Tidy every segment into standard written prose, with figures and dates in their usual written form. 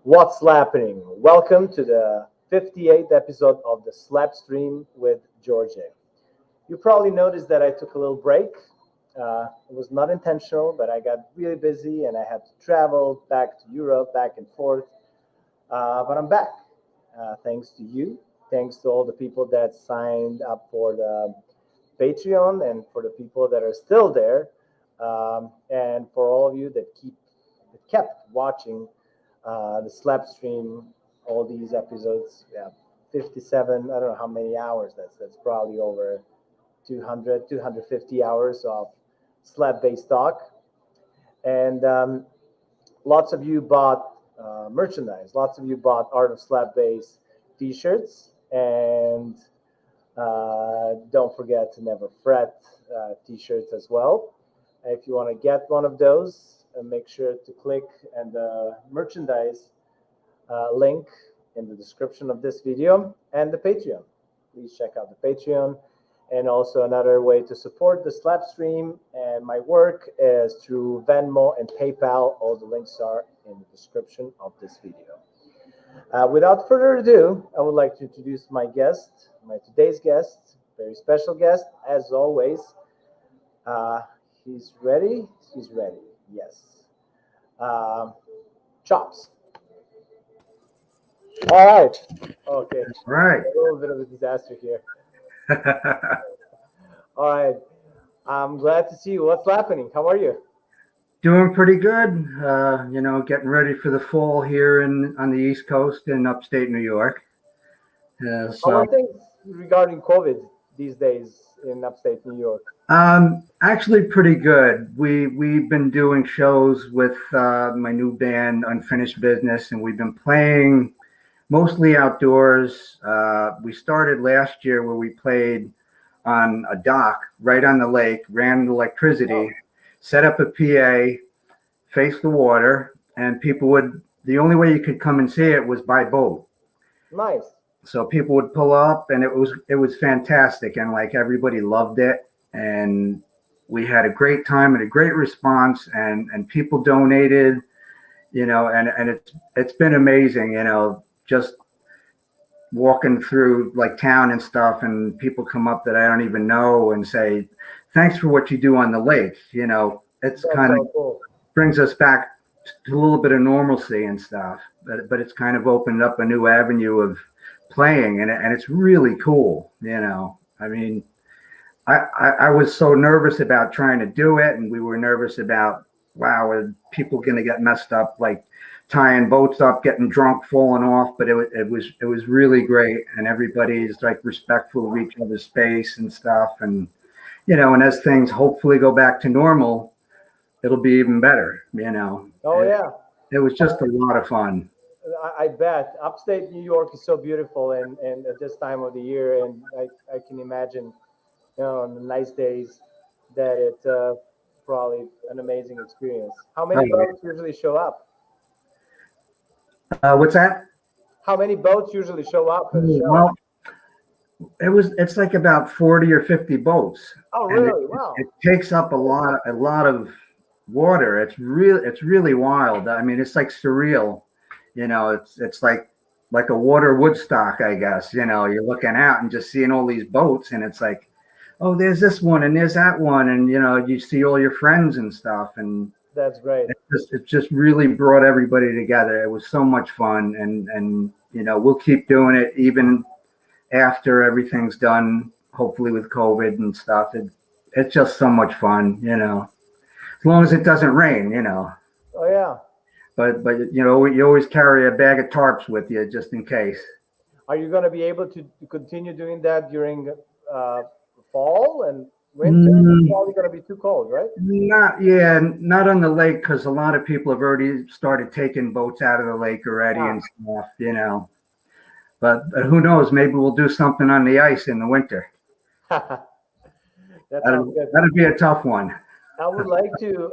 What's happening? Welcome to the 58th episode of the Slapstream with Djordje. You probably noticed that I took a little break. It was not intentional, but I got really busy and I had to travel back to Europe, back and forth. But I'm back. Thanks to you. Thanks to all the people that signed up for the Patreon and for the people that are still there. And for all of you that kept watching the Slapstream, all these episodes. Yeah, 57, I don't know how many hours that's probably over 200, 250 hours of slap-based talk. And lots of you bought merchandise. Lots of you bought Art of Slap Bass t-shirts. And don't forget to Never Fret t-shirts as well. If you want to get one of those, make sure to click and the merchandise link in the description of this video and the Patreon. Please check out the Patreon. And also another way to support the Slapstream and my work is through Venmo and PayPal. All the links are in the description of this video. Without further ado, I would like to introduce my guest, my today's guest, very special guest, as always. He's ready. He's ready. Yes. Chops. All right. Okay. All right. A little bit of a disaster here. All right. I'm glad to see you. What's happening? How are you? Doing pretty good. Getting ready for the fall here on the East Coast in upstate New York. How are things regarding COVID these days in upstate New York? Actually pretty good. We've been doing shows with my new band Unfinished Business, and we've been playing mostly outdoors. We started last year where we played on a dock right on the lake, ran electricity, set up a PA, faced the water, and the only way you could come and see it was by boat. Nice. So people would pull up, and it was fantastic, and like everybody loved it, and we had a great time and a great response, and people donated, and it's been amazing, just walking through like town and stuff, and people come up that I don't even know and say, "Thanks for what you do on the lake." It's kind of cool. Brings us back to a little bit of normalcy and stuff, but it's kind of opened up a new avenue of playing, and it's really cool. I mean, I was so nervous about trying to do it, and we were nervous about, wow, are people going to get messed up, like tying boats up, getting drunk, falling off? But it was really great, and everybody's like respectful of each other's space and stuff, and and as things hopefully go back to normal, it'll be even better. Oh yeah, it was just a lot of fun. I bet upstate New York is so beautiful, and at this time of the year, and I can imagine, on the nice days, that it's probably an amazing experience. How many boats usually show up? What's that? How many boats usually show up? Well, it's like about 40 or 50 boats. Oh, really? Wow. It takes up a lot of water. It's really wild. I mean, it's like surreal. It's like a water Woodstock, I guess. You're looking out and just seeing all these boats, and it's like, oh, there's this one and there's that one, and you see all your friends and stuff, and that's great. It just really brought everybody together. It was so much fun, and we'll keep doing it even after everything's done, hopefully with COVID and stuff. It's just so much fun, as long as it doesn't rain, Oh yeah. But you always carry a bag of tarps with you just in case. Are you going to be able to continue doing that during fall and winter? It's probably going to be too cold, right? Not on the lake, because a lot of people have already started taking boats out of the lake already and stuff, But who knows? Maybe we'll do something on the ice in the winter. That'd be a tough one. I would like to,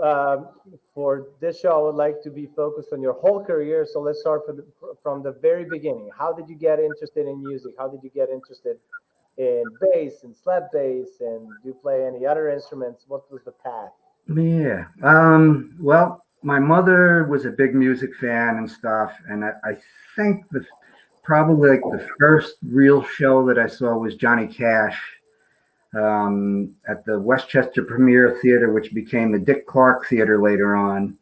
for this show, I would like to be focused on your whole career. So let's start from the very beginning. How did you get interested in music? How did you get interested in bass and slap bass? And do you play any other instruments? What was the path? Yeah. Well, my mother was a big music fan and stuff, and I think probably like the first real show that I saw was Johnny Cash at the Westchester Premier Theater, which became the Dick Clark Theater later on.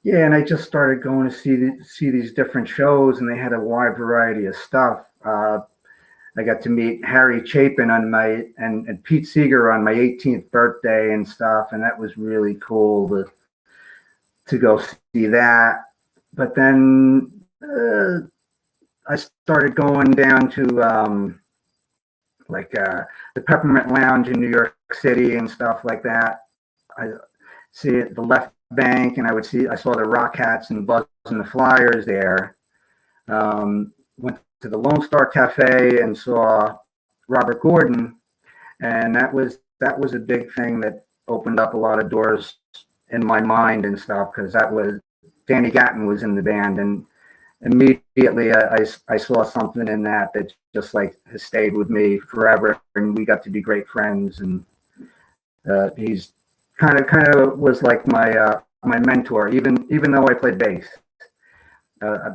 Yeah, and I just started going to see these different shows, and they had a wide variety of stuff. I got to meet Harry Chapin on and Pete Seeger on my 18th birthday and stuff, and that was really cool to go see that. But then I started going down to the Peppermint Lounge in New York City and stuff like that. I see it, the Left Bank, and I saw the Rockats and Buzz and the Flyers there. Went to the Lone Star Cafe and saw Robert Gordon, and that was a big thing that opened up a lot of doors in my mind and stuff, because that was Danny Gatton was in the band, and immediately I saw something in that just like has stayed with me forever, and we got to be great friends, and he's kind of was like my mentor, even though I played bass.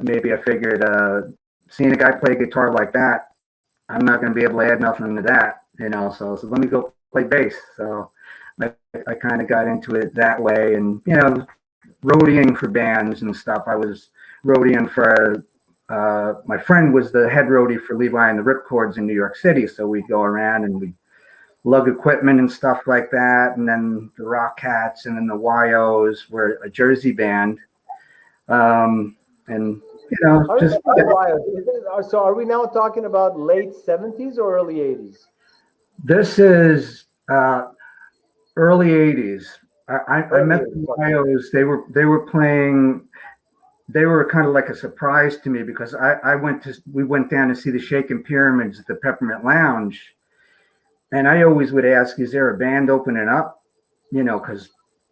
Maybe I figured seeing a guy play guitar like that, I'm not going to be able to add nothing to that, so let me go play bass. So I kind of got into it that way, and roadieing for bands and stuff. I was roadieing for my friend was the head roadie for Levi and the Ripcords in New York City, so we'd go around and we'd lug equipment and stuff like that. And then the Rockats and then the YOs were a Jersey band, and just so are we now talking about late 70s or early 80s? This is early 80s. I met the YOs. They were playing. They were kind of like a surprise to me, because we went down to see the Shaken Pyramids at the Peppermint Lounge, and I always would ask, is there a band opening up? Because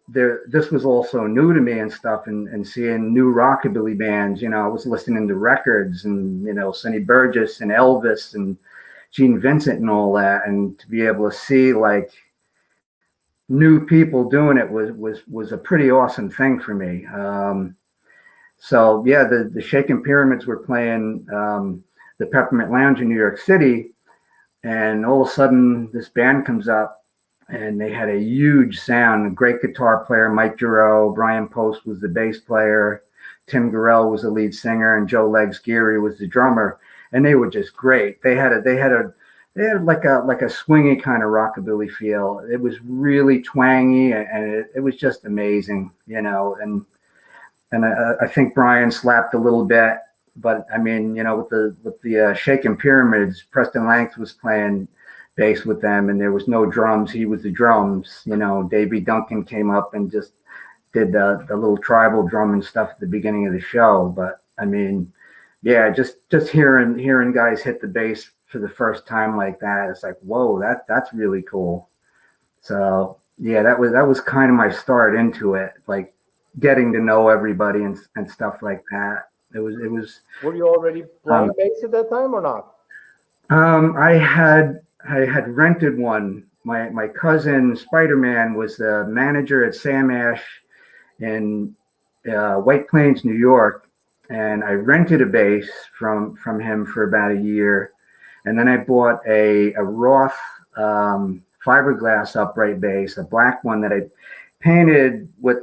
this was also new to me and stuff, and seeing new rockabilly bands. I was listening to records and Sonny Burgess and Elvis and Gene Vincent and all that, and to be able to see like new people doing it was a pretty awesome thing for me. So yeah, the Shaken Pyramids were playing the Peppermint Lounge in New York City, and all of a sudden this band comes up, and they had a huge sound, a great guitar player, Mike Giroux, Brian Post was the bass player, Tim Gorell was the lead singer, and Joe Legs Geary was the drummer, and they were just great. They had like a swingy kind of rockabilly feel. It was really twangy, and it was just amazing, and I think Brian slapped a little bit, but I mean, with the Shaken Pyramids, Preston Langt was playing bass with them, and there was no drums. He was the drums. Davey Duncan came up and just did the little tribal drum and stuff at the beginning of the show. But I mean, yeah, just hearing guys hit the bass for the first time like that, it's like, whoa, that's really cool. So yeah, that was kind of my start into it, like getting to know everybody and stuff like that. It was. Were you already playing bass at that time or not? I had rented one. My cousin Spider-Man was the manager at Sam Ash in White Plains, New York, and I rented a bass from him for about a year, and then I bought a Roth fiberglass upright bass, a black one that I painted with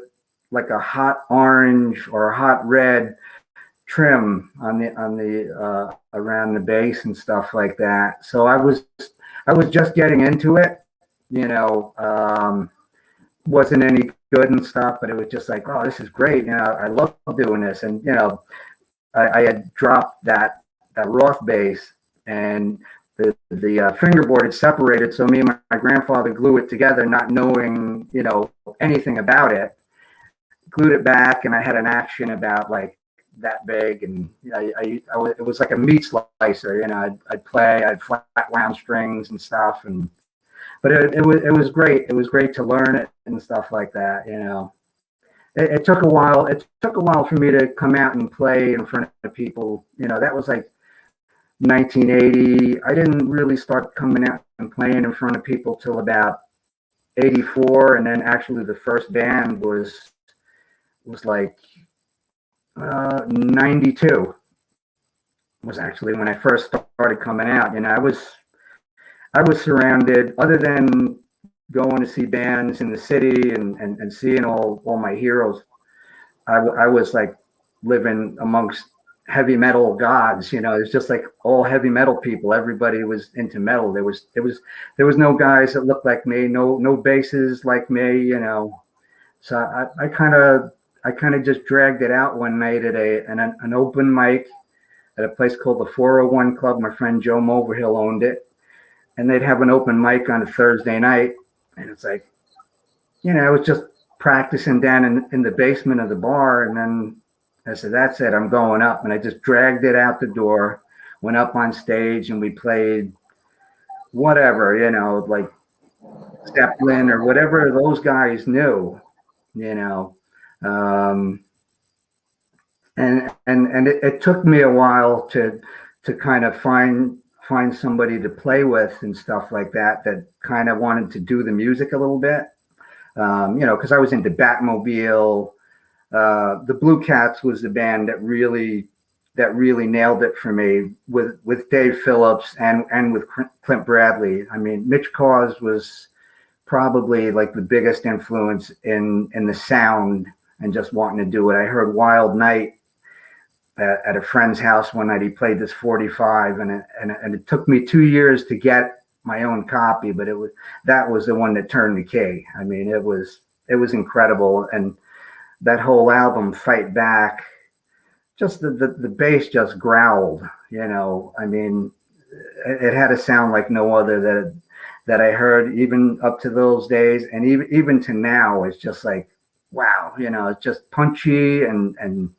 like a hot orange or a hot red trim on the around the bass and stuff like that. So I was just getting into it, wasn't any good and stuff, but it was just like, oh, this is great. I love doing this. And, I had dropped that Roth bass, and the fingerboard had separated. So me and my grandfather glued it together, not knowing, anything about it, glued it back. And I had an action about like that big, and it was like a meat slicer. I'd play, I'd flat wound strings and stuff, but it was great. It was great to learn it and stuff like that. It took a while. It took a while for me to come out and play in front of people. That was like 1980. I didn't really start coming out and playing in front of people till about '84, and then actually the first band was like '92 was actually when I first started coming out. You know, I was surrounded, other than going to see bands in the city and seeing all my heroes. I was like living amongst heavy metal gods. You know, it's just like all heavy metal people. Everybody was into metal. There was no guys that looked like me, no basses like me. You know, so I kind of just dragged it out one night at an open mic at a place called the 401 Club. My friend Joe Mulverhill owned it, and they'd have an open mic on a Thursday night, and it's like, you know, I was just practicing down in the basement of the bar, and then I said, that's it, I'm going up. And I just dragged it out the door, went up on stage, and we played whatever, you know, like Zeppelin or whatever those guys knew, you know. And it took me a while to kind of find somebody to play with and stuff like that kind of wanted to do the music a little bit. You know, because I was into Batmobile. The Blue Cats was the band that really nailed it for me with Dave Phillips and with Clint Bradley. I mean, Mitch Cause was probably like the biggest influence in the sound and just wanting to do it. I heard Wild Night at a friend's house one night. He played this 45, and it took me 2 years to get my own copy, but that was the one that turned the key. I mean, it was incredible. And that whole album, Fight Back, just the bass just growled, you know. I mean, it had a sound like no other that I heard even up to those days, and even to now. It's just like, wow, you know, it's just punchy and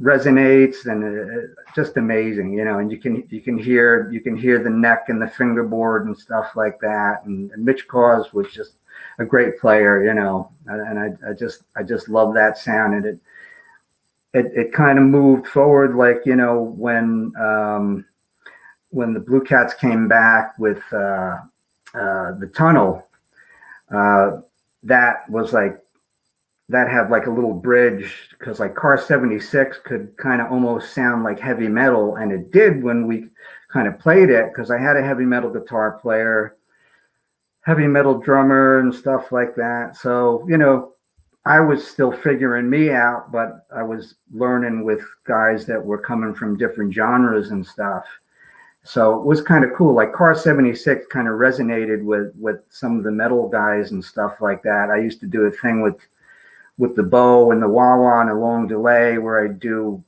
resonates, and just amazing, you know. And you can hear the neck and the fingerboard and stuff like that. And Mitch Cause was just a great player, you know. And I just love that sound. And it kind of moved forward, like, you know, when the Blue Cats came back with the Tunnel. That was like, that had like a little bridge, because like Car 76 could kind of almost sound like heavy metal, and it did when we kind of played it, because I had a heavy metal guitar player, heavy metal drummer and stuff like that. So, you know, I was still figuring me out, but I was learning with guys that were coming from different genres and stuff. So it was kind of cool. Like Car 76 kind of resonated with some of the metal guys and stuff like that. I used to do a thing with the bow and the wah-wah and a long delay, where I do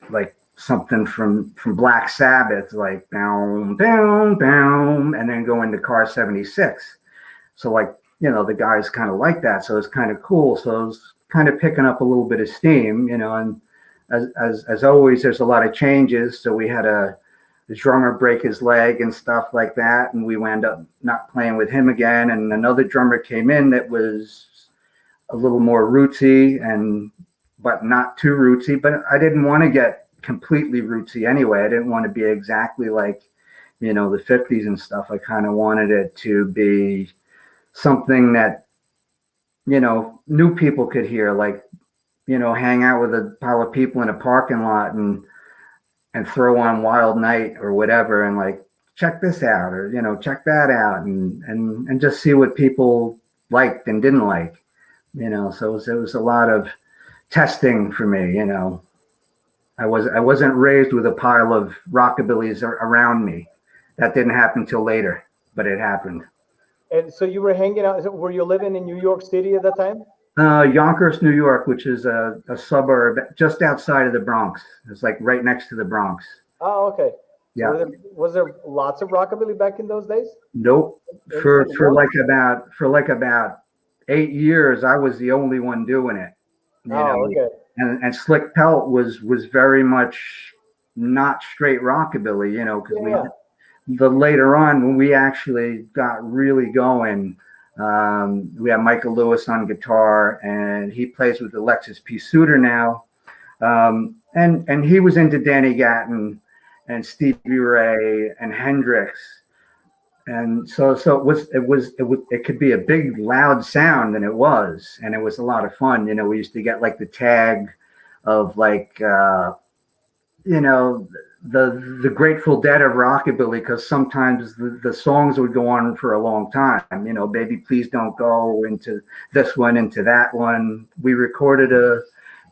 like something from Black Sabbath, like boom, boom, boom, and then go into Car 76. So, like, you know, the guys kind of like that. So it's kind of cool. So it was kind of picking up a little bit of steam, you know. And as always, there's a lot of changes. So we had the drummer break his leg and stuff like that, and we wound up not playing with him again. And another drummer came in that was a little more rootsy, but not too rootsy. But I didn't want to get completely rootsy anyway. I didn't want to be exactly like, you know, the 50s and stuff. I kind of wanted it to be something that, you know, new people could hear, like, you know, hang out with a pile of people in a parking lot and throw on Wild Night or whatever, and like, check this out, or, you know, check that out, and just see what people liked and didn't like, you know. So it was a lot of testing for me, you know. I wasn't raised with a pile of rockabillys around me. That didn't happen till later, but it happened. And so you were hanging out. Were you living in New York City at that time? Yonkers, New York, which is a suburb just outside of the Bronx. It's like right next to the Bronx. Oh, okay. Yeah. So was there lots of rockabilly back in those days? Nope. For like about 8 years, I was the only one doing it. You know? Okay. And Slick Pelt was very much not straight rockabilly, you know, because later on, when we actually got really going, we have Michael Lewis on guitar, and he plays with Alexis P. Suter now. And he was into Danny Gatton and Stevie Ray and Hendrix. And so it could be a big loud sound, and it was, and it was a lot of fun. We used to get like the tag of like the Grateful Dead of Rockabilly, because sometimes the songs would go on for a long time. Baby Please Don't Go, into this one, into that one. We recorded a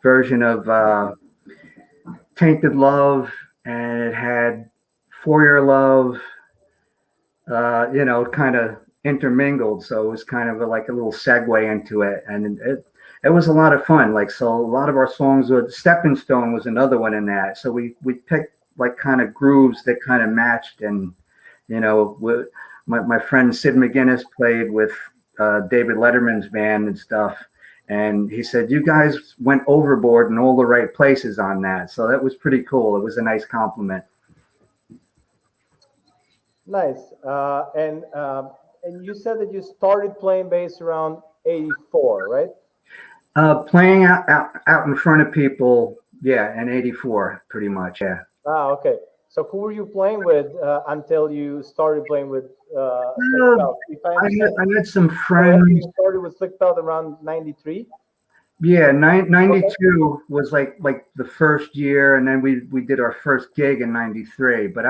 version of Tainted Love, and it had For Your Love, kind of intermingled. So it was kind of like a little segue into it. And it was a lot of fun. Like, so a lot of our songs were, Stepping Stone was another one in that. So we picked like kind of grooves that kind of matched. And, my friend Sid McGinnis played with David Letterman's band and stuff. And he said, you guys went overboard in all the right places on that. So that was pretty cool. It was a nice compliment. Nice. And you said that you started playing bass around 84, right? Playing out in front of people, yeah, in 84, pretty much, yeah. Okay. So who were you playing with until you started playing with Slick Pelt? I had some friends. You started with Slick Pelt around 93? Yeah, 92 was like the first year, and then we did our first gig in 93. But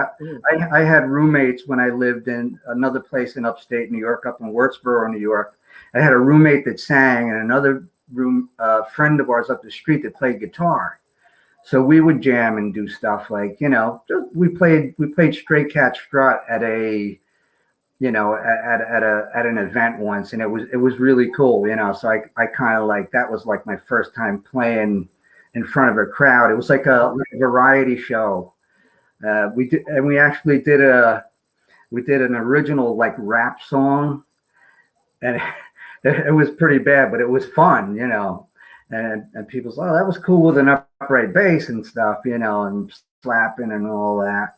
I had roommates when I lived in another place in upstate New York, up in Wurtsboro, New York. I had a roommate that sang, and another friend of ours up the street that played guitar. So we would jam and do stuff like, we played Straight Cat Strut at a at an event once, and it was really cool, so I kind of like, that was like my first time playing in front of a crowd. It was like a variety show. We actually did an original like rap song, and it was pretty bad, but it was fun, and people said, oh, that was cool with an upright bass and stuff, and slapping and all that.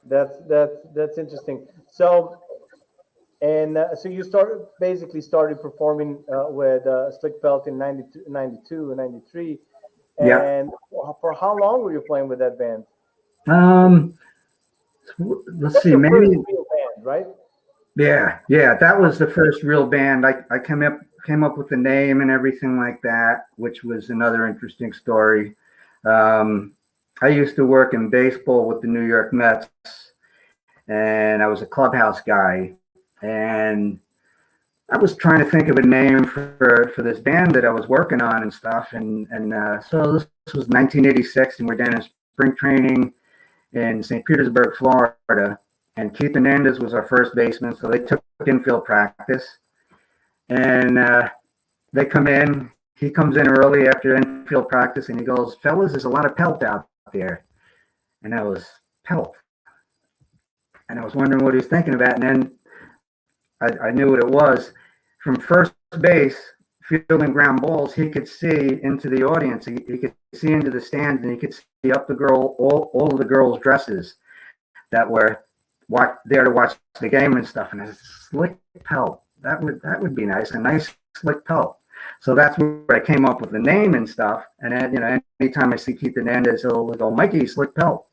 That's interesting. So, and so you started performing with Slick Pelt in 92 and 93. And yeah. For how long were you playing with that band? Let's see, maybe real band, right? Yeah, that was the first real band. I came up with the name and everything like that, which was another interesting story. I used to work in baseball with the New York Mets, and I was a clubhouse guy, and I was trying to think of a name for this band that I was working on and stuff. And so this was 1986, and we're down in spring training in St. Petersburg, Florida. And Keith Hernandez was our first baseman, so they took infield practice. And they come in. He comes in early after infield practice, and he goes, fellas, there's a lot of pelt out there. And I was, pelt? And I was wondering what he was thinking about. And then I knew what it was. From first base, fielding ground balls, he could see into the audience. He could see into the stands, and he could see up the all of the girls' dresses that were there to watch the game and stuff. And I said, Slick Pelt, that would be nice, a nice Slick Pelt. So that's where I came up with the name and stuff. And then, anytime I see Keith Hernandez, he'll go, Mikey, Slick Pelt,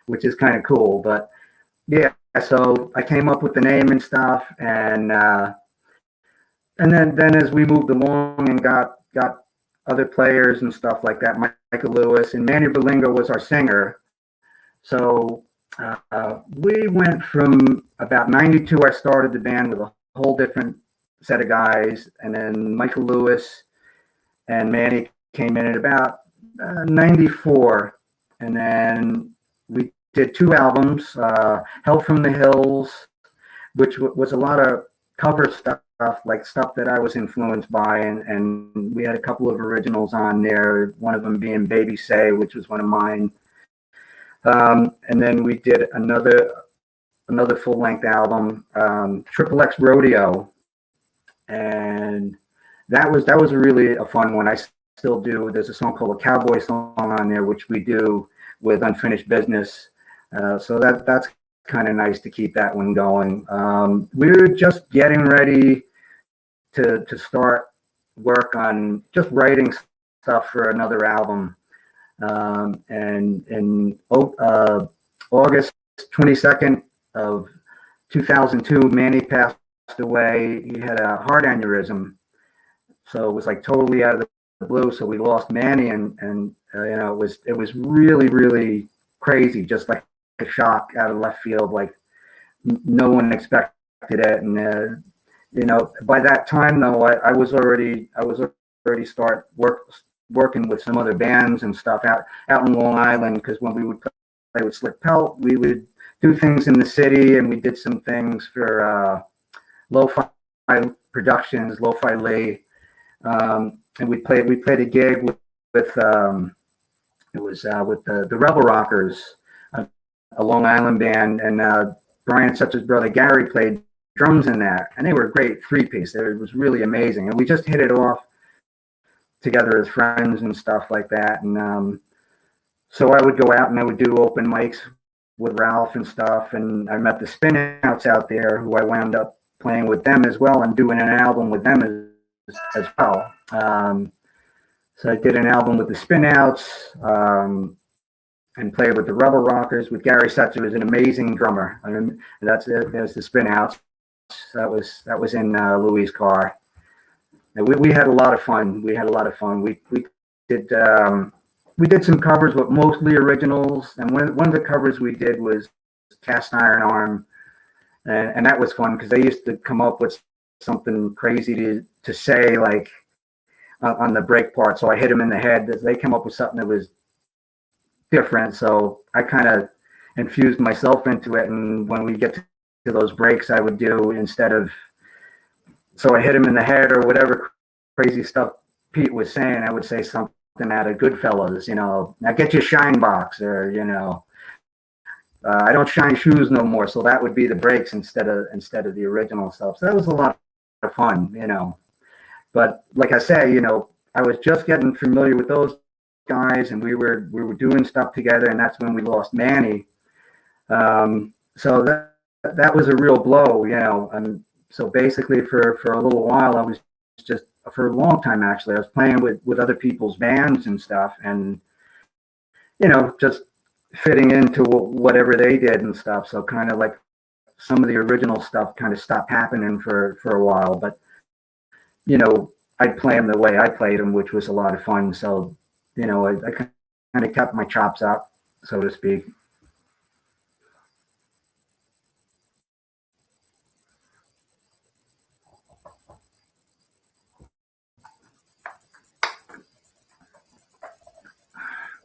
which is kind of cool. But yeah, so I came up with the name and stuff, and then as we moved along and got other players and stuff like that, Michael Lewis and Manny Berlingo was our singer. So we went from about 92, I started the band with a whole different set of guys, and then Michael Lewis and Manny came in at about 94, and then we did 2 albums, Hell from the Hills, which was a lot of cover stuff, like stuff that I was influenced by, and we had a couple of originals on there, one of them being Baby Say, which was one of mine. And then we did another full-length album, Triple X Rodeo, and that was really a fun one. I still do. There's a song called a Cowboy Song on there, which we do with Unfinished Business. So that's kind of nice to keep that one going. We were just getting ready to start work on just writing stuff for another album. And in August 22nd of 2002, Manny passed away. He had a heart aneurysm, so it was like totally out of the blue. So we lost Manny, and it was really crazy, just like a shock out of left field. Like no one expected it, and by that time though, I was already working with some other bands and stuff out in Long Island, because when we would play with Slick Pelt, we would do things in the city, and we did some things for Lo-Fi Productions, Lo-Fi Lee, and we played a gig with it was with the Rebel Rockers, a Long Island band, and Brian Such's brother Gary played drums in that, and they were a great three-piece. It was really amazing, and we just hit it off together as friends and stuff like that. And so I would go out and I would do open mics with Ralph and stuff, and I met the Spinouts out there, who I wound up playing with them as well and doing an album with them as well. So I did an album with the Spinouts, and played with the Rebel Rockers with Gary Such, who was an amazing drummer. I mean, there's the Spinouts. That was in Louis' car. And we had a lot of fun. We did some covers, but mostly originals. And one of the covers we did was Cast Iron Arm, and that was fun because they used to come up with something crazy to say, like on the break part. So I hit them in the head. They came up with something that was different. So I kind of infused myself into it. And when we get to those breaks, I would do, instead of, so I hit him in the head or whatever crazy stuff Pete was saying, I would say something out of Goodfellas, now get your shine box, or I don't shine shoes no more. So that would be the breaks instead of the original stuff. So that was a lot of fun, But like I say, I was just getting familiar with those guys, and we were doing stuff together, and that's when we lost Manny. So that was a real blow, And so basically for a little while, I was just, for a long time actually, I was playing with other people's bands and stuff, and just fitting into whatever they did and stuff. So kind of like some of the original stuff kind of stopped happening for a while, but I'd play them the way I played them, which was a lot of fun. So I kind of kept my chops up, so to speak.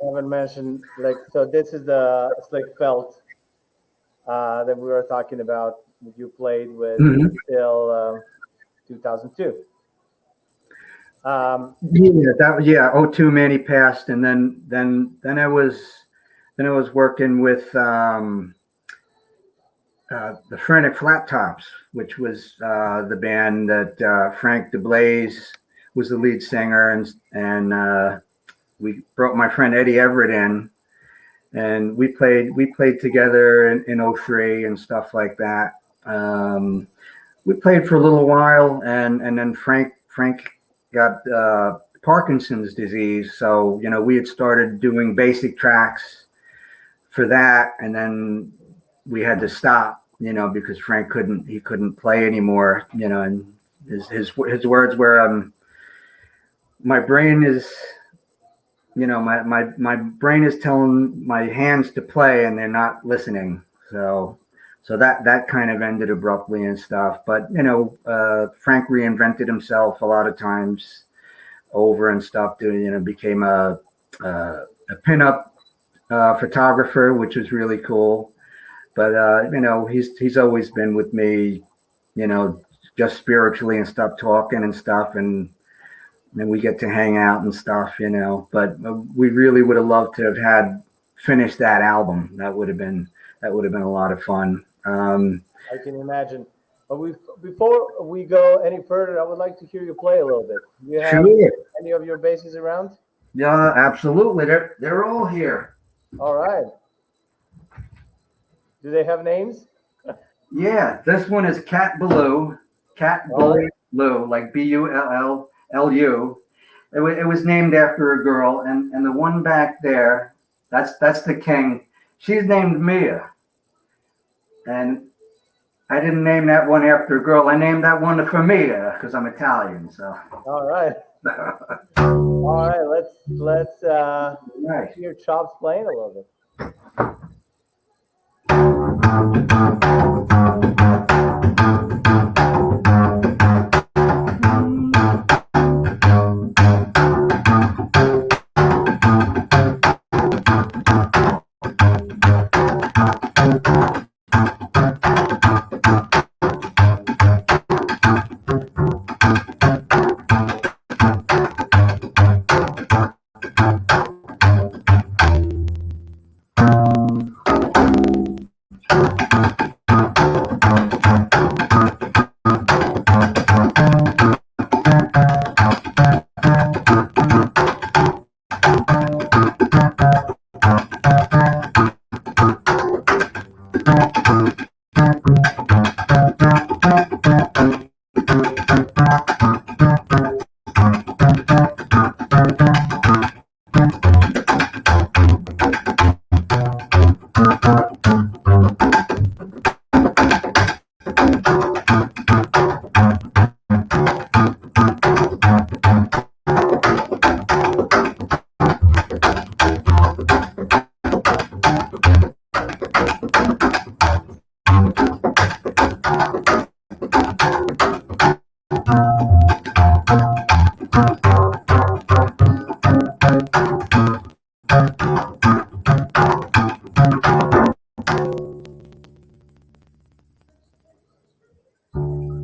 I haven't mentioned, so this is the Slick Pelt that we were talking about, that you played with until 2002. Yeah, 02 Manny passed, and then I was working with the Frantic Flat Tops, which was the band that Frank DeBlaze was the lead singer, and we brought my friend Eddie Everett in, and we played together in 03 and stuff like that. We played for a little while, and then Frank got Parkinson's disease. So, we had started doing basic tracks for that, and then we had to stop, because Frank couldn't play anymore, and his words were, my brain is, my brain is telling my hands to play and they're not listening. So that kind of ended abruptly and stuff. But Frank reinvented himself a lot of times over and stuff. Became a pinup photographer, which was really cool. But he's always been with me, just spiritually and stuff, talking and stuff, and then we get to hang out and stuff, But we really would have loved to have had finished that album. That would have been a lot of fun. I can imagine. But before we go any further, I would like to hear you play a little bit. Do you have any of your basses around? Yeah, absolutely. They're all here. All right. Do they have names? Yeah, this one is Cat Blue. Cat Blue, like Bulllu. It was named after a girl, and the one back there, that's the king. She's named Mia. And I didn't name that one after a girl. I named that one for me because I'm Italian. So. All right. All right. Let's Nice. hear Chops playing a little bit.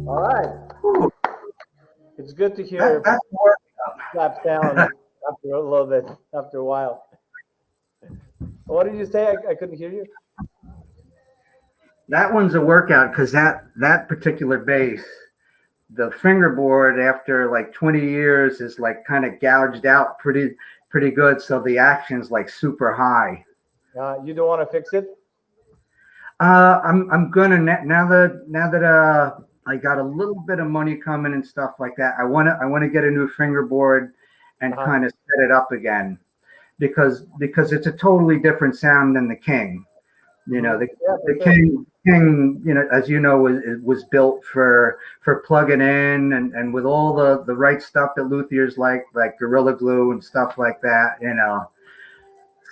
All right. It's good to hear slap down after a little bit, after a while. What did you say? I couldn't hear you. That one's a workout because that particular bass, the fingerboard after like 20 years is like kind of gouged out pretty good. So the action's like super high. You don't want to fix it? I'm gonna now that I got a little bit of money coming and stuff like that. I wanna get a new fingerboard and kind of set it up again because it's a totally different sound than the King. You know, the King, you know, as you know, was built for plugging in and with all the right stuff that luthiers like Gorilla Glue and stuff like that, you know.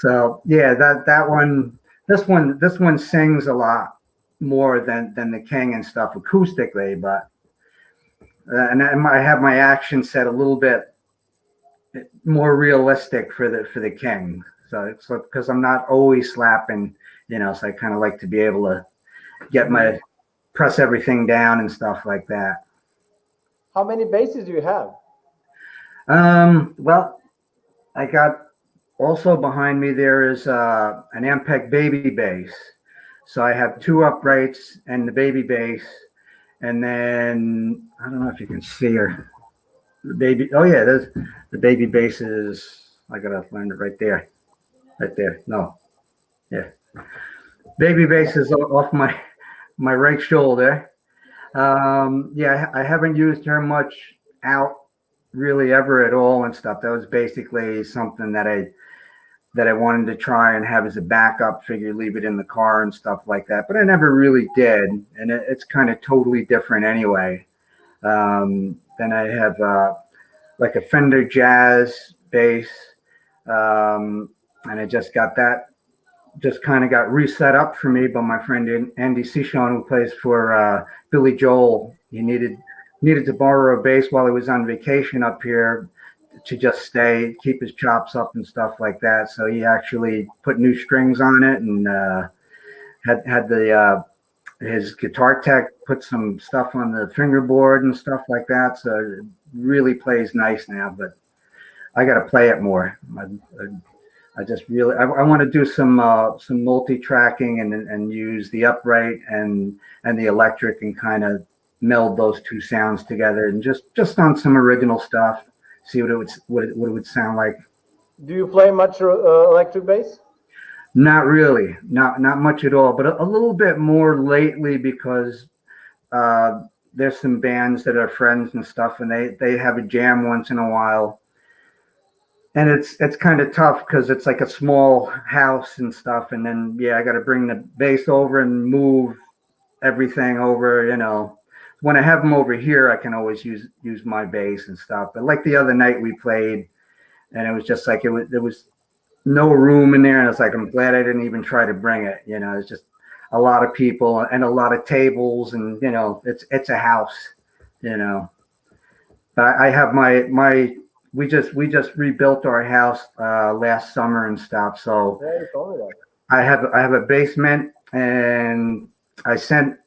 So yeah, that one, this one sings a lot more than the King and stuff acoustically, but and I have my action set a little bit more realistic for the King. So it's because I'm not always slapping, you know, so I kind of like to be able to get my press everything down and stuff like that. How many basses do you have? Well, I got also behind me there is an Ampeg baby bass. So I have two uprights and the baby bass, and then I don't know if you can see her. The baby. Oh yeah, there's the baby bass is. I gotta find it right there. Right there. No. Yeah. Baby bass is off my right shoulder. Yeah, I haven't used her much out really ever at all and stuff. That was basically something that I wanted to try and have as a backup, figure leave it in the car and stuff like that. But I never really did, and it's kind of totally different anyway. Then I have like a Fender Jazz bass, and I just got that. Just kind of got reset up for me by my friend Andy Cichon, who plays for Billy Joel. He needed to borrow a bass while he was on vacation up here to just stay, keep his chops up and stuff like that. So he actually put new strings on it and had the his guitar tech put some stuff on the fingerboard and stuff like that. So it really plays nice now, but I got to play it more. I just really I want to do some multi-tracking and use the upright and the electric and kind of meld those two sounds together and just on some original stuff. See what it would sound like. Do you play much electric bass? Not really, not much at all, but a little bit more lately because there's some bands that are friends and stuff, and they have a jam once in a while, and it's kind of tough because it's like a small house and stuff, and then yeah, I got to bring the bass over and move everything over, when I have them over here, I can always use my bass and stuff. But like the other night we played, and it was just like there was no room in there, and it's like I'm glad I didn't even try to bring it. It's just a lot of people and a lot of tables, and it's a house. I have my we just rebuilt our house last summer and stuff. So Yeah, you told me that. I have a basement, and I sent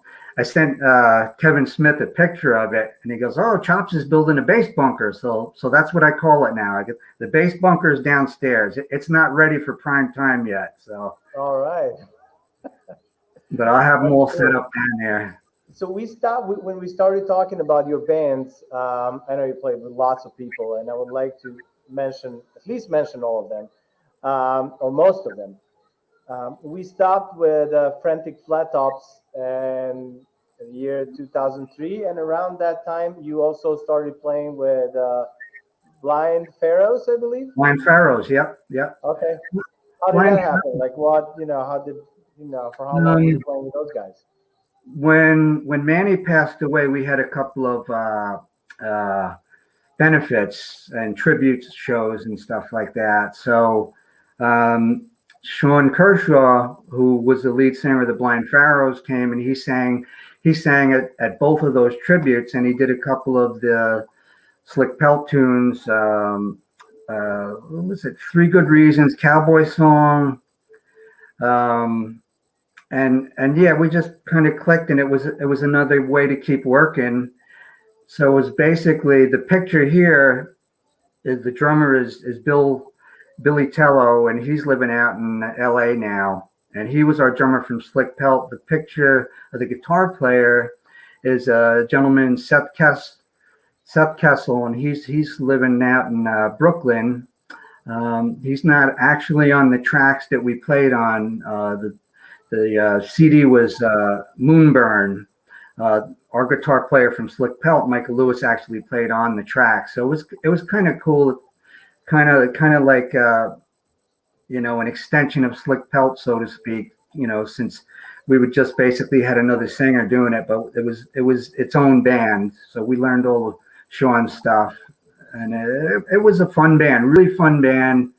Kevin Smith a picture of it, and he goes, "Oh, Chops is building a bass bunker." So that's what I call it now. The bass bunker is downstairs. It's not ready for prime time yet. So, All right. but I'll have them That's all cool. set up down there. So we stopped when we started talking about your bands. I know you played with lots of people, and I would like to at least mention all of them, or most of them. We stopped with Frantic Flat Tops in the year 2003, and around that time, you also started playing with Blind Pharaohs, I believe. Blind Pharaohs. Yep. Yep. Okay, how did Blind. that happen? Like, what how did for how long were you playing with those guys? When Manny passed away, we had a couple of benefits and tribute shows and stuff like that. So Sean Kershaw, who was the lead singer of the Blind Pharaohs, came and he sang at both of those tributes, and he did a couple of the Slick Pelt tunes. What was it? Three Good Reasons, Cowboy Song. And yeah, we just kind of clicked, and it was another way to keep working. So it was basically the picture here is the drummer is Billy Tello, and he's living out in LA now. And he was our drummer from Slick Pelt. The picture of the guitar player is a gentleman, Seth Kessel, and he's living out in Brooklyn. He's not actually on the tracks that we played on. The CD was Moonburn. Our guitar player from Slick Pelt, Michael Lewis, actually played on the track. So it was kind of cool, kind of like an extension of Slick Pelt, so to speak. Since we would just basically had another singer doing it, but it was its own band. So we learned all of Sean's stuff, and it was a fun band, really fun band.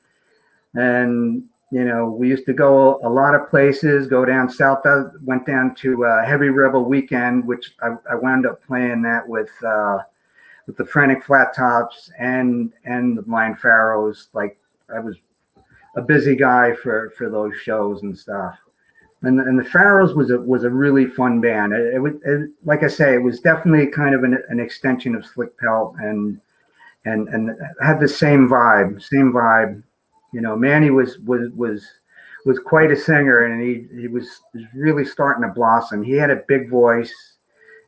And we used to go a lot of places, go down south. I went down to Heavy Rebel Weekend, which I wound up playing that with the Frantic Flat Tops and the Blind Pharaohs. Like, I was a busy guy for those shows and stuff. And the Pharaohs was a really fun band. It like I say, it was definitely kind of an extension of Slick Pelt, and had the same vibe. Manny was quite a singer, and he was really starting to blossom. He had a big voice,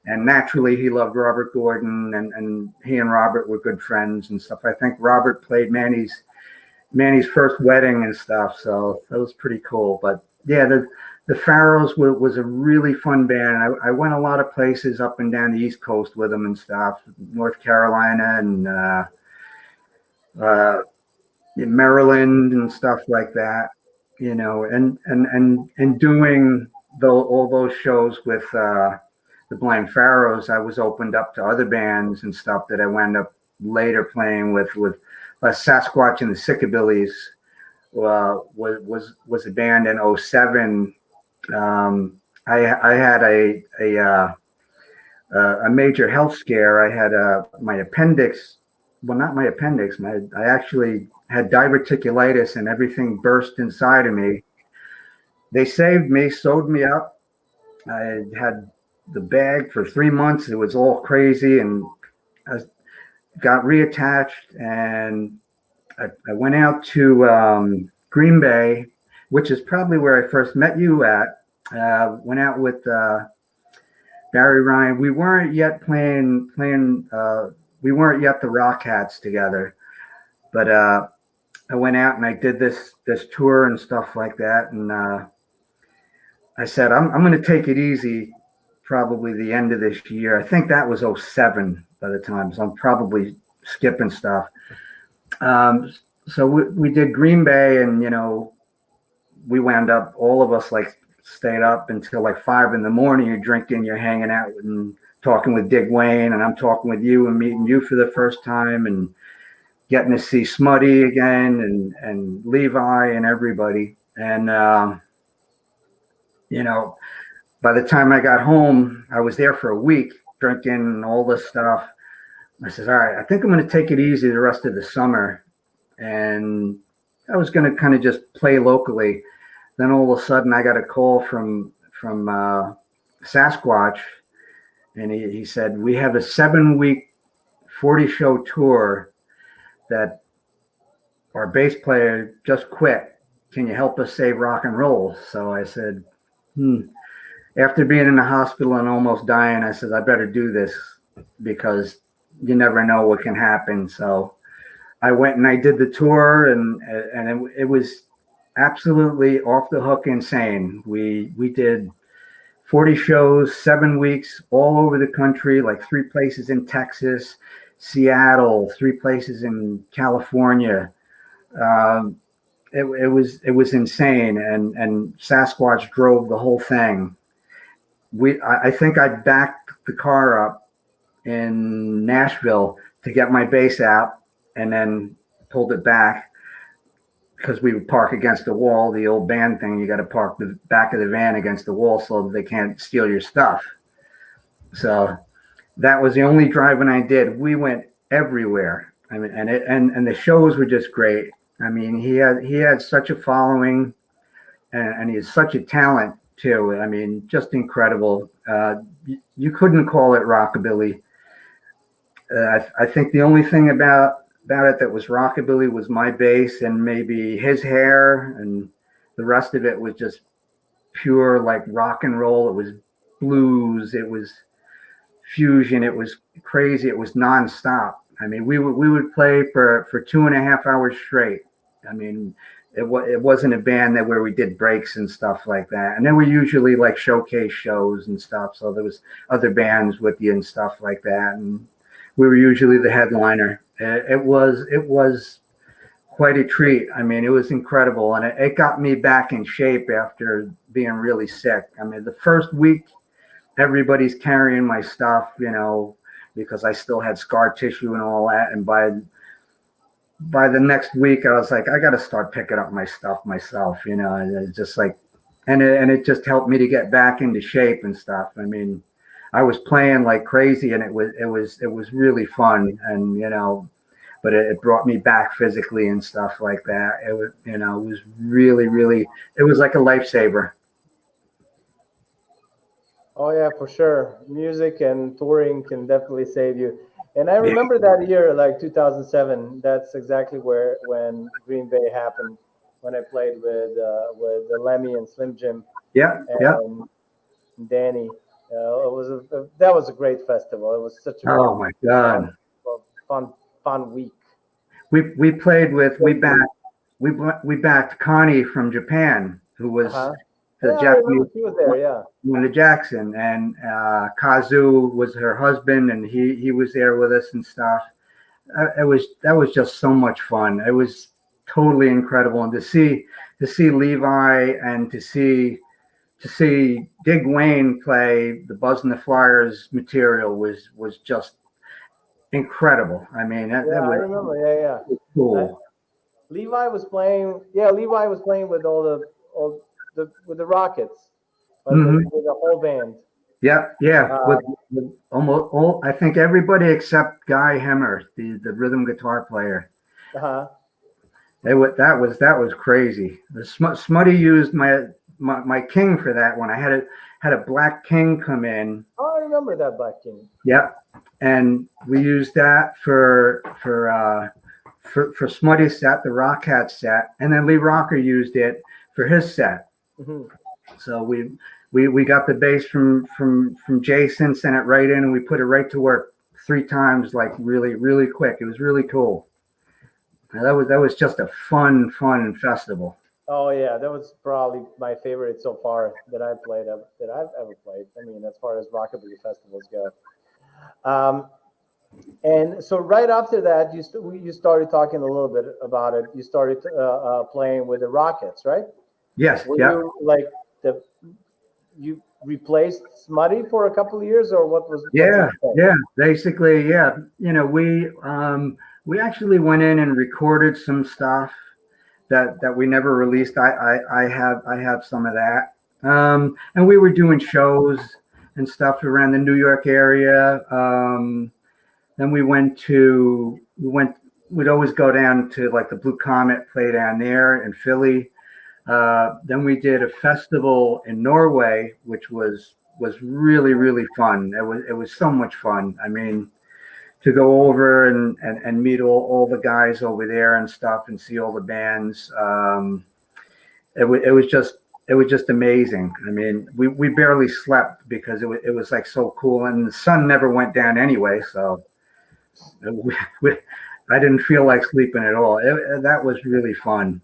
and naturally he loved Robert Gordon, and he and Robert were good friends and stuff. I think Robert played Manny's first wedding and stuff, so that was pretty cool. But yeah, the Pharaohs was a really fun band. I went a lot of places up and down the East Coast with them and stuff, North Carolina and in Maryland and stuff like that, and doing all those shows with the Blind Pharaohs. I was opened up to other bands and stuff that I wound up later playing with Sasquatch and the Sickabillys. Was a band in '07. I had a major health scare. I had my appendix. Well, not my appendix. I actually had diverticulitis, and everything burst inside of me. They saved me, sewed me up. I had the bag for 3 months. It was all crazy, and I got reattached, and I went out to Green Bay, which is probably where I first met you at. Went out with Barry Ryan. We weren't yet playing. We weren't yet the Rockats together, but I went out and I did this tour and stuff like that. And I said, I'm going to take it easy. Probably the end of this year. I think that was '07 by the time, so I'm probably skipping stuff. So we did Green Bay, and we wound up, all of us, like stayed up until like 5 in the morning. You're drinking, you're hanging out and talking with Dig Wayne, and I'm talking with you and meeting you for the first time and getting to see Smutty again and Levi and everybody. And, you know, by the time I got home, I was there for a week drinking all this stuff. I said, all right, I think I'm going to take it easy the rest of the summer. And I was going to kind of just play locally. Then all of a sudden I got a call from Sasquatch, and he said, we have a 7-week 40-show tour that our bass player just quit. Can you help us save rock and roll? So I said, After being in the hospital and almost dying, I said, I better do this because you never know what can happen. So I went and I did the tour, and it was absolutely off the hook insane. We did 40 shows, 7 weeks, all over the country, like 3 places in Texas, Seattle, 3 places in California. It was insane, and Sasquatch drove the whole thing. I think I backed the car up in Nashville to get my bass out, and then pulled it back because we would park against the wall. The old band thing, you got to park the back of the van against the wall so that they can't steal your stuff. So that was the only driving I did. We went everywhere. I mean, and the shows were just great. I mean, he had such a following, and he's such a talent too. I mean, just incredible. You couldn't call it rockabilly. I think the only thing about it that was rockabilly was my bass and maybe his hair, and the rest of it was just pure like rock and roll. It was blues, it was fusion, it was crazy, it was nonstop. I mean, we would play for 2.5 hours straight. I mean, it wasn't a band where we did breaks and stuff like that. And then we usually like showcase shows and stuff. So there was other bands with you and stuff like that. And we were usually the headliner. It was quite a treat. I mean, it was incredible. And it got me back in shape after being really sick. I mean, the first week, everybody's carrying my stuff, you know, because I still had scar tissue and all that. And by the next week, I was like, I got to start picking up my stuff myself, you know. And it's just like, and it just helped me to get back into shape and stuff. I mean, I was playing like crazy, and it was really fun, and you know, but it brought me back physically and stuff like that. It was, you know, it was really, it was like a lifesaver. Oh yeah, for sure. Music and touring can definitely save you. And I remember that year, like 2007. That's exactly when Green Bay happened. When I played with the Lemmy and Slim Jim. And Danny. That was a great festival. It was such a my god, fun week. We played with we backed Connie from Japan, who was the Japanese. She was there, Wanda Jackson, and Kazu was her husband, and he was there with us and stuff. That was just so much fun. It was totally incredible, and to see Levi and to see Dig Wayne play the Buzz and the Flyers material was just incredible. I mean, that was, I remember, cool. Levi was playing with with the Rockats, with the whole band. With almost all, I think everybody except Guy Hemmer, the rhythm guitar player. That was crazy. The Smutty used my King for that one. I had a Black King come in. Oh, I remember that Black King. Yep, and we used that for Smutty's set, the Rockats set, and then Lee Rocker used it for his set. So we got the bass from Jason, sent it right in, and we put it right to work 3 times, like really quick. It was really cool. That was just a fun festival. Oh yeah, that was probably my favorite so far that I've ever played. I mean, as far as rockabilly festivals go. And so right after that, you started talking a little bit about it. You started playing with the Rockats, right? Yes. Were you like the you replaced Smutty for a couple of years, or what was? Yeah, basically, yeah. We actually went in and recorded some stuff that we never released. I have some of that. And we were doing shows and stuff around the New York area. Then we'd always go down to like the Blue Comet, play down there in Philly. Then we did a festival in Norway, which was really, really fun. It was so much fun. I mean, to go over and meet all the guys over there and stuff and see all the bands. It was just amazing. I mean, we barely slept because it was like so cool, and the sun never went down anyway, so I didn't feel like sleeping at all. That was really fun,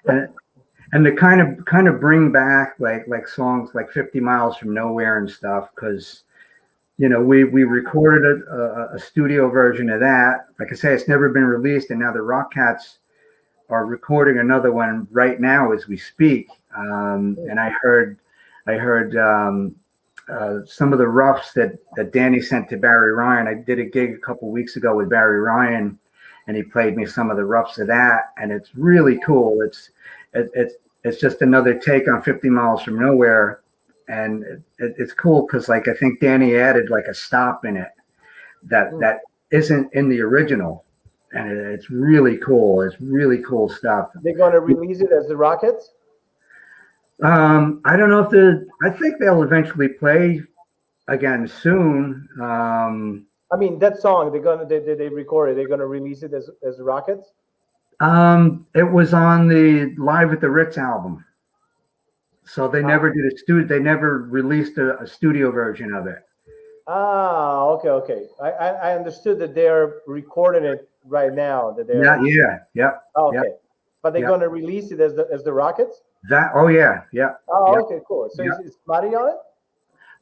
and to kind of bring back like songs like 50 Miles from Nowhere and stuff, because we recorded a studio version of that. Like I say, it's never been released, and now the Rockats are recording another one right now as we speak. And I heard some of the roughs that Danny sent to Barry Ryan. I did a gig a couple weeks ago with Barry Ryan, and he played me some of the roughs of that, and it's really cool. It's just another take on 50 Miles from Nowhere, and it's cool because like I think Danny added like a stop in it that isn't in the original, and it's really cool. It's really cool stuff. They're going to release it as the Rockats? I don't know if I think they'll eventually play again soon. I mean, that song they record it. They're gonna release it as the Rockats. It was on the Live at the Ritz album, so they never did a studio. They never released a studio version of it. Okay. I understood that they're recording it right now. That they're Okay. Yep. But they're gonna release it as the Rockats. Okay, cool. So is Smutty on it?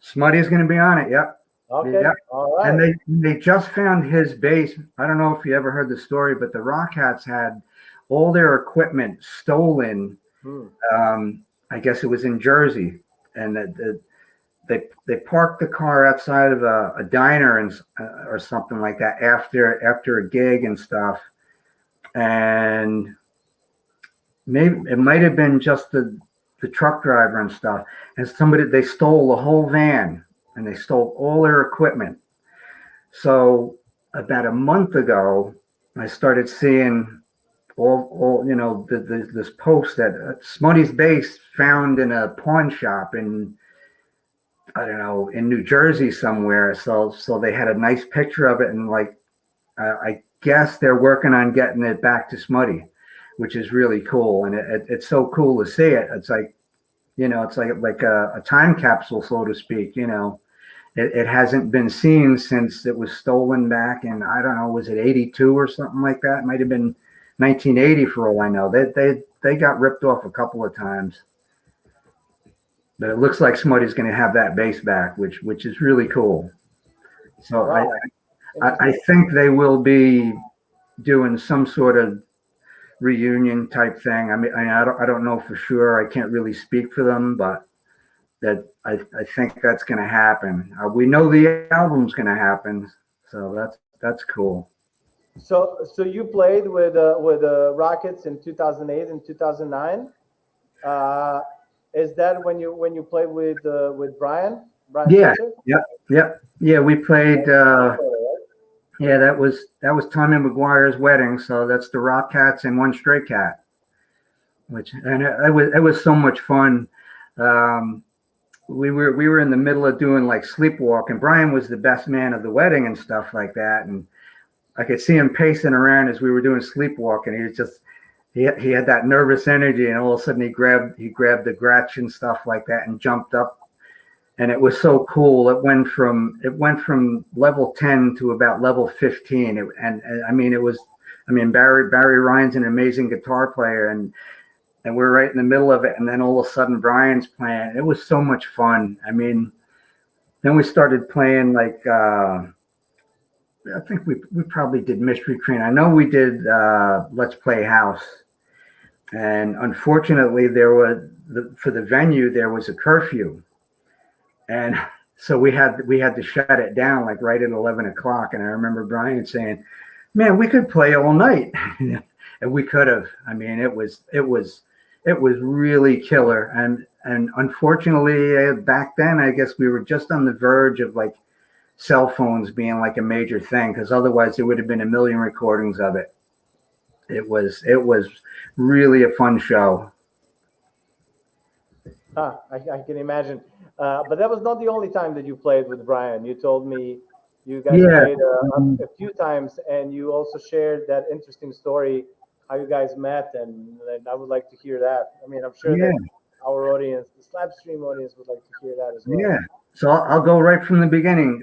Smutty is going to be on it. Yep. Okay. Yep. All right. And they just found his bass. I don't know if you ever heard the story, but the Rockats had all their equipment stolen. I guess it was in Jersey, and they parked the car outside of a diner and or something like that after a gig and stuff, and maybe it might have been just the truck driver and stuff, and they stole the whole van and they stole all their equipment. So about a month ago, I started seeing all this post that Smutty's bass found in a pawn shop in, I don't know, in New Jersey somewhere. So they had a nice picture of it, and like I guess they're working on getting it back to Smutty, which is really cool. And it's so cool to see it. It's like, it's like a time capsule, so to speak. It hasn't been seen since it was stolen back in, I don't know, was it 82 or something like that? It might have been 1980 for all I know. They got ripped off a couple of times. But it looks like Smutty's going to have that bass back, which is really cool. So wow. I think they will be doing some sort of reunion type thing. I mean, I don't know for sure. I can't really speak for them, but that I think that's going to happen. We know the album's going to happen, so that's cool. So you played with Rockats in 2008 and 2009. Is that when you played with Brian? Yeah. We played. That was Tommy McGuire's wedding. So that's the Rockats and One Stray Cat, it was so much fun. We were in the middle of doing like sleepwalk, and Brian was the best man of the wedding and stuff like that, and I could see him pacing around as we were doing sleepwalk, and he was just he had that nervous energy, and all of a sudden he grabbed the gratch and stuff like that and jumped up, and it was so cool. It went from level 10 to about level 15, Barry Ryan's an amazing guitar player, and we're right in the middle of it, and then all of a sudden Brian's playing. It was so much fun. I mean, then we started playing like I think we probably did Mystery Train. I know we did Let's Play House, And unfortunately, for the venue there was a curfew, and so we had to shut it down like right at 11 o'clock. And I remember Brian saying, "Man, we could play all night," and we could have. I mean, it was really killer. And unfortunately, back then, I guess we were just on the verge of like cell phones being like a major thing, because otherwise there would have been a million recordings of it. It was really a fun show. I can imagine. But that was not the only time that you played with Brian. You told me you guys Yeah. played a few times, and you also shared that interesting story how you guys met, and I would like to hear that. I mean, I'm sure Yeah. that our audience, the Slapstream audience, would like to hear that as well. Yeah. So I'll go right from the beginning.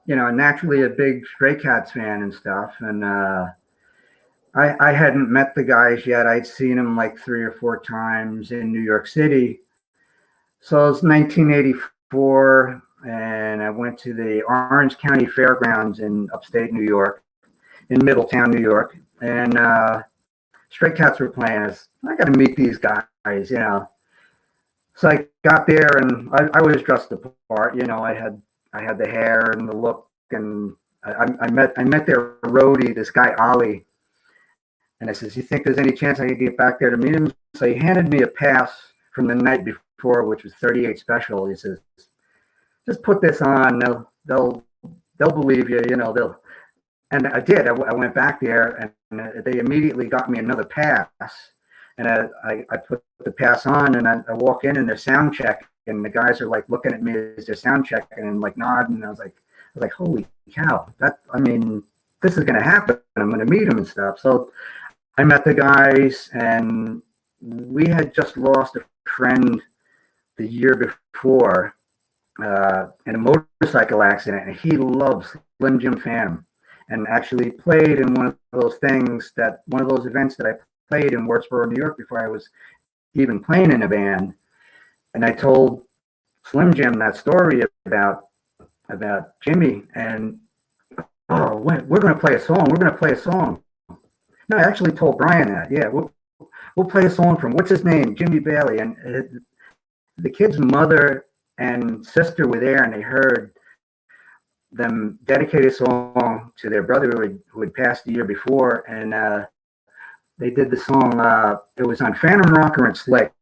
Naturally a big Stray Cats fan and stuff, and I hadn't met the guys yet. I'd seen them like 3 or 4 times in New York City. So it was 1984, and I went to the Orange County Fairgrounds in upstate New York, in Middletown, New York, and Stray Cats were playing. I got to meet these guys. So I got there, and I was dressed the part. I had the hair and the look, and I met their roadie, this guy Ollie, and I says, "You think there's any chance I could get back there to meet him?" So he handed me a pass from the night before, which was 38 special. He says, "Just put this on. They'll believe you. They'll." And I did. I went back there, and they immediately got me another pass. And I put the pass on, and I walk in, and they're sound check, and the guys are like looking at me as they're sound checking and like nodding. And I was like, holy cow! This is gonna happen. I'm gonna meet them and stuff. So I met the guys, and we had just lost a friend the year before in a motorcycle accident, and he loves Slim Jim Phantom, and actually played in one of those events that I played in Wardsboro, New York, before I was even playing in a band. And I told Slim Jim that story about Jimmy, and we're going to play a song. We're going to play a song. No, I actually told Brian that. Yeah, we'll play a song from what's his name, Jimmy Bailey, and the kid's mother and sister were there, and they heard them dedicate a song to their brother who had passed the year before, and they did the song. It was on Phantom Rocker and Slick,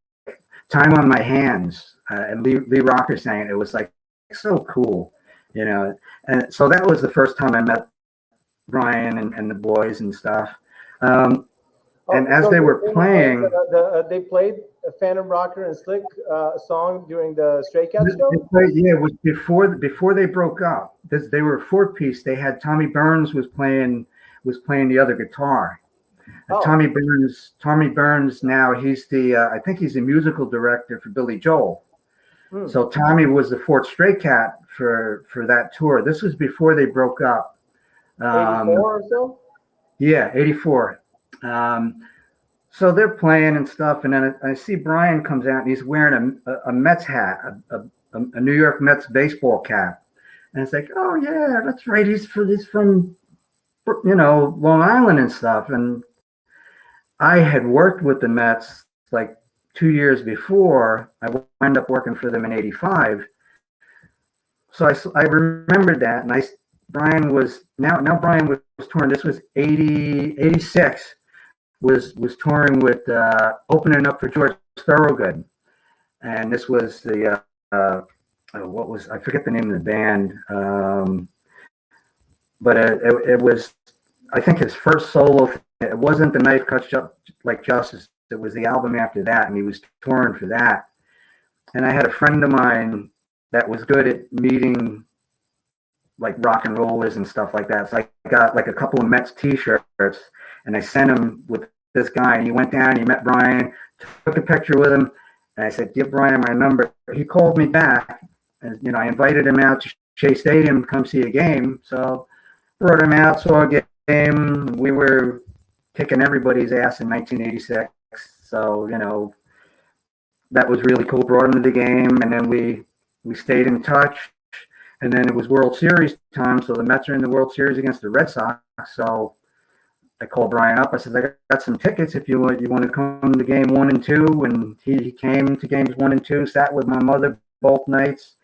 "Time on My Hands," and Lee Rocker sang it. It was like so cool, And so that was the first time I met Brian and the boys and stuff. And as they were playing, they played a Phantom Rocker and Slick song during the Stray Cats show. Yeah, it was before they broke up. They were a 4-piece. They had Tommy Burns was playing the other guitar. Tommy Burns now he's I think he's the musical director for Billy Joel. So Tommy was the fourth Stray Cat for that tour. This was before they broke up. 84 or so? Yeah, 84. So they're playing and stuff, and then I see Brian comes out, and he's wearing a Mets hat, a New York Mets baseball cap. And it's like, oh yeah, that's right. He's from Long Island and stuff. And I had worked with the Mets like 2 years before. I wound up working for them in '85. So I remembered that, and Brian was touring. This was 86. Was touring with opening up for George Thorogood, and this was the I forget the name of the band, but it was, I think, his first solo. It wasn't The Knife Cuts Like Justice. It was the album after that, and he was touring for that. And I had a friend of mine that was good at meeting like rock and rollers and stuff like that. So I got like a couple of Mets T-shirts, and I sent him with this guy. And he went down, he met Brian, took a picture with him, and I said, "Give Brian my number." He called me back, and I invited him out to Shea Stadium to come see a game. So brought him out, saw a game. We were kicking everybody's ass in 1986. So that was really cool. Brought him to the game, and then we stayed in touch. And then it was World Series time, so the Mets are in the World Series against the Red Sox. So I called Brian up. I said, I got some tickets if you want to come to game 1 and 2. And he came to games 1 and 2, sat with my mother both nights,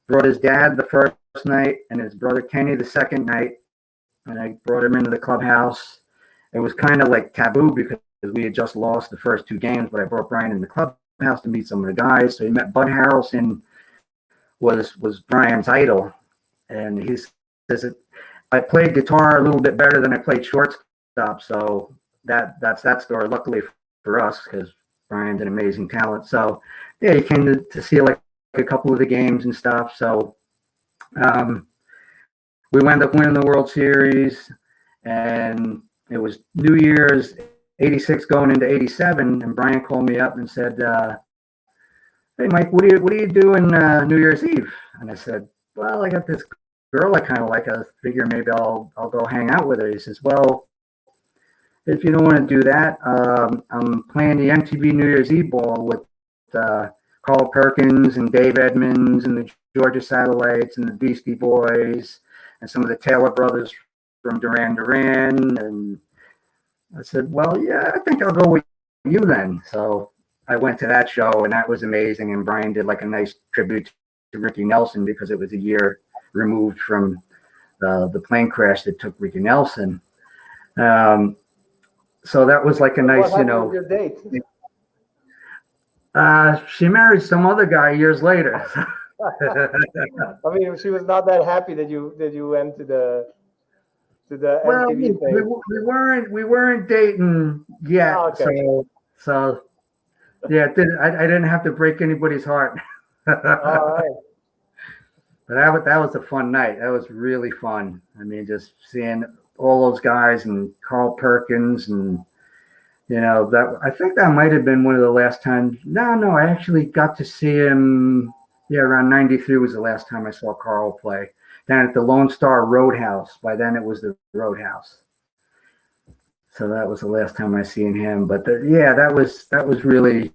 brought his dad the first night and his brother Kenny the second night. And I brought him into the clubhouse. It was kind of like taboo because we had just lost the first 2 games, but I brought Brian in the clubhouse to meet some of the guys. So he met Bud Harrelson, was Brian's idol. And he says, I played guitar a little bit better than I played shortstop. So that's that story. Luckily for us, because Brian's an amazing talent. So yeah, he came to see like a couple of the games and stuff. So we wound up winning the World Series, and it was New Year's '86 going into '87, and Brian called me up and said, "Hey, Mike, what are you doing New Year's Eve?" And I said, "Well, I got this girl I kind of like. I figure maybe I'll go hang out with her." He says, "Well, if you don't want to do that, I'm playing the MTV New Year's Eve ball with Carl Perkins and Dave Edmunds and the Georgia Satellites and the Beastie Boys and some of the Taylor brothers from Duran Duran." And I said, "Well, yeah, I think I'll go with you then." So I went to that show, and that was amazing. And Brian did like a nice tribute to Ricky Nelson because it was a year removed from the plane crash that took Ricky Nelson. So that was like a nice, what happened with your date? She married some other guy years later. I mean, she was not that happy that you went to the Well, MTV thing. we weren't dating yet. Oh, okay. So yeah, I didn't have to break anybody's heart. All right. But that was a fun night. That was really fun. I mean, just seeing all those guys and Carl Perkins, and that I think that might have been one of the last times. No, I actually got to see him. Yeah, around '93 was the last time I saw Carl play down at the Lone Star Roadhouse. By then it was the Roadhouse. So that was the last time I seen him. But that was really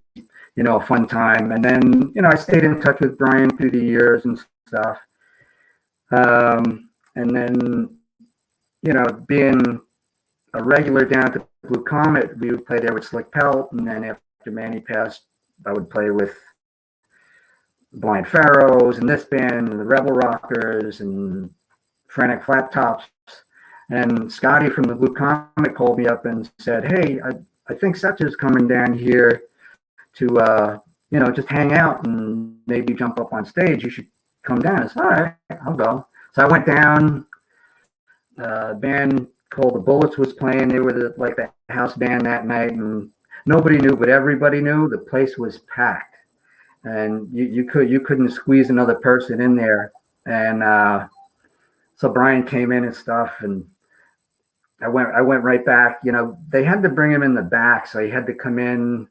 a fun time. And then I stayed in touch with Brian through the years and stuff. And then being a regular down at the Blue Comet, we would play there with Slick Pelt, and then after Manny passed, I would play with Blind Pharaohs and this band, and the Rebel Rockers and Frantic Flat Tops. And Scotty from the Blue Comet called me up and said, "Hey, I think Setcher's coming down here to just hang out and maybe jump up on stage. You should come down." I said, "All right, I'll go." So I went down. A band called The Bullets was playing. They were the house band that night, and nobody knew, but everybody knew. The place was packed, and you couldn't squeeze another person in there. And so Brian came in and stuff, and I went right back. They had to bring him in the back, so he had to come in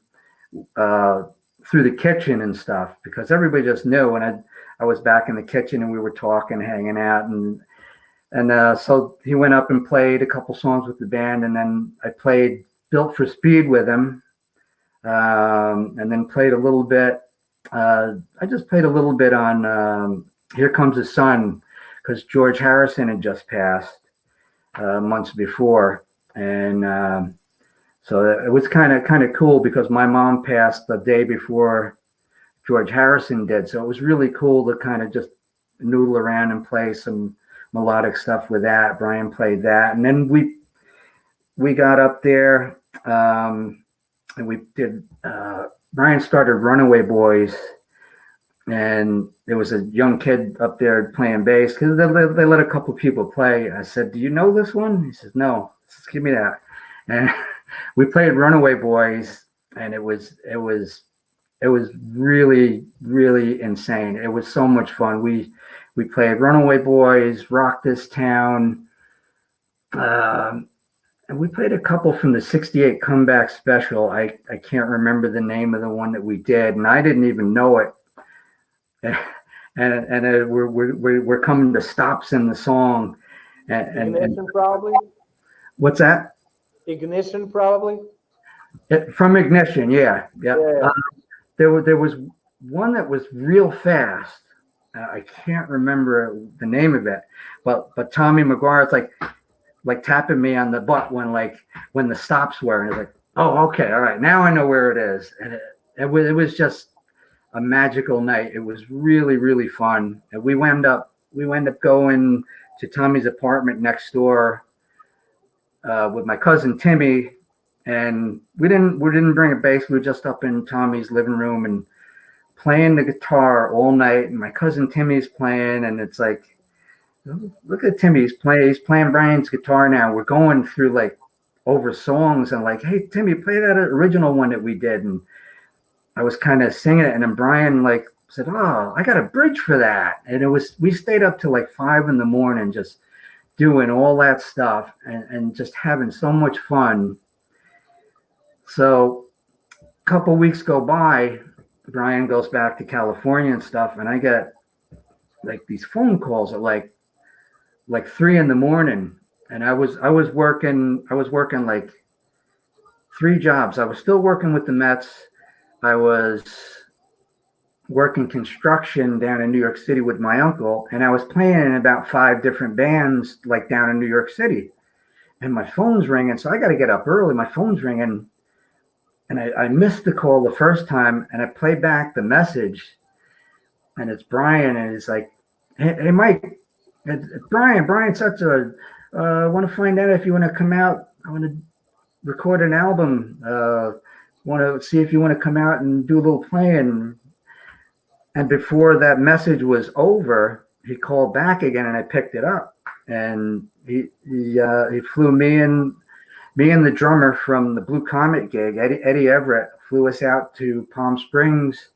through the kitchen and stuff because everybody just knew. And I was back in the kitchen, and we were talking, hanging out, and so he went up and played a couple songs with the band, and then I played Built for Speed with him, and then played a little bit. I just played a little bit on Here Comes the Sun because George Harrison had just passed months before, and so it was kind of cool because my mom passed the day before George Harrison did, so it was really cool to kind of just noodle around and play some melodic stuff with that. Brian played that, and then we got up there, and we did. Brian started Runaway Boys, and there was a young kid up there playing bass because they let a couple people play. I said, "Do you know this one?" He says, "No." Just give me that, and we played Runaway Boys, and it was really, really insane. It was so much fun. We played Runaway Boys, Rock This Town, and we played a couple from the '68 Comeback Special. I can't remember the name of the one that we did, and I didn't even know it. And we're coming to stops in the song. Ignition, probably. What's that? Ignition, probably. From Ignition, yeah. There was one that was real fast. I can't remember the name of it, but Tommy McGuire's like, like tapping me on the butt when the stops were, and it's like, oh, okay, all right, now I know where it is. And it was just a magical night. It was really, really fun. And we wound up going to Tommy's apartment next door with my cousin Timmy, and we didn't bring a bass. We were just up in Tommy's living room and playing the guitar all night. And my cousin Timmy's playing, and it's like, look at Timmy. He's playing Brian's guitar now. We're going through like over songs and like, hey Timmy, play that original one that we did. And I was kind of singing it, and then Brian like said, oh, I got a bridge for that. And we stayed up till like 5 a.m. just doing all that stuff and just having so much fun. So a couple weeks go by, Brian goes back to California and stuff, and I get like these phone calls at like 3 a.m. And I was working like 3 jobs. I was still working with the Mets. I was working construction down in New York City with my uncle, and I was playing in about 5 different bands like down in New York City. And my phone's ringing, so I got to get up early. My phone's ringing, and I missed the call the first time, and I play back the message, and it's Brian, and he's like, hey Mike, it's Brian such a I want to find out if you want to come out. I want to record an album. Want to see if you want to come out and do a little playing. And before that message was over, he called back again, and I picked it up. And he flew me and the drummer from the Blue Comet gig, Eddie Everett, flew us out to Palm Springs,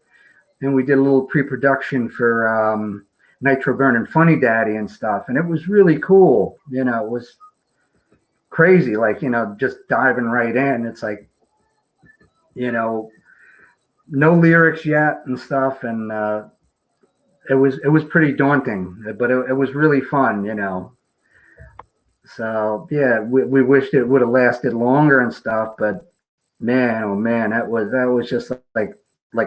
and we did a little pre-production for Nitro Burning Funny Daddy and stuff. And it was really cool. It was crazy, like, just diving right in. It's like, no lyrics yet and stuff. And it was pretty daunting, but it was really fun, So yeah, we wished it would have lasted longer and stuff, but man, oh man, that was just like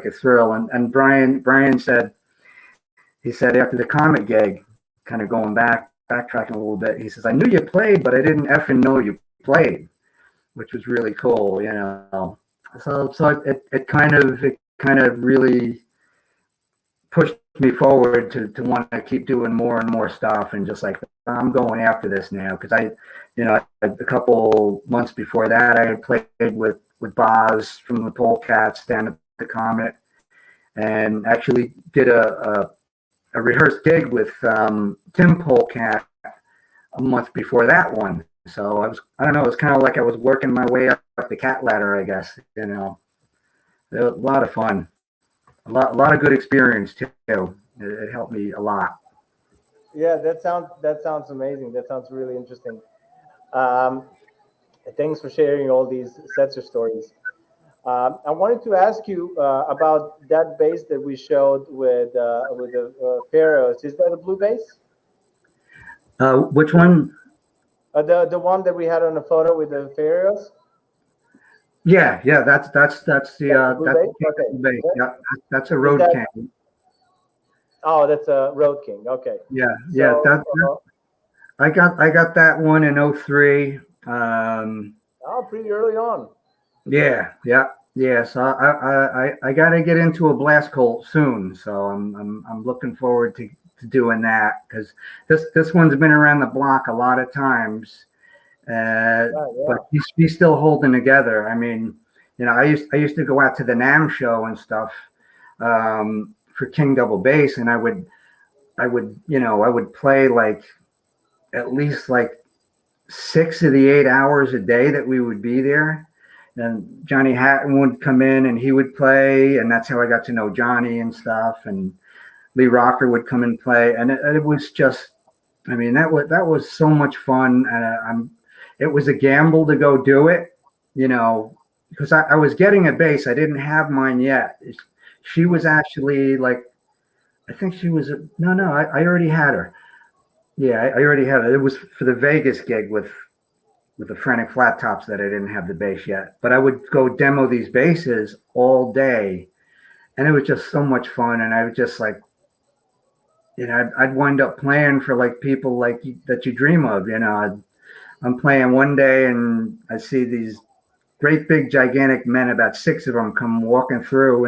a thrill. And Brian said, he said after the Comet gig, kind of backtracking a little bit, he says, I knew you played, but I didn't effing know you played, which was really cool, So it kind of really pushed me forward to want to keep doing more and more stuff, and just like, I'm going after this now, because a couple months before that, I had played with Boz from the Polecats down at the Comet, and actually did a rehearsed gig with Tim Polecat a month before that one. So I don't know, it was kind of like I was working my way up the cat ladder, I guess. It was a lot of fun, a lot of good experience too. It helped me a lot. Yeah, that sounds amazing. That sounds really interesting. Thanks for sharing all these sets of stories. I wanted to ask you about that bass that we showed with the Pharaohs. Is that a blue bass? Which one? The one that we had on the photo with the Pharaohs. Yeah, that's the blue bass? Okay. Bass. Yeah, that's a Road King. Oh, that's a Road King. Okay. Yeah, I got that one in 03. Pretty early on. Yeah. So I got to get into a blast colt soon. So I'm looking forward to doing that, because this one's been around the block a lot of times, but he's still holding together. I mean, I used to go out to the NAMM show and stuff for King Double Bass, and I would play like at least like 6 of the 8 hours a day that we would be there. And Johnny Hatton would come in and he would play, and that's how I got to know Johnny and stuff. And Lee Rocker would come and play, and it was just, I mean, that was so much fun. And it was a gamble to go do it, because I was getting a bass. I didn't have mine yet. She was actually like, I think she was I already had her. Yeah, I already had it. It was for the Vegas gig with the Frantic Flat Tops that I didn't have the bass yet. But I would go demo these basses all day, and it was just so much fun. And I was just like, I'd wind up playing for like people like that you dream of. I'm playing one day and I see these great big gigantic men, about 6 of them, come walking through,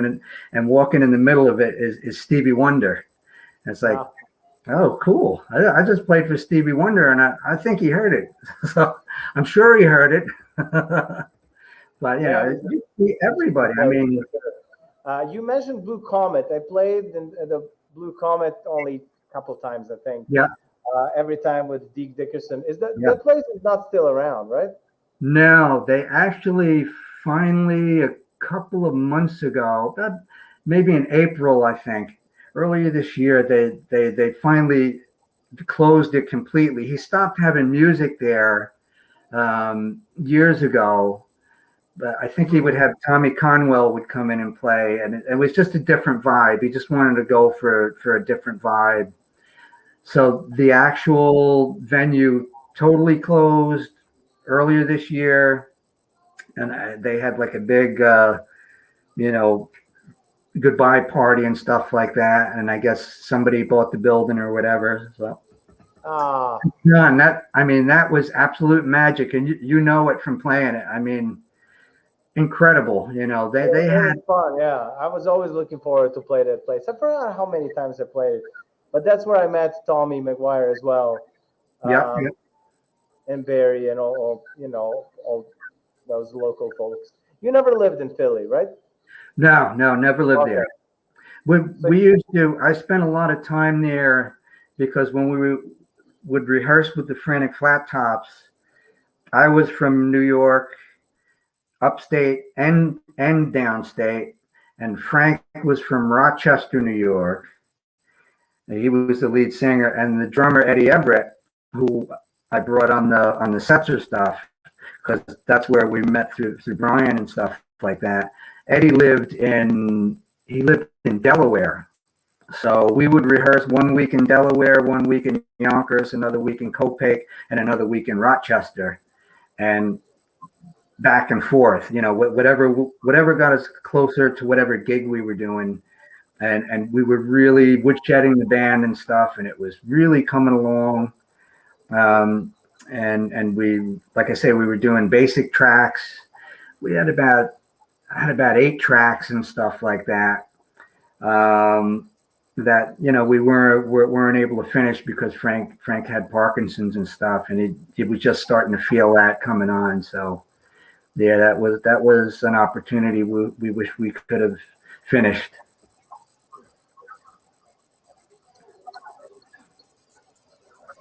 and walking in the middle of it is Stevie Wonder. And it's like, Wow. oh, cool. I just played for Stevie Wonder, and I think he heard it. So I'm sure he heard it. But, you know, you see everybody. I mean, you mentioned Blue Comet. I played in the Blue Comet only a couple of times, I think. Yeah. Every time with Deke Dickerson. Is that Yeah. that place is not still around, right? No, they actually finally, a couple of months ago, maybe in April, I think, earlier this year, they finally closed it completely. He stopped having music there years ago, but I think he would have Tommy Conwell would come in and play, and it was just a different vibe. He just wanted to go for a different vibe. So the actual venue totally closed earlier this year, and they had like a big, you know, goodbye party and stuff like that. And I guess somebody bought the building or whatever. So, yeah, and that was absolute magic, and you know it from playing it. I mean, incredible. You know, they had fun. Yeah, I was always looking forward to play that place. I forgot how many times I played it, but that's where I met Tommy McGuire as well. Yeah. And Barry and all those local folks. You never lived in Philly, right? No, never lived there. We used to. I spent a lot of time there because when we would rehearse with the Frantic Flat Tops, I was from New York, upstate and downstate, and Frank was from Rochester, New York. He was the lead singer, and the drummer Eddie Everett, who I brought on the Setzer stuff, because that's where we met through Brian and stuff like that. Eddie lived in Delaware, so we would rehearse 1 week in Delaware, 1 week in Yonkers, another week in Copake, and another week in Rochester, and back and forth. You know, whatever got us closer to whatever gig we were doing, and we were really woodshedding the band and stuff, and it was really coming along. And we, like I say, we were doing basic tracks. We had about 8 tracks and stuff like that. That, you know, we weren't able to finish because Frank had Parkinson's and stuff, and he was just starting to feel that coming on. So yeah, that was an opportunity we wish we could have finished.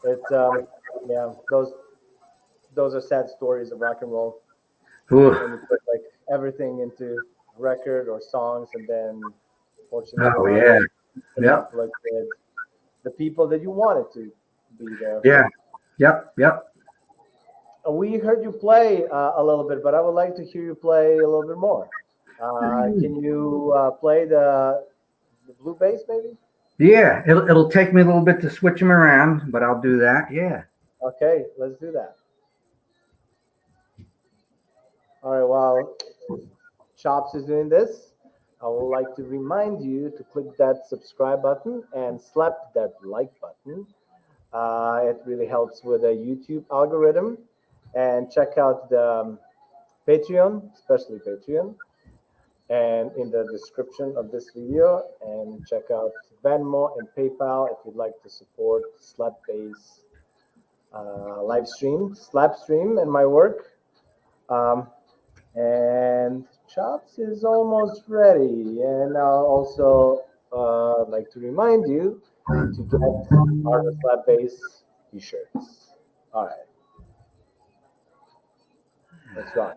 It's yeah, those are sad stories of rock and roll. Ooh. When you put like everything into record or songs, and then fortunately, oh yeah, yeah, like the people that you wanted to be there. Yeah, yep. We heard you play a little bit, but I would like to hear you play a little bit more. Can you play the blue bass, maybe? Yeah, it'll take me a little bit to switch them around, but I'll do that. Yeah. Okay, let's do that. All right, while Chops is doing this, I would like to remind you to click that subscribe button and slap that like button. It really helps with the YouTube algorithm. And check out the Patreon, especially Patreon, and in the description of this video. And check out Venmo and PayPal if you'd like to support Slap Bass live stream, Slapstream, and my work. And Chops is almost ready. And I'll also like to remind you to get our Slap Bass t-shirts. All right. Let's rock.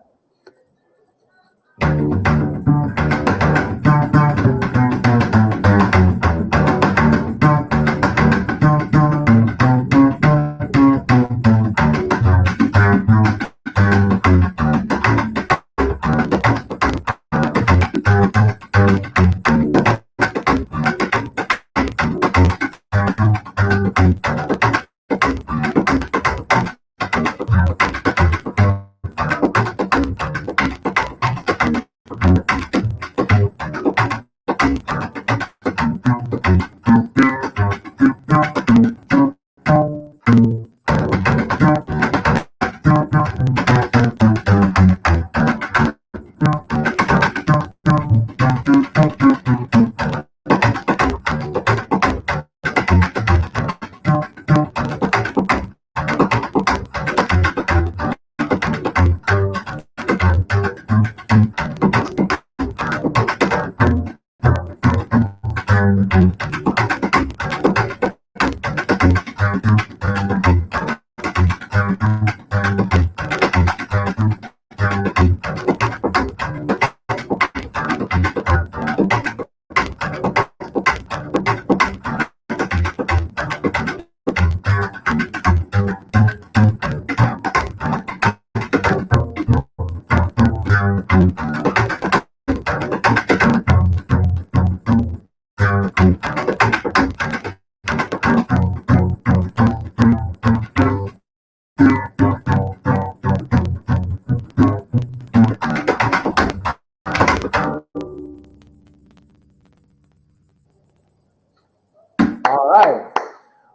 All right.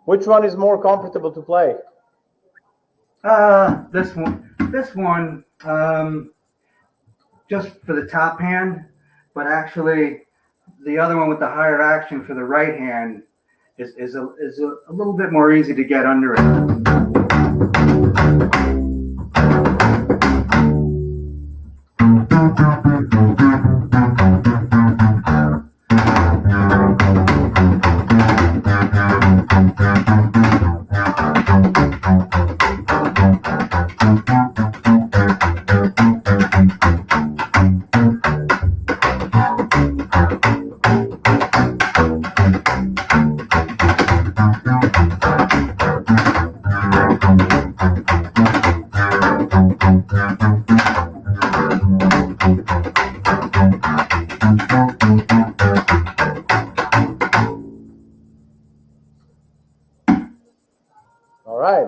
Which one is more comfortable to play? This one. Just for the top hand, but actually the other one with the higher action for the right hand is a little bit more easy to get under it. All right.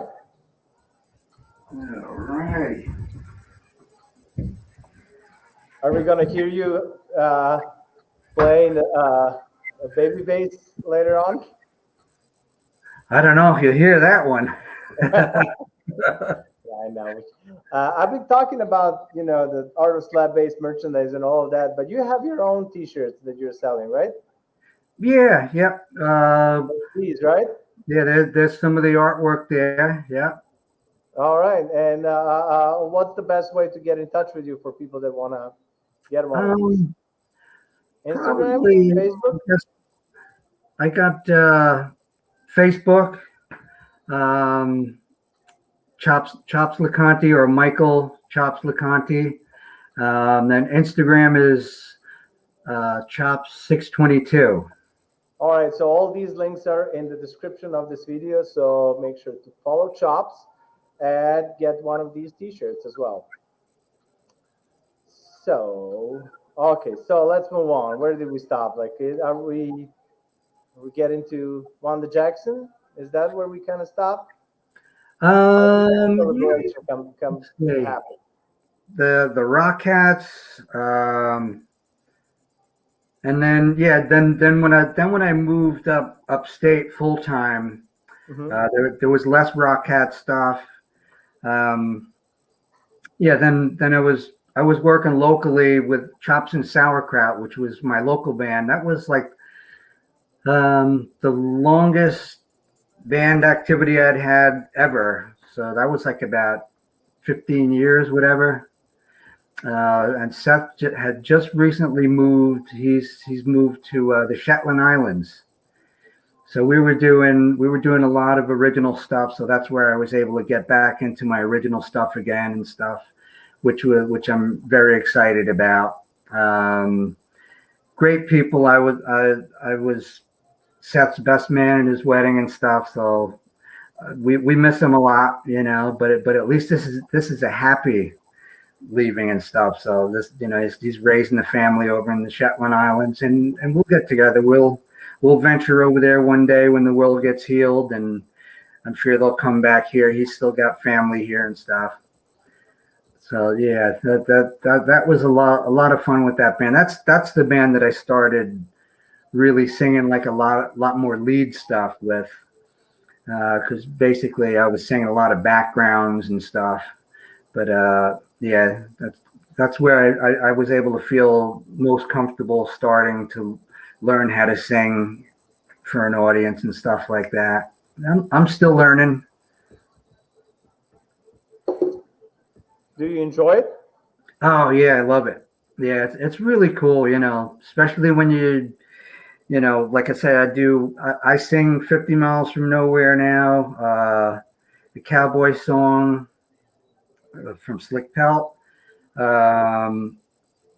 All right. Are we gonna hear you playing a baby bass later on? I don't know if you hear that one. Yeah, I know. I've been talking about, the art of slab bass merchandise and all of that, but you have your own T-shirts that you're selling, right? Yeah, yep. These, right? Yeah, there's some of the artwork there. Yeah. All right. And what's the best way to get in touch with you for people that want to get one of these? Instagram, Probably. Facebook? I got Facebook, Chops Leconte or Michael Chops Leconte. Then Instagram is Chops622. All right. So all these links are in the description of this video. So make sure to follow Chops and get one of these T-shirts as well. So, okay. So let's move on. Where did we stop? Like, are we getting to Wanda Jackson? Is that where we kind of stop? Celebration come happen. The Rockats, and then when I moved upstate full time, there was less Rockat stuff. Then I was working locally with Chops and Sauerkraut, which was my local band. That was like the longest band activity I'd had ever. So that was like about 15 years, whatever. And Seth had just recently moved. He's moved to the Shetland Islands. So we were doing a lot of original stuff. So that's where I was able to get back into my original stuff again and stuff, which I'm very excited about. Great people. I was Seth's best man in his wedding and stuff. So we miss him a lot, but at least this is a happy leaving and stuff. So this, he's raising the family over in the Shetland Islands, and we'll get together. We'll venture over there one day when the world gets healed, and I'm sure they'll come back here. He's still got family here and stuff. So yeah, that was a lot of fun with that band. That's the band that I started really singing like a lot more lead stuff with, because basically I was singing a lot of backgrounds and stuff. But yeah, that's where I was able to feel most comfortable starting to learn how to sing for an audience and stuff like that. I'm still learning. Do you enjoy it? Oh yeah, I love it. Yeah, it's really cool, especially when like I said, I sing 50 Miles from Nowhere now, the cowboy song from Slick Pelt. Um,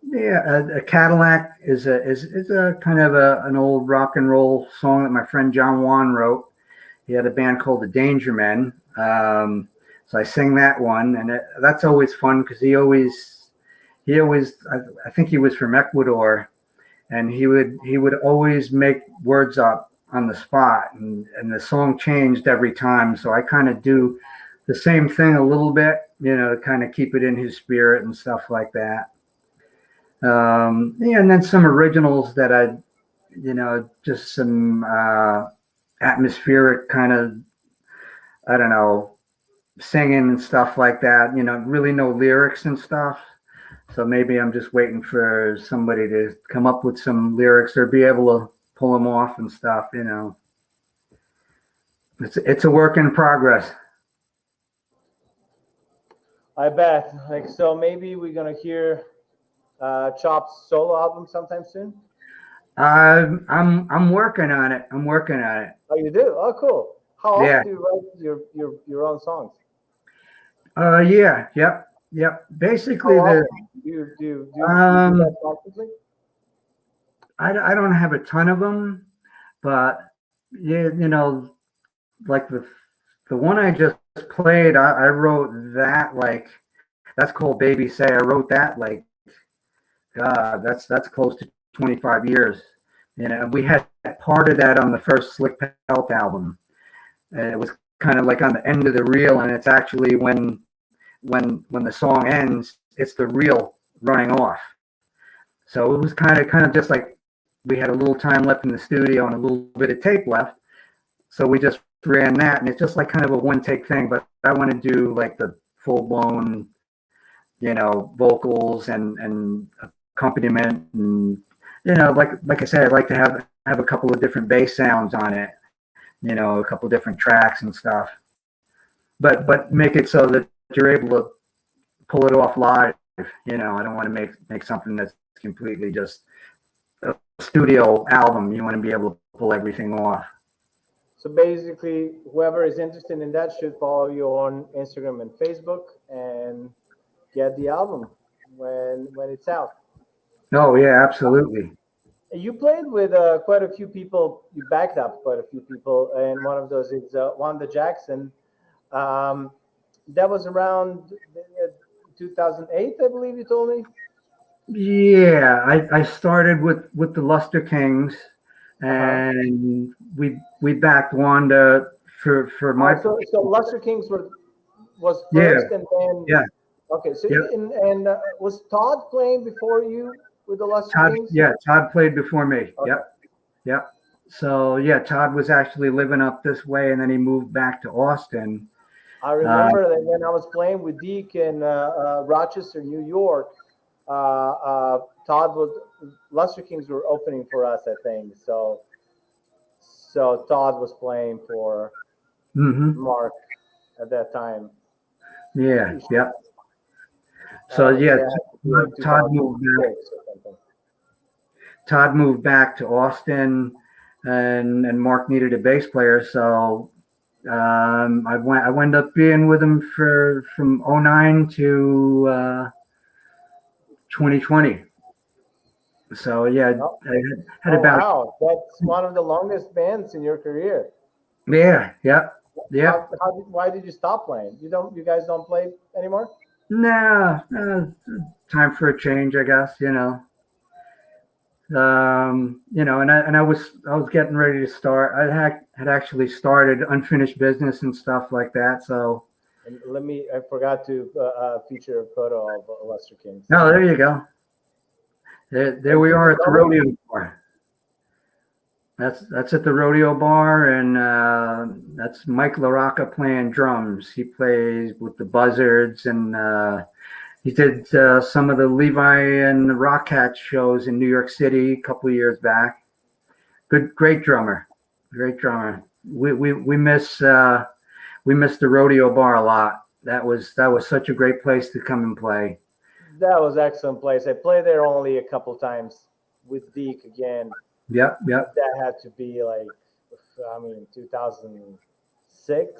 yeah, a Cadillac is a kind of an old rock and roll song that my friend John Juan wrote. He had a band called the Danger Men. So I sing that one, and that's always fun because I think he was from Ecuador, and he would always make words up on the spot, and the song changed every time. So I kind of do the same thing a little bit, to kind of keep it in his spirit and stuff like that. Yeah, and then some originals that just some atmospheric kind of, I don't know, singing and stuff like that. Really no lyrics and stuff. So maybe I'm just waiting for somebody to come up with some lyrics or be able to pull them off and stuff. It's a work in progress. I bet. Like, so maybe we're gonna hear Chop's solo album sometime soon. I'm working on it. I'm working on it. Oh, you do? Oh, cool. How often Yeah. do you write your own songs? Yeah. Yep. Basically, How often do you do that constantly? I don't have a ton of them, but yeah, like the one I just played, I wrote that, like, that's called Baby Say. I wrote that, like, God, that's close to 25 years. We had part of that on the first Slick Pelt album. And it was kind of like on the end of the reel, and it's actually when the song ends, it's the reel running off. So it was kind of just like we had a little time left in the studio and a little bit of tape left. So we just ran that, and it's just like kind of a one take thing. But I want to do like the full blown, vocals and accompaniment, and like I said, I'd like to have a couple of different bass sounds on it, a couple of different tracks and stuff. But make it so that you're able to pull it off live. I don't want to make something that's completely just a studio album. You want to be able to pull everything off. So basically, whoever is interested in that should follow you on Instagram and Facebook and get the album when it's out. Oh yeah, absolutely. You played with quite a few people. You backed up quite a few people, and one of those is Wanda Jackson. That was around 2008, I believe you told me. Yeah, I started with the Lustre Kings, and we backed Wanda for my. So Lustre Kings was Yeah, first, and then yeah. Okay, so Yep. and was Todd playing before you with the Lustre Todd, Kings? yeah, Todd played before me. Okay. Yep. So yeah, Todd was actually living up this way, and then he moved back to Austin. I remember that when I was playing with Deke in Rochester, New York. Todd was Lustre Kings were opening for us, I think. So Todd was playing for Mark at that time. Yeah. Yep. So yeah, Todd moved back to Austin, and Mark needed a bass player, so I went up being with him from 09 to 2020. So yeah, I had about. Wow, that's one of the longest bands in your career. Yeah. Why did you stop playing? You guys don't play anymore? Nah, time for a change, I guess. And I was getting ready to start. I had actually started unfinished business and stuff like that. So. And I forgot to feature a photo of Lustre Kings. Oh, there you go. There we are at the rodeo bar. That's at the rodeo bar, and that's Mike LaRocca playing drums. He plays with the Buzzards, and he did some of the Levi and the Rockats shows in New York City a couple of years back. Great drummer, great drummer. We miss the rodeo bar a lot. That was such a great place to come and play. That was excellent place. I played there only a couple times with Deke again. Yep. That had to be like, 2006,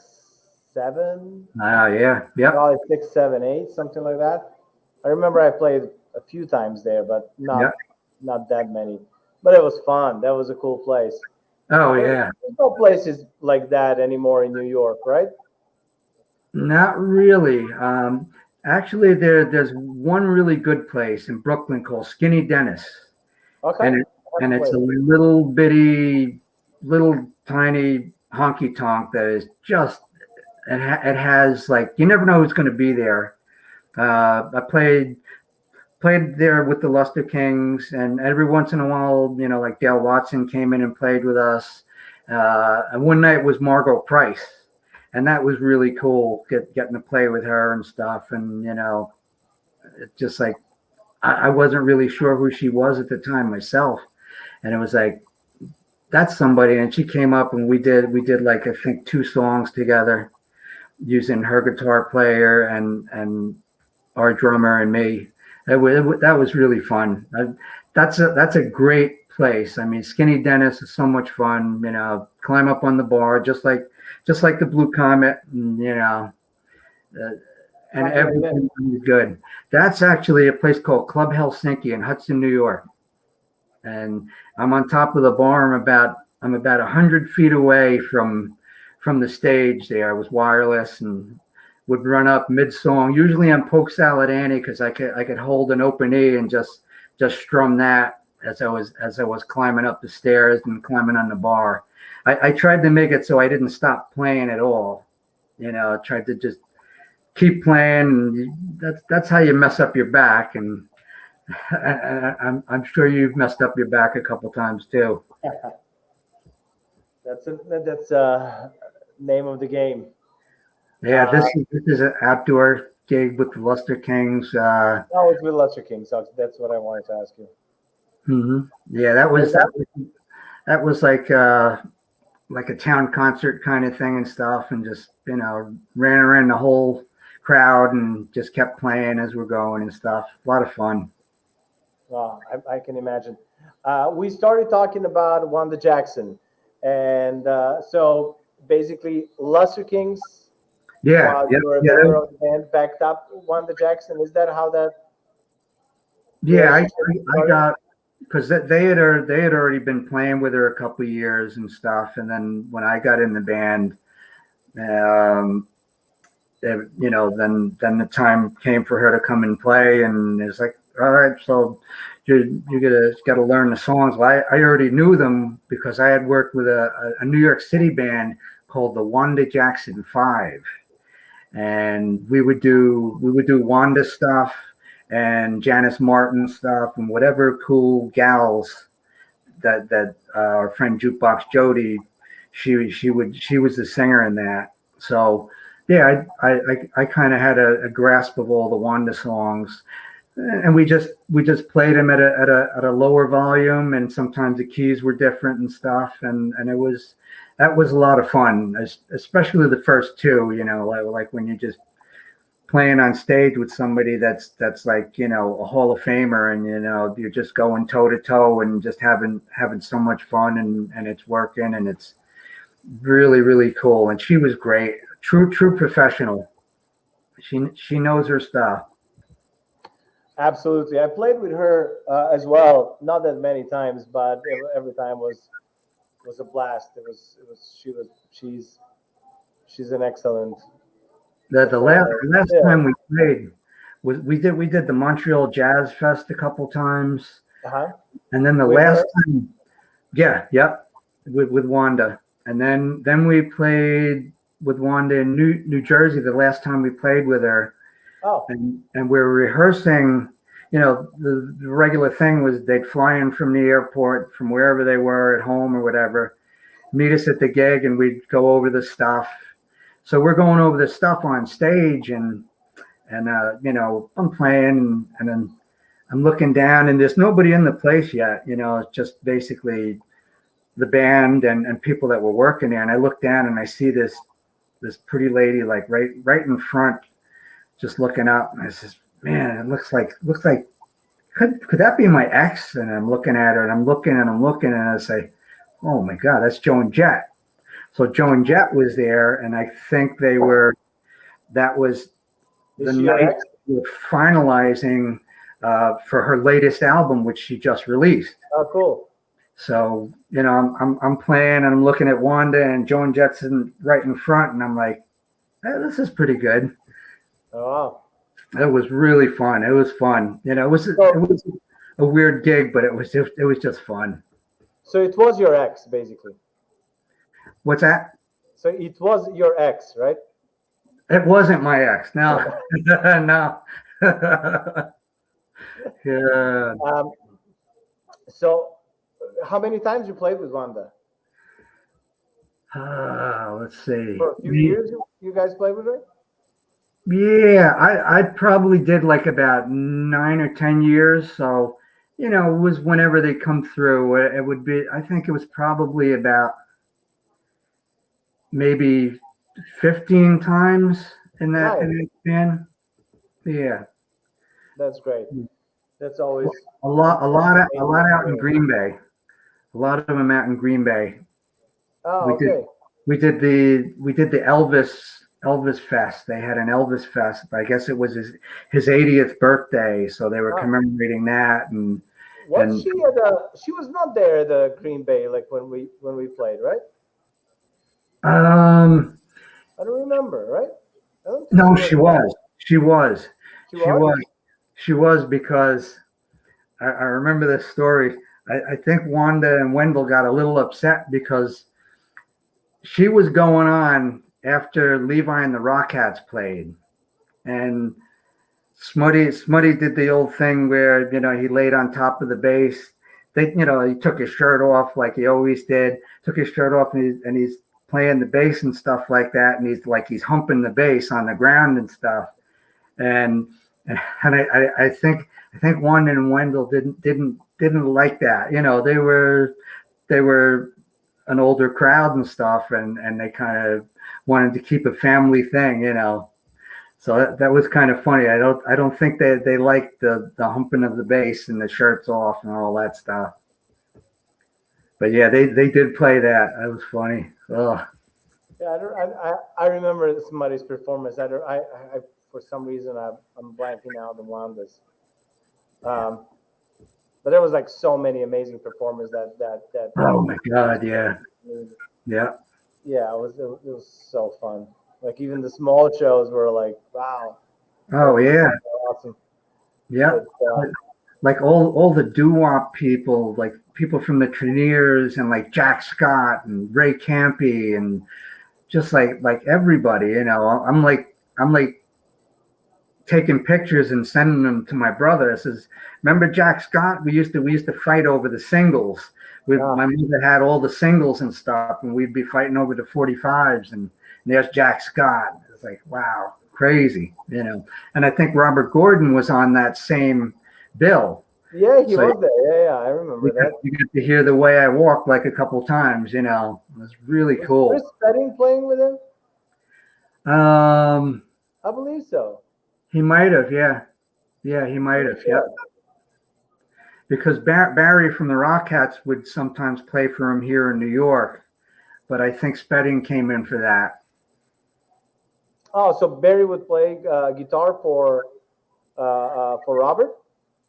7. Yeah. Yep. Probably 6, 7, 8, something like that. I remember I played a few times there, but not that many. But it was fun. That was a cool place. Oh yeah. There's no places like that anymore in New York, right? Not really. Actually, there's one really good place in Brooklyn called Skinny Dennis. Okay. And it's a little bitty, little tiny honky tonk that is just, it has like, you never know who's going to be there. I played there with the Lustre Kings, and every once in a while, like Dale Watson came in and played with us. And one night was Margot Price, and that was really cool, getting to play with her and stuff. And, it's just like, I wasn't really sure who she was at the time myself. And it was like, that's somebody. And she came up, and we did like, I think 2 songs together using her guitar player and our drummer and me. That was really fun. That's a great place. I mean, Skinny Dennis is so much fun. Climb up on the bar, just like the Blue Comet, and and everything is good. That's actually a place called Club Helsinki in Hudson, New York. And I'm on top of the bar. I'm about 100 feet away from the stage there. I was wireless and would run up mid-song. Usually I'm Poke Salad Annie, because I could hold an open E and just strum that as I was climbing up the stairs and climbing on the bar. I tried to make it so I didn't stop playing at all. I tried to just keep playing. That's how you mess up your back, and I'm sure you've messed up your back a couple times too. That's name of the game. Yeah, this is an outdoor gig with the Lustre Kings. It's with Lustre Kings. So that's what I wanted to ask you. Mm-hmm. Yeah, that was like a town concert kind of thing and stuff, and just ran around the whole crowd and just kept playing as we're going and stuff. A lot of fun. Wow, I can imagine. We started talking about Wanda Jackson, and so basically Lustre Kings. Yeah, you were a member of the band, backed up Wanda Jackson. Is that how that? Yeah, I got, because they had already been playing with her a couple of years and stuff, and then when I got in the band, then the time came for her to come and play, and it's like, all right, so you got to learn the songs. Well, I already knew them because I had worked with a New York City band called the Wanda Jackson 5, and we would do Wanda stuff and Janice Martin stuff and whatever cool gals that our friend Jukebox Jody, she was the singer in that. So yeah, I kind of had a grasp of all the Wanda songs, and we just played them at a lower volume, and sometimes the keys were different and stuff, and that was a lot of fun, especially the first 2. Like when you just playing on stage with somebody that's like a Hall of Famer, and you're just going toe to toe and just having so much fun, and it's working, and it's really, really cool. And she was great, true professional. She knows her stuff. Absolutely, I played with her as well, not that many times, but every time was a blast. She's an excellent. The last time we played we did the Montreal Jazz Fest a couple times, and then the last time, with Wanda, and then we played with Wanda in New Jersey the last time we played with her. Oh, and we were rehearsing. the regular thing was they'd fly in from the airport, from wherever they were at home or whatever, meet us at the gig, and we'd go over the stuff. So we're going over the stuff on stage, and I'm playing, and then I'm looking down, and there's nobody in the place yet. It's just basically the band and people that were working there. And I look down and I see this pretty lady like right in front, just looking up. And I says, man, it looks like could that be my ex? And I'm looking at her, and I'm looking and I say, oh my God, that's Joe and Jet. So Joe and Jet was there, and I think that was the night we were finalizing for her latest album, which she just released. Oh, cool. So, I'm playing, and I'm looking at Wanda, and Joe and Jet's right in front, and I'm like, hey, this is pretty good. Oh, wow. It was really fun. It was fun. It was a weird gig, but it was just fun. So it was your ex, basically. What's that? So it was your ex, right? It wasn't my ex. No, no. Yeah. So how many times you played with Wanda? Let's see. For a few years you guys played with her? Yeah, I probably did like about 9 or 10 years. So, it was whenever they come through. It would be, I think it was probably about maybe 15 times in that span. Yeah. That's great. That's always a lot out in Green Bay. A lot of them out in Green Bay. Oh, okay. We did the Elvis Fest. They had an Elvis Fest. I guess it was his 80th birthday, so they were commemorating that. And she was not there at the Green Bay like when we played, right? I don't remember, right? No, she was. She was because I remember this story. I think Wanda and Wendell got a little upset because she was going on after Levi and the Rockats played, and Smutty did the old thing where he laid on top of the bass. He took his shirt off like he always did. Took his shirt off, and he's playing the bass and stuff like that, and he's humping the bass on the ground and stuff. And I think Wanda and Wendell didn't like that. They were an older crowd and stuff, and they kind of wanted to keep a family thing, So that was kind of funny. I don't think they liked the humping of the bass and the shirts off and all that stuff. But yeah, they did play that. That was funny. Oh. Yeah, I remember somebody's performance. I for some reason I'm blanking out on Wanda's. But there was like so many amazing performers that. Oh my God! Yeah. Yeah. Yeah, it was so fun. Like even the small shows were like, wow. Oh yeah. Awesome. Yeah. Like all the doo-wop people, like people from the Treniers and like Jack Scott and Ray Campy and just like everybody, I'm like taking pictures and sending them to my brother. I says, remember Jack Scott? We used to fight over the singles. My mother had all the singles and stuff, and we'd be fighting over the 45s, and there's Jack Scott. It's like, wow, crazy, And I think Robert Gordon was on that same bill. Yeah, he was there. Yeah, I remember that. You get to hear The Way I Walk like a couple times, It was really cool. Was Chris Spedding playing with him? I believe so. He might have, yeah. Yeah, he might have, yeah. Because Barry from the Rockats would sometimes play for him here in New York, but I think Spedding came in for that. Oh, so Barry would play guitar for Robert?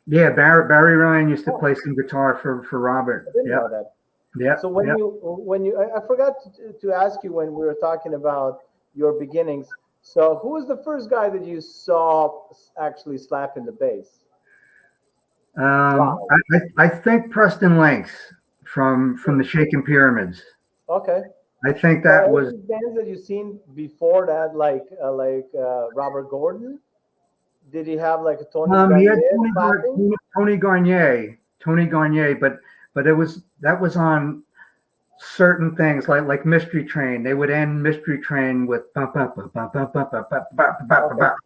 Yeah, Barry Ryan used to play some guitar for Robert. I didn't know that. Yeah. So when you I forgot to ask you when we were talking about your beginnings. So who was the first guy that you saw actually slapping the bass? Wow. I think Preston Lanks from the Shaking Pyramids. Okay. I think that was bands that you've seen before that, like Robert Gordon. Did he have like a Tony He had Garnier clapping? Tony Garnier, but that was on certain things like Mystery Train. They would end Mystery Train with bum, bum, bum, bum, bum, bum, bum, bum, bum, bum, Okay. bum.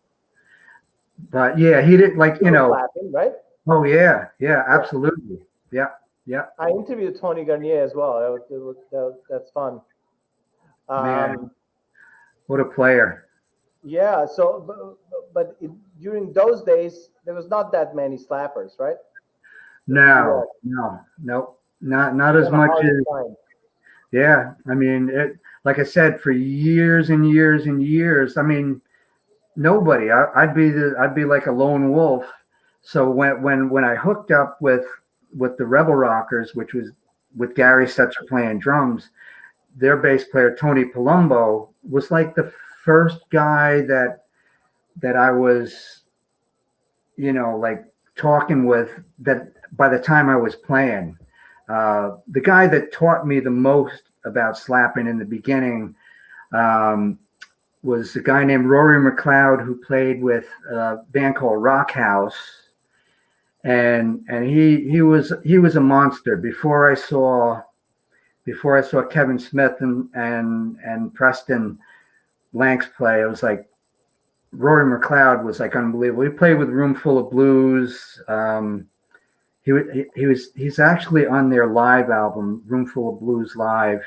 But yeah, he did like Clapping, right? Oh yeah, absolutely, yeah. I interviewed Tony Garnier as well. That's fun. Man, what a player! Yeah. So, during those days, there was not that many slappers, right? No, not as much as. Yeah, I mean, like I said, for years and years and years. I mean, nobody. I'd be like a lone wolf. So when I hooked up with the Rebel Rockers, which was with Gary Setzer playing drums, their bass player Tony Palumbo was like the first guy that I was, like talking with. That by the time I was playing, the guy that taught me the most about slapping in the beginning was a guy named Rory McLeod, who played with a band called Rock House, and he was a monster. Before I saw Kevin Smith and Preston Lanks play, it was like Rory McLeod was like unbelievable. He played with Room Full of Blues. He's actually on their live album, Room Full of Blues Live,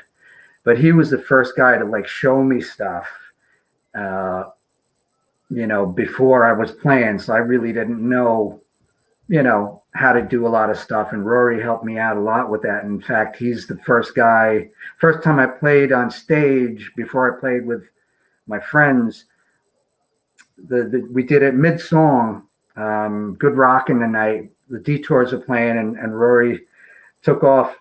but he was the first guy to like show me stuff. Before I was playing, so I really didn't know, how to do a lot of stuff. And Rory helped me out a lot with that. In fact, he's the first time I played on stage before I played with my friends. We did it mid-song, Good Rockin' the Night. The Detours are playing, and Rory took off.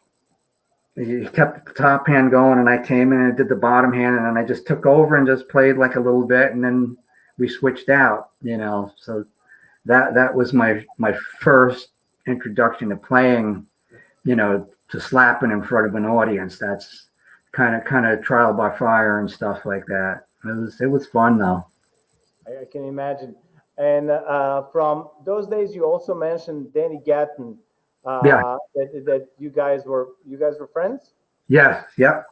He kept the top hand going, and I came in and did the bottom hand, and then I just took over and just played like a little bit, and then we switched out, So that was my first introduction to playing, to slapping in front of an audience. That's kind of trial by fire and stuff like that. It was fun though. I can imagine. And from those days, you also mentioned Danny Gatton. That you guys were friends. Yeah. Yeah.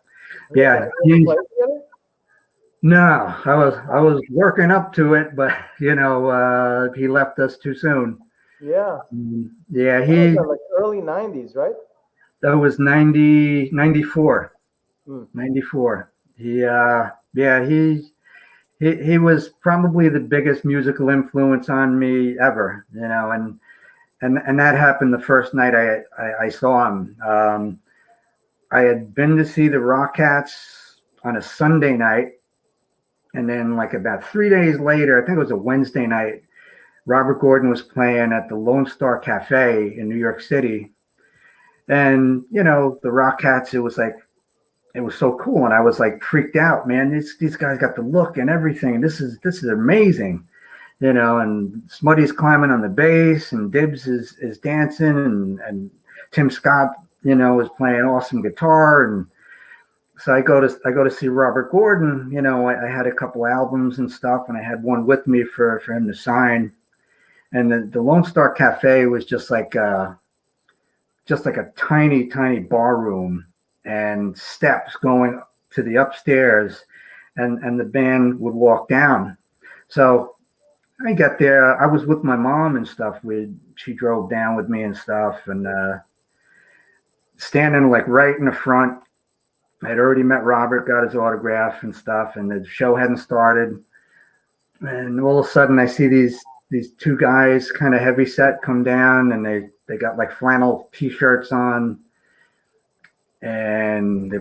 No, I was working up to it, but he left us too soon. Yeah. Yeah, he was like early 90s, right? That was 94. 94. He was probably the biggest musical influence on me ever, and that happened the first night I saw him. I had been to see the Rockats on a Sunday night, and then like about 3 days later, I think it was a Wednesday night, Robert Gordon was playing at the Lone Star Cafe in New York City. And, the Rockats, it was so cool. And I was like freaked out, man. These guys got the look and everything. This is amazing. And Smuddy's climbing on the bass, and Dibbs is dancing, and Tim Scott, is playing awesome guitar. And so I go to see Robert Gordon. I had a couple albums and stuff, and I had one with me for him to sign. And the Lone Star Cafe was just like a tiny bar room and steps going to the upstairs, and the band would walk down. So I got there. I was with my mom and stuff. She drove down with me and stuff, and standing like right in the front. I had already met Robert, got his autograph and stuff, and the show hadn't started. And all of a sudden, I see these two guys, kind of heavy set, come down, and they got like flannel T-shirts on, and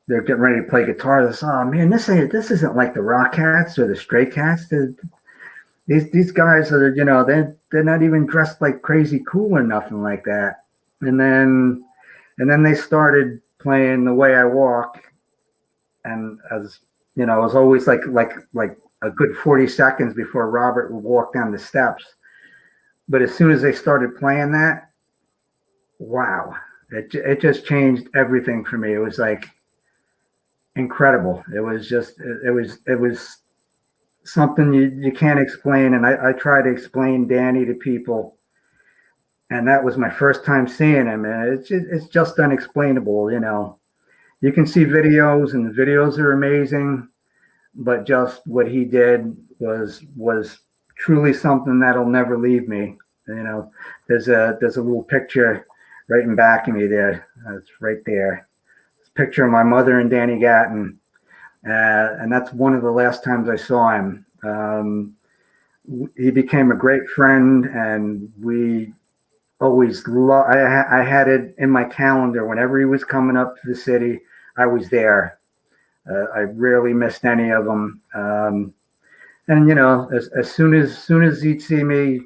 they're getting ready to play guitar. I said, "Oh man, this isn't like the Rockats or the Stray Cats. These guys are, they're not even dressed like crazy cool or nothing like that." And then they started playing The Way I Walk, and as it was always like a good 40 seconds before Robert would walk down the steps. But as soon as they started playing that, wow, it just changed everything for me. It was like incredible. It was something you can't explain. And I try to explain Danny to people, and that was my first time seeing him, and it's just unexplainable. You can see videos, and the videos are amazing, but just what he did was truly something that'll never leave me. There's a little picture right in back of me there. It's right there. It's a picture of my mother and Danny Gatton, and that's one of the last times I saw him. He became a great friend, and we always I had it in my calendar whenever he was coming up to the city. I was there. I rarely missed any of them. And as soon as he'd see me,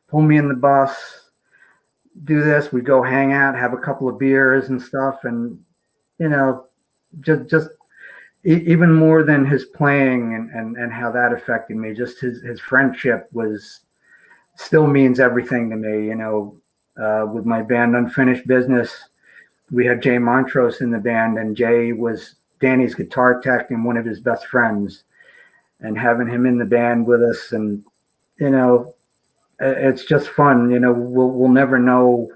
pull me in the bus, do this, we'd go hang out, have a couple of beers and stuff, and just even more than his playing and how that affected me, just his friendship still means everything to me. With my band Unfinished Business, we had Jay Montrose in the band, and Jay was Danny's guitar tech and one of his best friends. And having him in the band with us, and it's just fun. We'll never know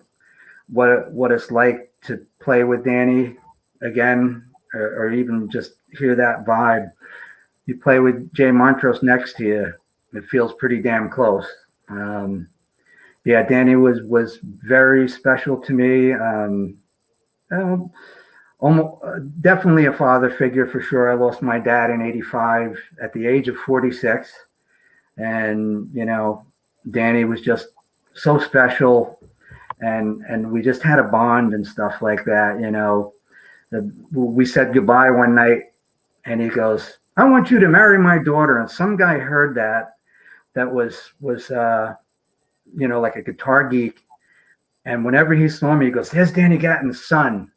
what it's like to play with Danny again, or even just hear that vibe. You play with Jay Montrose next to you, it feels pretty damn close. Yeah, Danny was very special to me. Almost definitely a father figure for sure. I lost my dad in '85 at the age of 46, and Danny was just so special, and we just had a bond and stuff like that. We said goodbye one night, and he goes, "I want you to marry my daughter." And some guy heard that was like a guitar geek, and whenever he saw me, he goes, "There's Danny Gatton's son."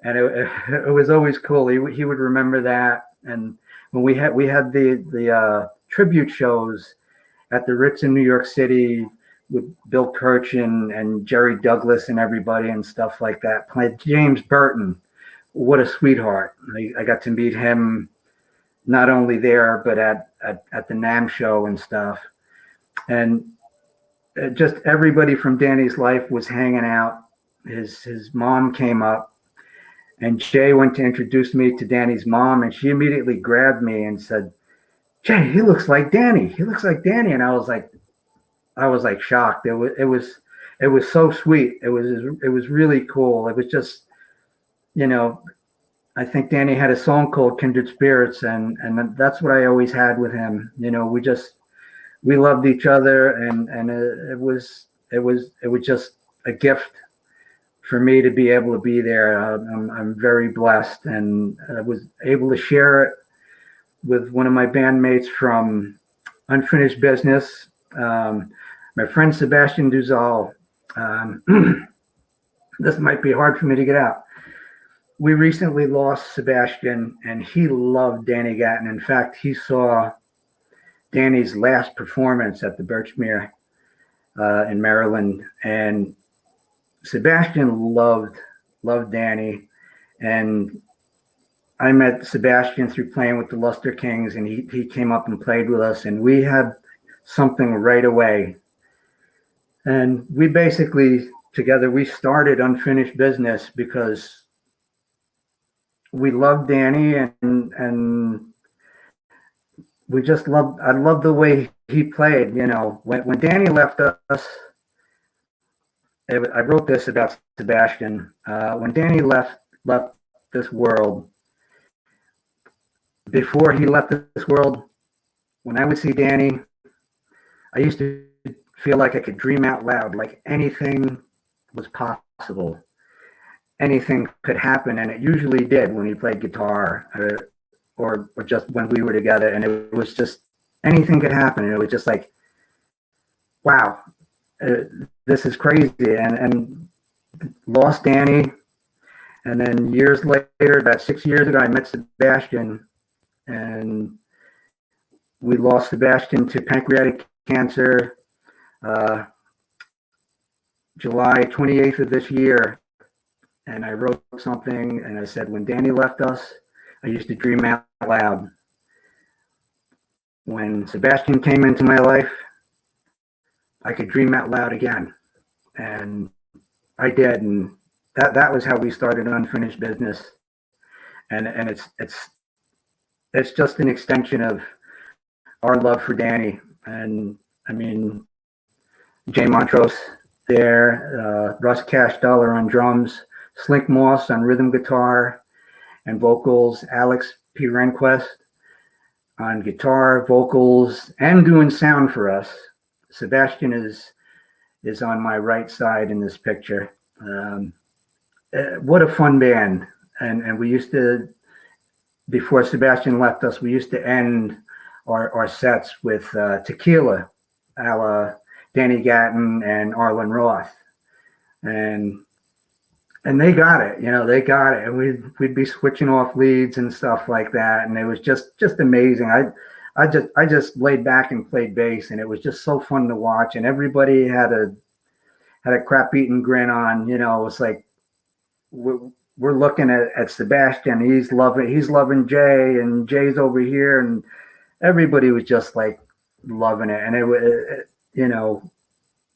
And it was always cool. He would remember that. And when we had the tribute shows at the Ritz in New York City with Bill Kirchen and Jerry Douglas and everybody and stuff like that. Played James Burton. What a sweetheart. I got to meet him not only there, but at the NAMM show and stuff. And just everybody from Danny's life was hanging out. His mom came up, and Jay went to introduce me to Danny's mom, and she immediately grabbed me and said, "Jay, he looks like Danny. He looks like Danny." And I was like shocked. It was so sweet. It was really cool. It was just, I think Danny had a song called Kindred Spirits, and that's what I always had with him. We loved each other, and it was just a gift for me to be able to be there. I'm very blessed, and I was able to share it with one of my bandmates from Unfinished Business, my friend Sebastian Duzal. This might be hard for me to get out. We recently lost Sebastian, and he loved Danny Gatton. In fact, he saw Danny's last performance at the Birchmere in Maryland, and Sebastian loved Danny. And I met Sebastian through playing with the Lustre Kings, and he came up and played with us, and we had something right away. And we basically together, we started Unfinished Business because we loved Danny, and we just loved, I loved the way he played. When Danny left us, I wrote this about Sebastian. When Danny left this world, before he left this world, when I would see Danny, I used to feel like I could dream out loud, like anything was possible. Anything could happen, and it usually did when he played guitar, or just when we were together, and it was just anything could happen, and it was just like, wow, this is crazy. And lost Danny, and then years later, about 6 years ago, I met Sebastian, and we lost Sebastian to pancreatic cancer July 28th of this year. And I wrote something, and I said, when Danny left us, I used to dream out loud. when Sebastian came into my life, I could dream out loud again. And I did. And that was how we started Unfinished Business. And it's just an extension of our love for Danny. And I mean, Jay Montrose there, Russ Cash Dollar on drums, Slink Moss on rhythm guitar and vocals, Alex P. Renquest on guitar, vocals, and doing sound for us. Sebastian is on my right side in this picture. What a fun band. And we used to, before Sebastian left us, we used to end our sets with tequila, a la Danny Gatton and Arlen Roth. And they got it, they got it. And we'd be switching off leads and stuff like that. And it was just amazing. I just laid back and played bass, and it was just so fun to watch. And everybody had a crap-eating grin on. It was like we're looking at Sebastian. He's loving Jay, and Jay's over here, and everybody was just like loving it. And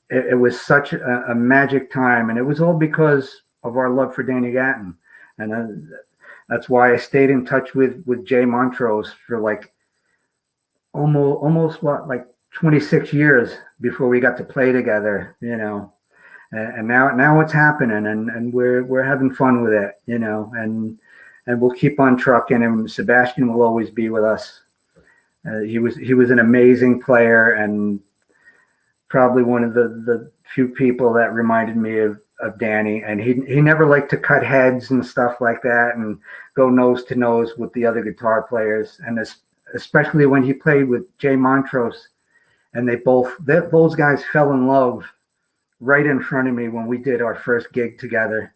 it was such a magic time, and it was all because of our love for Danny Gatton. And that's why I stayed in touch with Jay Montrose for like almost 26 years before we got to play together, and now it's happening, and we're having fun with it, and we'll keep on trucking, and Sebastian will always be with us. He was an amazing player, and probably one of the few people that reminded me of Danny. And he never liked to cut heads and stuff like that and go nose to nose with the other guitar players. And especially when he played with Jay Montrose, and those guys fell in love right in front of me when we did our first gig together.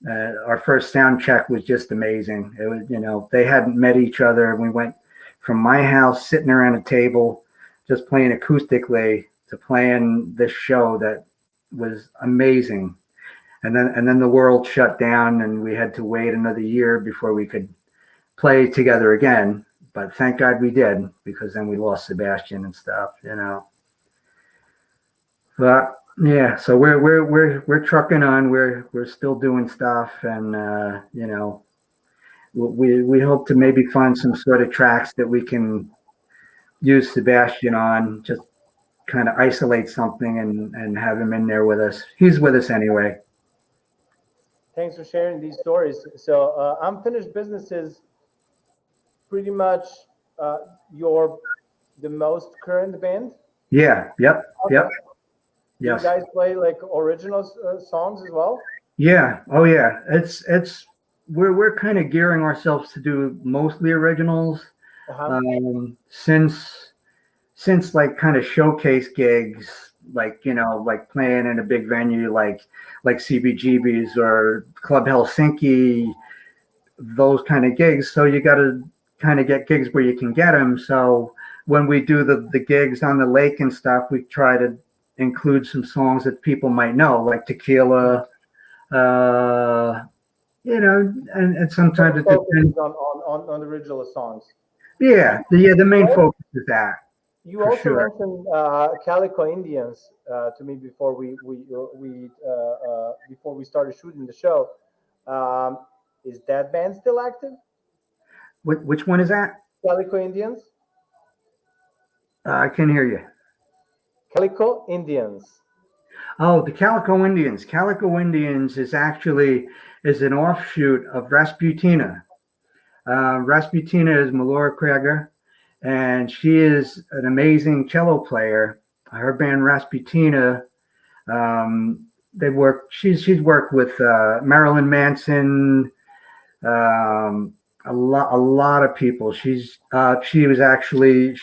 Our first sound check was just amazing. It was, they hadn't met each other. We went from my house sitting around a table just playing acoustically to playing this show that was amazing. And then the world shut down, and we had to wait another year before we could play together again. But thank God we did, because then we lost Sebastian and stuff, But yeah, so we're trucking on. We're still doing stuff, and we hope to maybe find some sort of tracks that we can use Sebastian on, just kind of isolate something and have him in there with us. He's with us anyway. Thanks for sharing these stories. So Unfinished Business is pretty much the most current band? Yeah. Yep. Okay. Yep. Do Yes. you guys play like original songs as well? Yeah. Oh yeah. We're kind of gearing ourselves to do mostly originals. Since like kind of showcase gigs, like like playing in a big venue like CBGB's or Club Helsinki, those kind of gigs. So you got to kind of get gigs where you can get them. So when we do the gigs on the lake and stuff, we try to include some songs that people might know, like Tequila, and sometimes it depends on original songs. Yeah, the main focus is that. You also mentioned Calico Indians to me before we started shooting the show. Is that band still active? Which one is that? Calico Indians. I can hear you. Calico Indians. Oh, the Calico Indians. Calico Indians is an offshoot of Rasputina. Rasputina is Melora Krieger, and she is an amazing cello player. Her band Rasputina, she's worked with Marilyn Manson, a lot of people. She was actually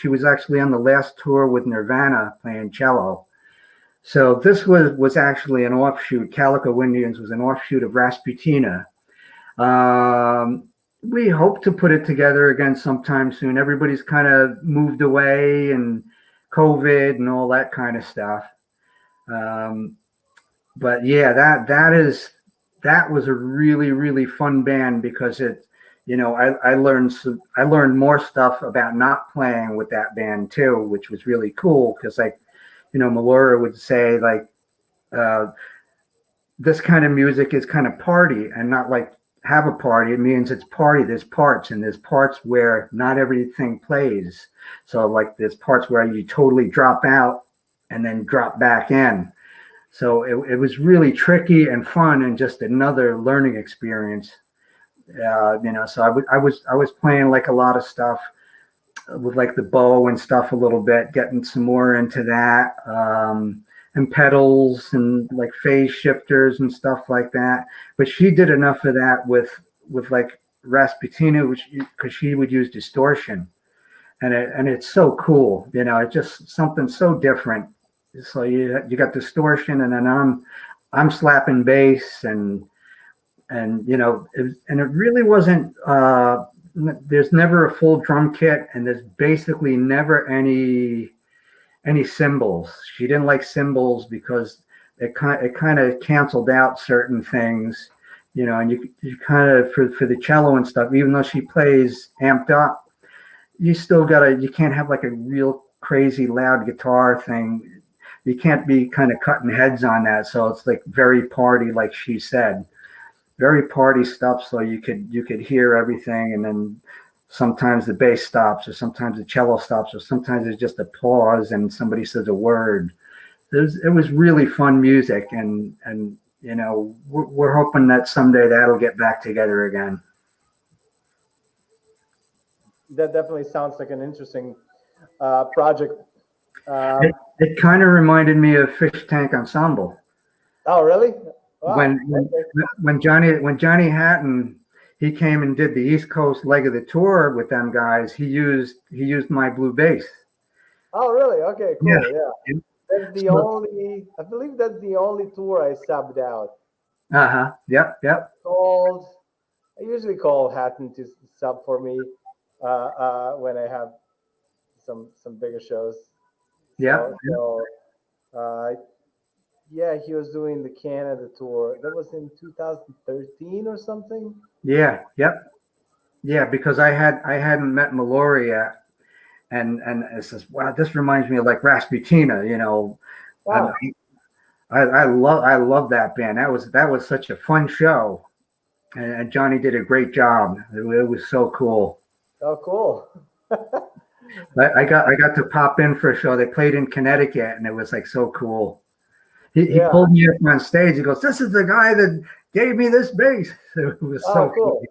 on the last tour with Nirvana playing cello. So this was actually an offshoot. Calico Indians was an offshoot of Rasputina. We hope to put it together again sometime soon. Everybody's kind of moved away, and COVID and all that kind of stuff. But yeah, that was a really, really fun band, because it I learned more stuff about not playing with that band too, which was really cool because like, Melora would say like, uh, this kind of music is kind of party and not like have a party. It means it's party. There's parts and there's parts where not everything plays. So like there's parts where you totally drop out and then drop back in. So it was really tricky and fun and just another learning experience. So I was playing like a lot of stuff with like the bow and stuff a little bit, getting some more into that, and pedals and like phase shifters and stuff like that. But she did enough of that with like Rasputina, which because she would use distortion, and it's so cool. It's just something so different. So you got distortion, and then I'm slapping bass and it really wasn't. There's never a full drum kit, and there's basically never any cymbals. She didn't like cymbals because it kind of canceled out certain things, and you kind of for the cello and stuff. Even though she plays amped up, you can't have like a real crazy loud guitar thing. You can't be kind of cutting heads on that. So it's like very party, like she said. Very party stuff, so you could hear everything, and then sometimes the bass stops, or sometimes the cello stops, or sometimes there's just a pause and somebody says a word. It was really fun music, and we're hoping that someday that'll get back together again. That definitely sounds like an interesting project. It kind of reminded me of Fish Tank Ensemble. Oh, really? Wow. When Johnny Hatton, he came and did the East Coast leg of the tour with them guys, he used my blue bass. Oh, really? Okay, cool. Yeah. That's I believe that's the only tour I subbed out. Yep. I usually call Hatton to sub for me when I have some bigger shows. Yeah. Yeah, he was doing the Canada tour. That was in 2013 or something. Yeah. Yep. Yeah, because I hadn't met Melora yet, and it says, wow, this reminds me of like Rasputina. Wow. I love that band. That was such a fun show, and Johnny did a great job. It was so cool. Oh, cool. I got to pop in for a show. They played in Connecticut, and it was like so cool. He pulled me up on stage. He goes, "This is the guy that gave me this bass." It was so cool.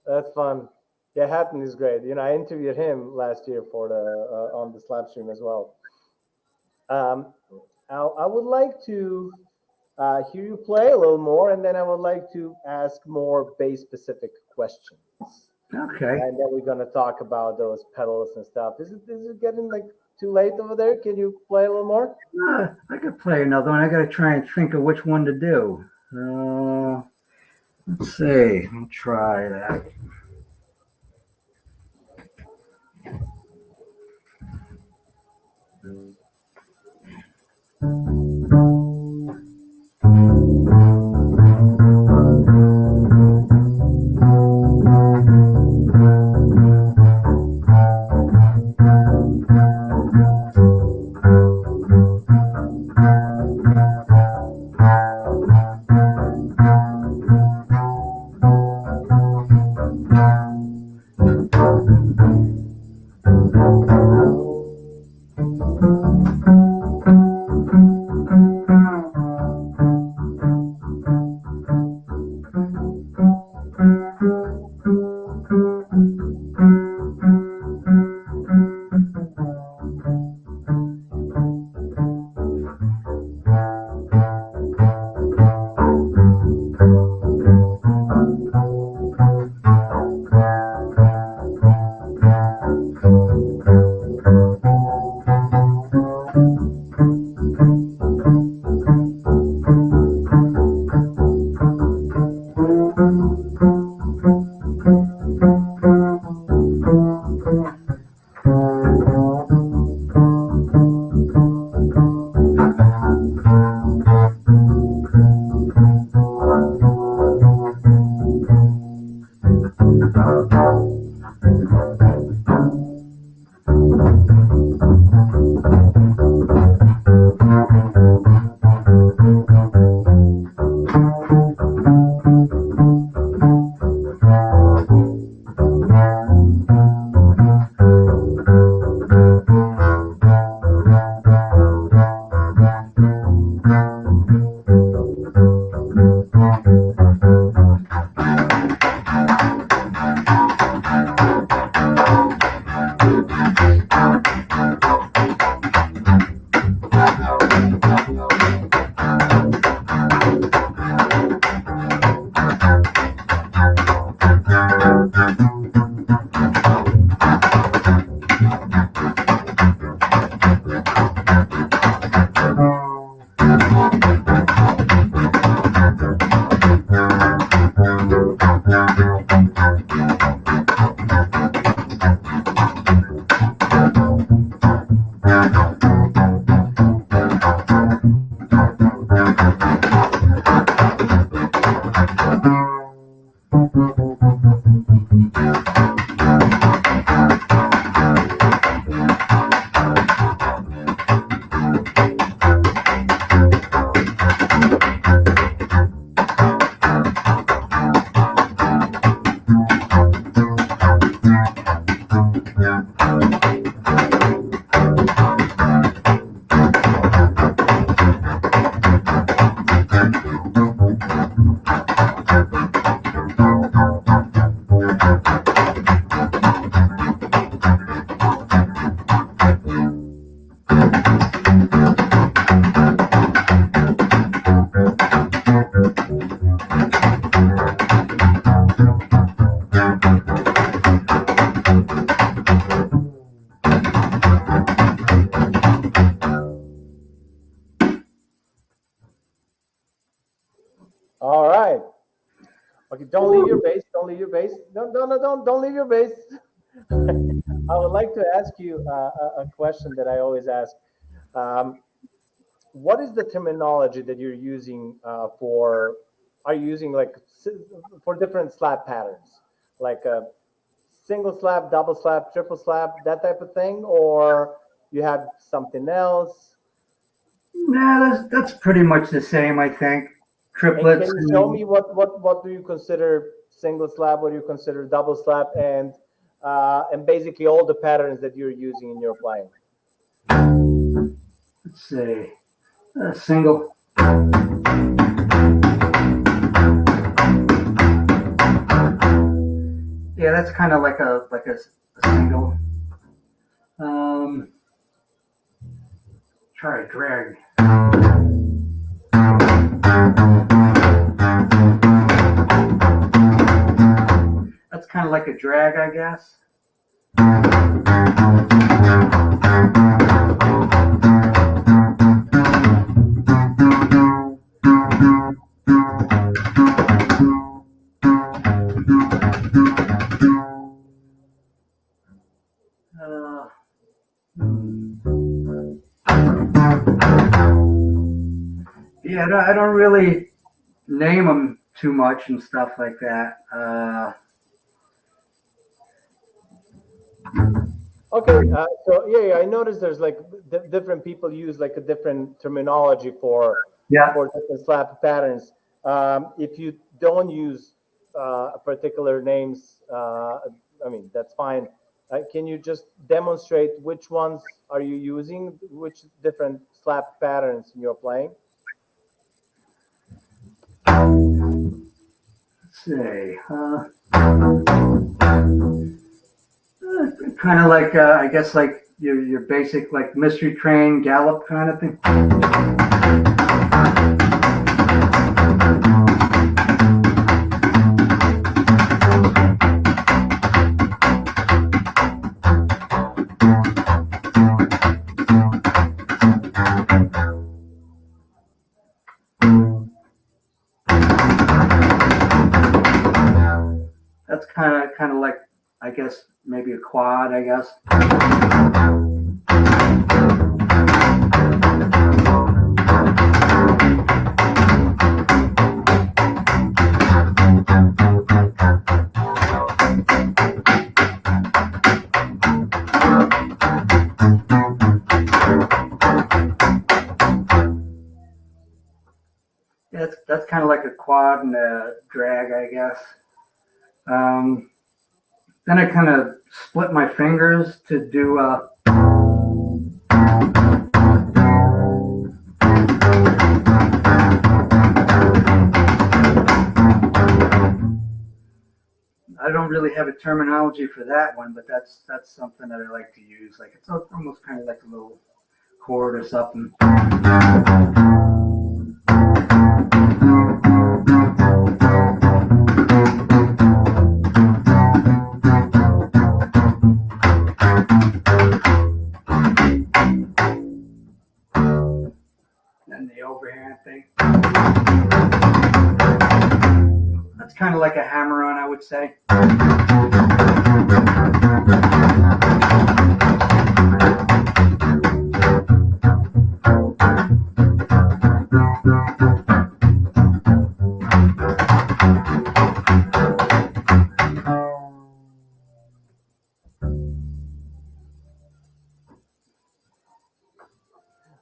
That's fun. Yeah, Hatton is great. I interviewed him last year for the on the Slapstream as well. I would like to hear you play a little more, and then I would like to ask more bass-specific questions. Okay. And then we're gonna talk about those pedals and stuff. Is it getting like too late over there? Can you play a little more? I could play another one. I got to try and think of which one to do. Let's see. I'll try that. All right. Okay, don't leave your base. Don't leave your base. Don't leave your base. I would like to ask you a question that I always ask. Um, what is the terminology that you're using for? Are you using like for different slap patterns, like a single slap, double slap, triple slap, that type of thing, or you have something else? Nah, that's pretty much the same, I think. And can Triplets. you show me what do you consider single slap? What do you consider double slap? And basically all the patterns that you're using in your playing. Let's see. Single. Yeah, that's kind of like a single. Try a drag. That's kind of like a drag, I guess. Yeah, I don't really name them too much and stuff like that. Okay, so yeah, I noticed there's like different people use like a different terminology for different slap patterns. If you don't use particular names, I mean that's fine. Can you just demonstrate which ones are you using, which different slap patterns you're playing? Let's see. Kind of like I guess like your basic like mystery train gallop kind of thing. That's kind of like I guess maybe a quad, I guess. Yeah, that's kind of like a quad and a drag, I guess. Then I kind of split my fingers to do I don't really have a terminology for that one, but that's something that I like to use. Like it's almost kind of like a little chord or something. And the overhand thing. say. That's kind of like a hammer-on, I would say.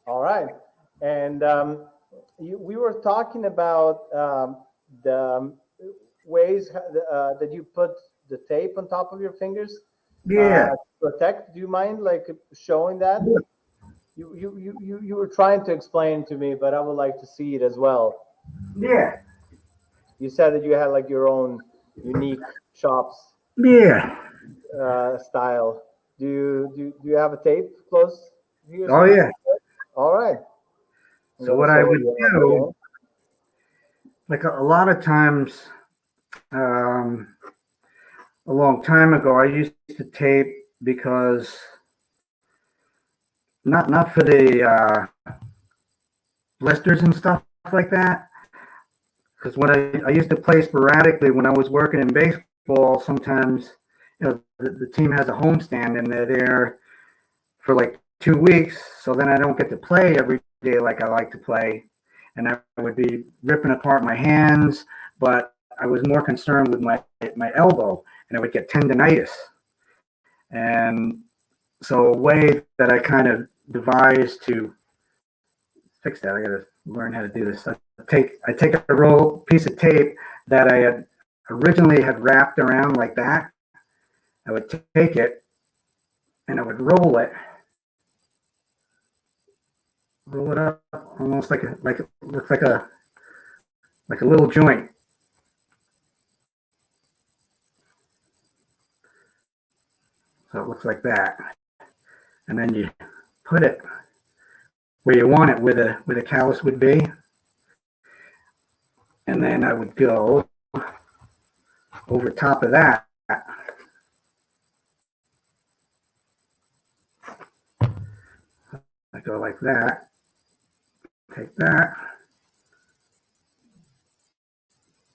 All right. And we were talking about the ways that you put the tape on top of your fingers Yeah. to protect. Do you mind like showing that? You were trying to explain to me, but I would like to see it as well. Yeah. You said that you had like your own unique CHOPS Yeah. style. Do you have a tape close here? Oh, yeah. All right. So what I would do, like a lot of times, a long time ago, I used to tape because not for the blisters and stuff like that. Because when I used to play sporadically when I was working in baseball, sometimes the team has a homestand and they're there for like 2 weeks. So then I don't get to play every day like I like to play. And I would be ripping apart my hands, but I was more concerned with my elbow, and I would get tendonitis. And so a way that I kind of devised to fix that, I gotta learn how to do this. I take a piece of tape that I had originally had wrapped around like that. I would take it and I would roll it up almost like it looks like a little joint. So it looks like that. And then you put it where you want it, where the callus would be. And then I would go over top of that. I go like that. Take that.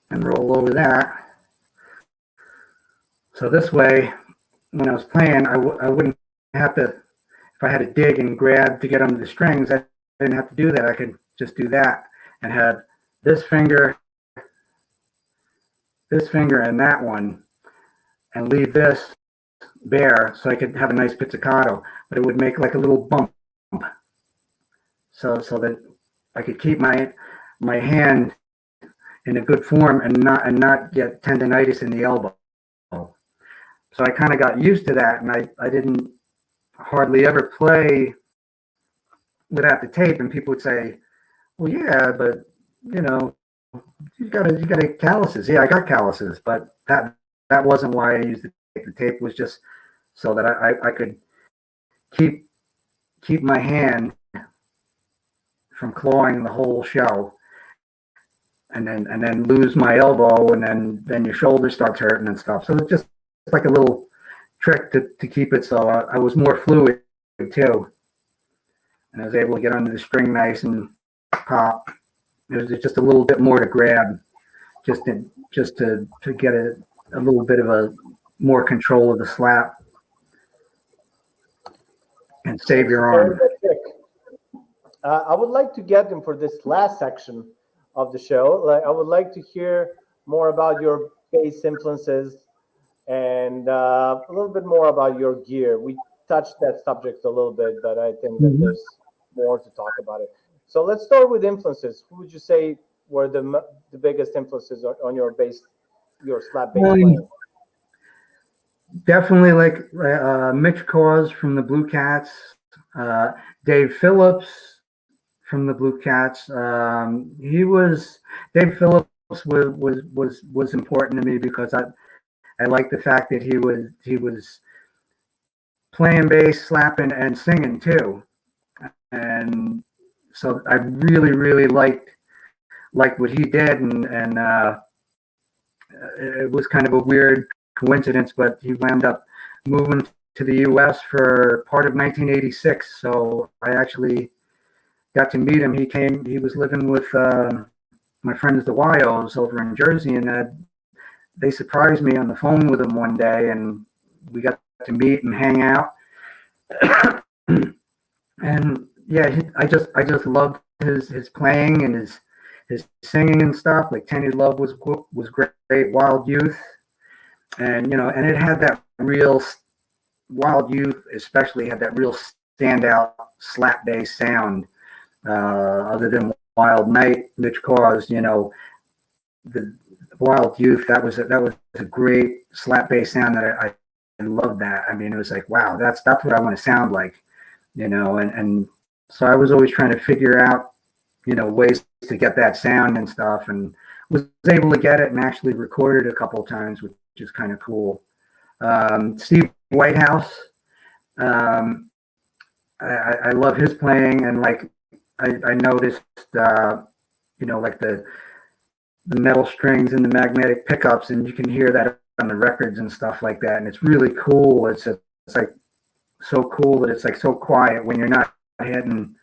And roll over that. So this way, when I was playing, I wouldn't have to, if I had to dig and grab to get under the strings, I didn't have to do that. I could just do that and have this finger, and that one, and leave this bare so I could have a nice pizzicato, but it would make like a little bump. So that I could keep my hand in a good form and not get tendonitis in the elbow. So I kind of got used to that, and I didn't hardly ever play without the tape. And people would say, "Well, yeah, but you know, you got calluses." Yeah, I got calluses, but that wasn't why I used the tape. The tape was just so that I could keep my hand from clawing the whole show, and then lose my elbow, and then your shoulder starts hurting and stuff. So it's just like a little trick to keep it so I was more fluid too, and I was able to get under the string nice and pop. It was just a little bit more to grab, just to get a little bit of a more control of the slap and save your arm. I would like to get them for this last section of the show. Like, I would like to hear more about your bass influences and a little bit more about your gear. We touched that subject a little bit, but I think that there's more to talk about it. So let's start with influences. Who would you say were the biggest influences on your bass, your slap bass playing? Definitely like Mitch Cause from the Blue Cats, Dave Phillips from the Blue Cats. Dave Phillips was important to me because I like the fact that he was playing bass, slapping, and singing too, and so I really liked what he did, and it was kind of a weird coincidence, but he wound up moving to the U.S. for part of 1986. So I actually got to meet him. He was living with my friends the Wyos over in Jersey, and they surprised me on the phone with him one day, and we got to meet and hang out. And yeah, I just loved his playing and his singing and stuff. Like Tenny Love was great. Wild Youth, and and it had that real Wild Youth, especially had that real standout slap bass sound. Other than Wild Night, which caused the Wild Youth, that was a great slap bass sound that I loved that. I mean, it was like, wow, that's what I want to sound like, and so I was always trying to figure out, ways to get that sound and stuff, and was able to get it and actually record it a couple of times, which is kind of cool. Steve Whitehouse, I love his playing, and like I noticed, like the metal strings and the magnetic pickups, and you can hear that on the records and stuff like that, and it's really cool. It's like so cool that it's like so quiet when you're not hitting,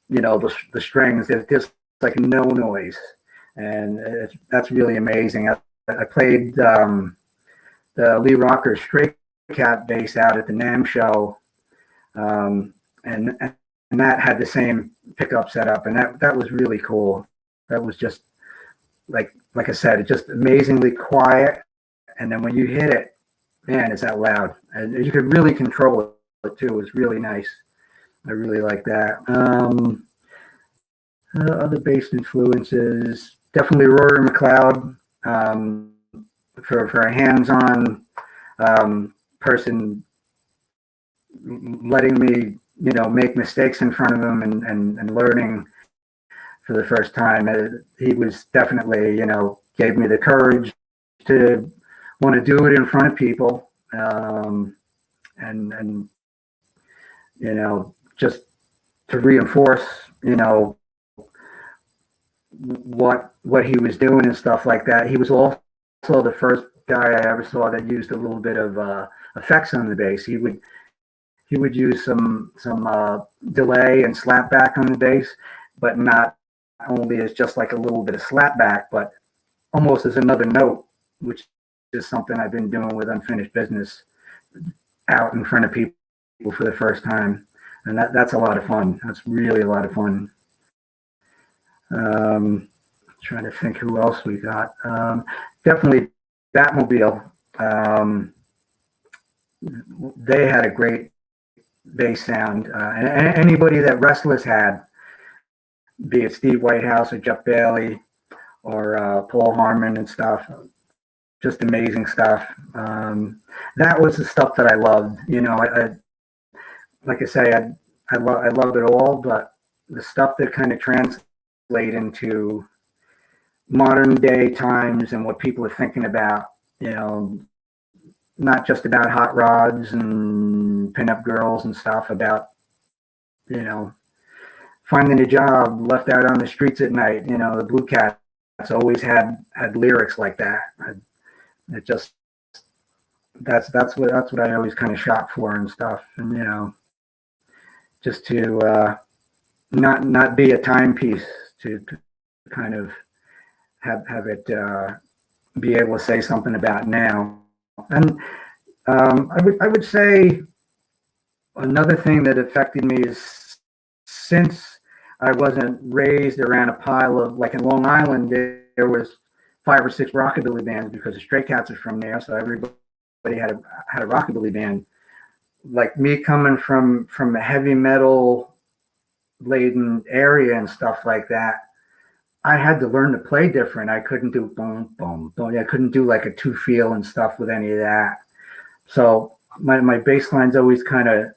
the strings. There's just like no noise, and that's really amazing. I played the Lee Rocker Stray Cat bass out at the NAMM show, and that had the same pickup setup, and that was really cool. That was just like I said, it's just amazingly quiet, and then when you hit it, man, it's that loud, and you could really control it too. It was really nice. I really like that. Other bass influences, definitely Rory McLeod, for a hands-on person, letting me, make mistakes in front of him and learning for the first time. He was definitely, gave me the courage to want to do it in front of people, and just to reinforce, what he was doing and stuff like that. He was also the first guy I ever saw that used a little bit of effects on the bass. He would use some delay and slap back on the bass, but not only as just like a little bit of slap back, but almost as another note, which is something I've been doing with Unfinished Business out in front of people for the first time. And that's a lot of fun. That's really a lot of fun. Trying to think who else we got. Definitely Batmobile. They had a great bass sound. And anybody that Restless had, be it Steve Whitehouse or Jeff Bailey or Paul Harmon and stuff, just amazing stuff. That was the stuff that I loved. Like I say, I love it all, but the stuff that kind of translate into modern day times and what people are thinking about, not just about hot rods and pinup girls and stuff, about, finding a job, left out on the streets at night. The Blue Cats always had lyrics like that. It just, that's what I always kind of shot for and stuff. And, just to not be a timepiece, to kind of have it be able to say something about now. And I would say another thing that affected me is, since I wasn't raised around a pile of, like in Long Island, there was 5 or 6 rockabilly bands because the Stray Cats are from there, so everybody had a rockabilly band. Like me coming from a heavy metal laden area and stuff like that, I had to learn to play different. I couldn't do boom, boom, boom. I couldn't do like a 2-feel and stuff with any of that. So my bass line's always kind of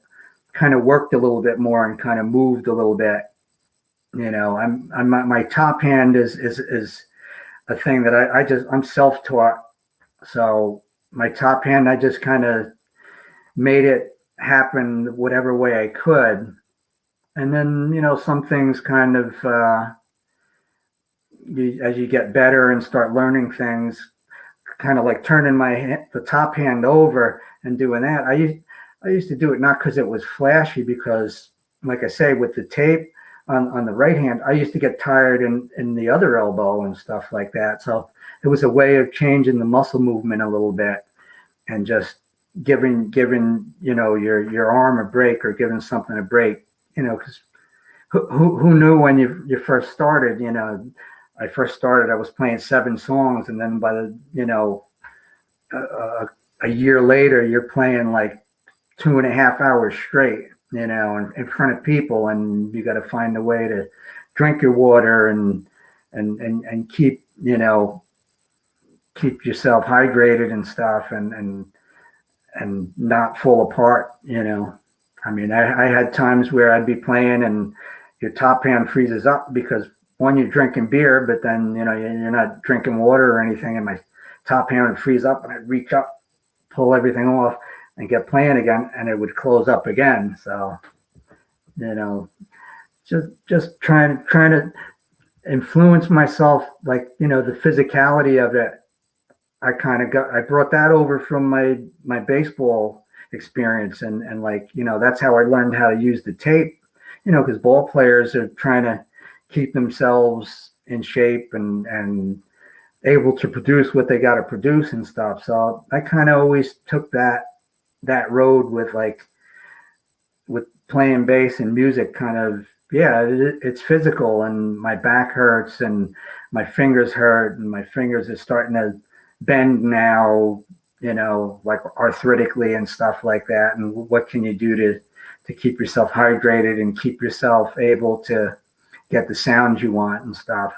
worked a little bit more and kind of moved a little bit. My top hand is a thing that I'm self-taught. So my top hand, I just kind of made it happen whatever way I could. And then, some things kind of, as you get better and start learning things, kind of like turning the top hand over and doing that. I used to do it not because it was flashy, because, like I say, with the tape, on the right hand, I used to get tired in the other elbow and stuff like that. So it was a way of changing the muscle movement a little bit and just giving your arm a break or giving something a break, because who knew when you first started, I first started, I was playing 7 songs, and then by the, a year later, you're playing like 2.5 hours straight, in front of people, and you got to find a way to drink your water and keep, keep yourself hydrated and stuff, and not fall apart, I mean, I had times where I'd be playing and your top hand freezes up because one, you're drinking beer, but then, you're not drinking water or anything, and my top hand would freeze up and I'd reach up, pull everything off and get playing again, and it would close up again. So, just trying to influence myself, like, the physicality of it. I brought that over from my baseball experience, and like, that's how I learned how to use the tape, because ball players are trying to keep themselves in shape and able to produce what they got to produce and stuff. So I kind of always took that road with playing bass and music. Kind of, yeah, it's physical, and my back hurts and my fingers hurt, and my fingers are starting to bend now, like arthritically and stuff like that. And what can you do to keep yourself hydrated and keep yourself able to get the sounds you want and stuff?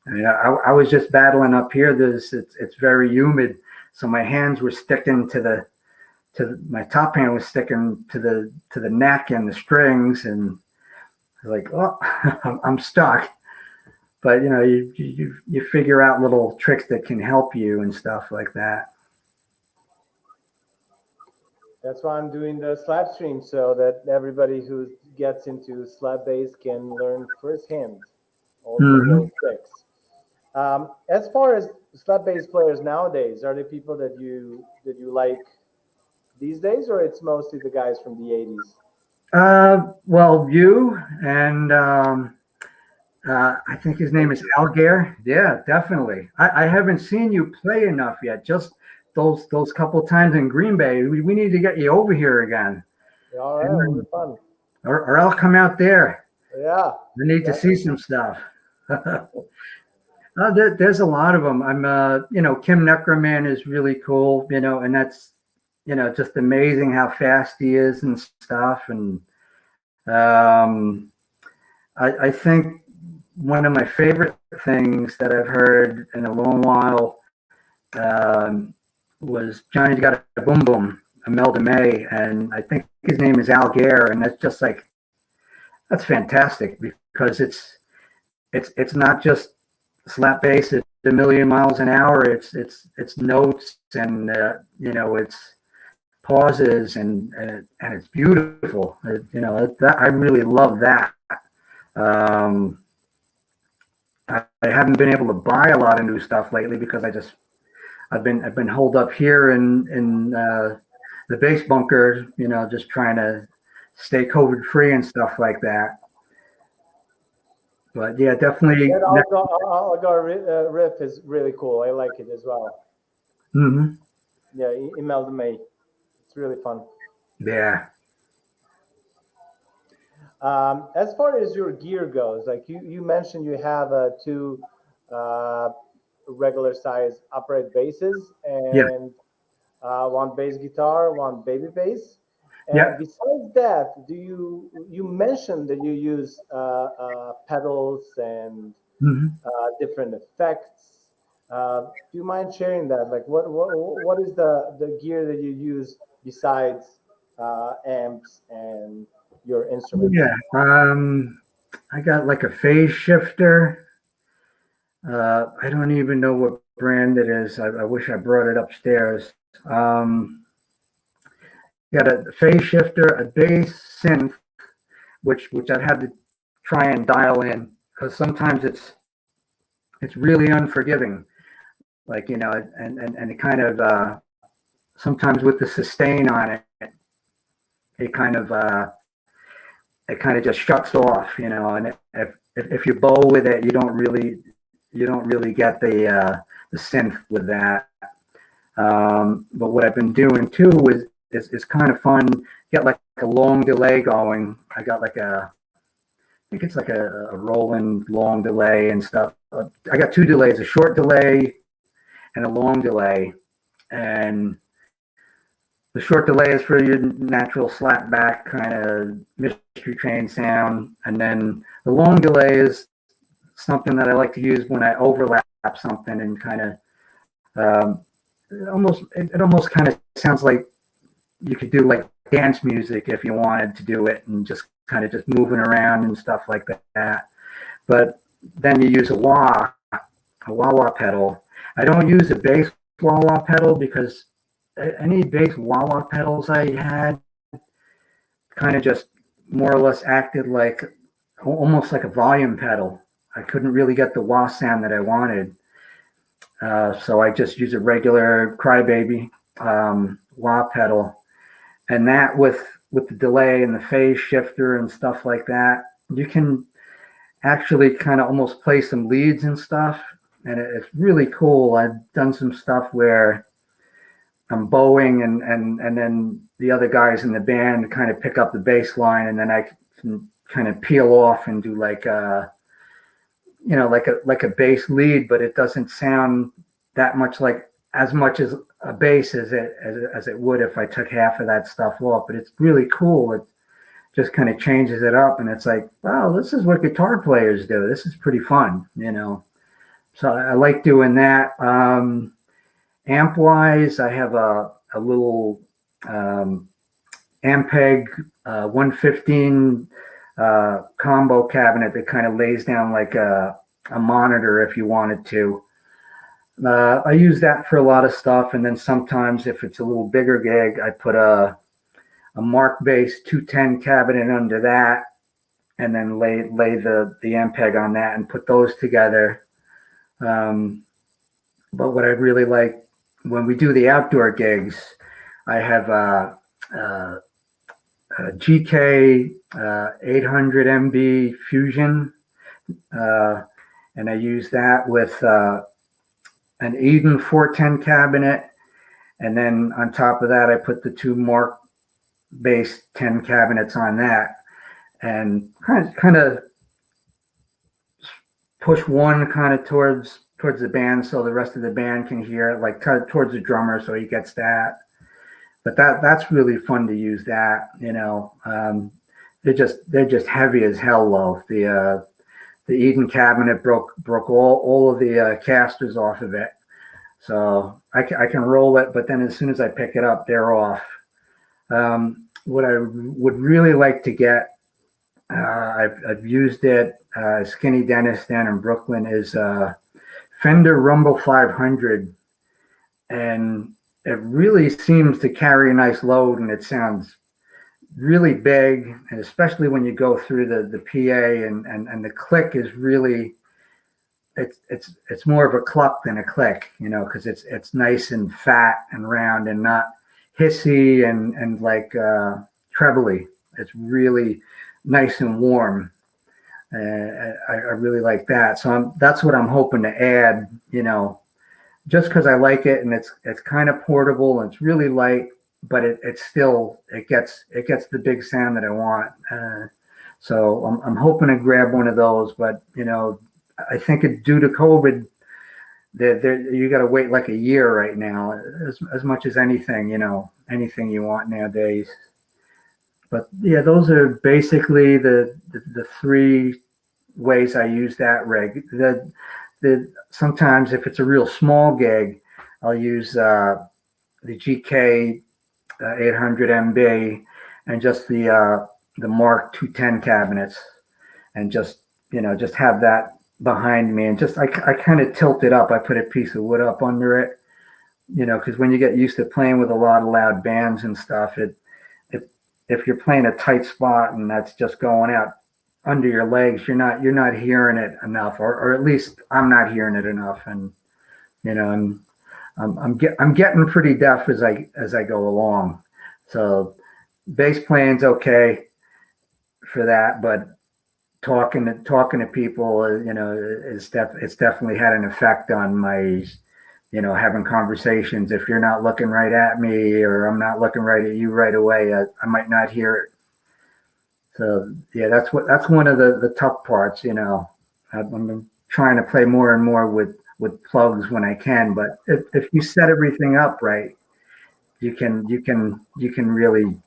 I mean, I was just battling up here. It's very humid, so my hands were sticking to my top hand was sticking to the neck and the strings, and like, oh, I'm stuck. But you figure out little tricks that can help you and stuff like that. That's why I'm doing the Slapstream, so that everybody who gets into slap bass can learn firsthand all the little tricks. As far as slap bass players nowadays, are there people that you like these days, or it's mostly the guys from the 80s? Well, you and I think his name is Algar. Yeah, definitely. I haven't seen you play enough yet. Just those couple times in Green Bay. We need to get you over here again. Yeah, all right, it'll be fun. Or I'll come out there. Yeah. I need to see some stuff. There's a lot of them. I'm, Kim Neckerman is really cool, and that's, just amazing how fast he is and stuff. And I think one of my favorite things that I've heard in a long while was Johnny's Got a Boom Boom, Imelda May, and I think his name is Algar, and that's just like, that's fantastic, because it's not just slap bass at a million miles an hour. It's notes, and it's pauses, and it's beautiful. I really love that. I haven't been able to buy a lot of new stuff lately because I've been holed up here in the base bunker, just trying to stay COVID free and stuff like that. But yeah, definitely. That Algar riff is really cool. I like it as well. Mm-hmm. Yeah, Imelda May. It's really fun. Yeah. As far as your gear goes, like you mentioned, you have 2 regular size upright basses and 1 bass guitar, 1 baby bass. And besides that, you mentioned that you use pedals and different effects. Do you mind sharing that? Like, what is the gear that you use besides amps and your instruments? Yeah, I got like a phase shifter. I don't even know what brand it is. I wish I brought it upstairs. Got a phase shifter, a bass synth, which I've had to try and dial in, because sometimes it's really unforgiving. Like, and it kind of sometimes with the sustain on it, it kind of it kind of just shuts off, and if you bow with it, you don't really get the synth with that. But what I've been doing too is kind of fun. Get like a long delay going. I got like I think it's like a rolling long delay and stuff. I got two delays, a short delay and a long delay. And the short delay is for your natural slap back kind of mystery train sound. And then the long delay is something that I like to use when I overlap something and kind of it almost kind of sounds like you could do like dance music if you wanted to do it, and just kind of just moving around and stuff like that. But then you use a wah wah pedal. I don't use a bass wah wah pedal because any bass wah wah pedals I had kind of just more or less acted like almost like a volume pedal. I couldn't really get the wah sound that I wanted. So I just use a regular crybaby wah pedal, and that with the delay and the phase shifter and stuff like that, you can actually kind of almost play some leads and stuff, and it's really cool. I've done some stuff where I'm bowing and then the other guys in the band kind of pick up the bass line, and then I can kind of peel off and do like like a bass lead, but it doesn't sound that much like as much as a bass as it would if I took half of that stuff off. But it's really cool. It just kind of changes it up, and it's like, wow, this is what guitar players do. This is pretty fun, So I like doing that. Amp wise, I have a little Ampeg 115 combo cabinet that kind of lays down like a monitor if you wanted to. I use that for a lot of stuff, and then sometimes if it's a little bigger gig, I put a Mark bass 210 cabinet under that, and then lay the Ampeg on that and put those together. But what I really like when we do the outdoor gigs, I have a GK 800 MB Fusion, and I use that with an Eden 410 cabinet, and then on top of that, I put the two Mark bass 10 cabinets on that, and kind of push one kind of towards the band so the rest of the band can hear it, like towards the drummer so he gets that. But that's really fun to use that, they're just heavy as hell though. The Eden cabinet broke all of the casters off of it, so I can roll it, but then as soon as I pick it up, they're off. What I would really like to get, I've used it, Skinny Dennis down in Brooklyn, is Fender Rumble 500, and it really seems to carry a nice load, and it sounds really big, and especially when you go through the PA, and the click is really, it's more of a cluck than a click, because it's nice and fat and round and not hissy and like trebly. It's really nice and warm. I really like that. So that's what I'm hoping to add, just because I like it, and it's kind of portable and it's really light, but it gets the big sound that I want. So I'm hoping to grab one of those, but I think due to COVID, you got to wait like a year right now, as much as anything, anything you want nowadays. But yeah, those are basically the three ways I use that rig. Sometimes if it's a real small gig, I'll use the GK 800 MB and just the Mark 210 cabinets, and just have that behind me, and just I kind of tilt it up. I put a piece of wood up under it, because when you get used to playing with a lot of loud bands and stuff, if you're playing a tight spot and that's just going out under your legs, you're not hearing it enough, or at least I'm not hearing it enough, and I'm getting pretty deaf as I go along. So bass playing's okay. for that, but talking to people, it's definitely had an effect on my, having conversations. If you're not looking right at me, or I'm not looking right at you right away, I might not hear it. So yeah, that's one of the tough parts. I'm trying to play more and more with plugs when I can, but if you set everything up right, you can really,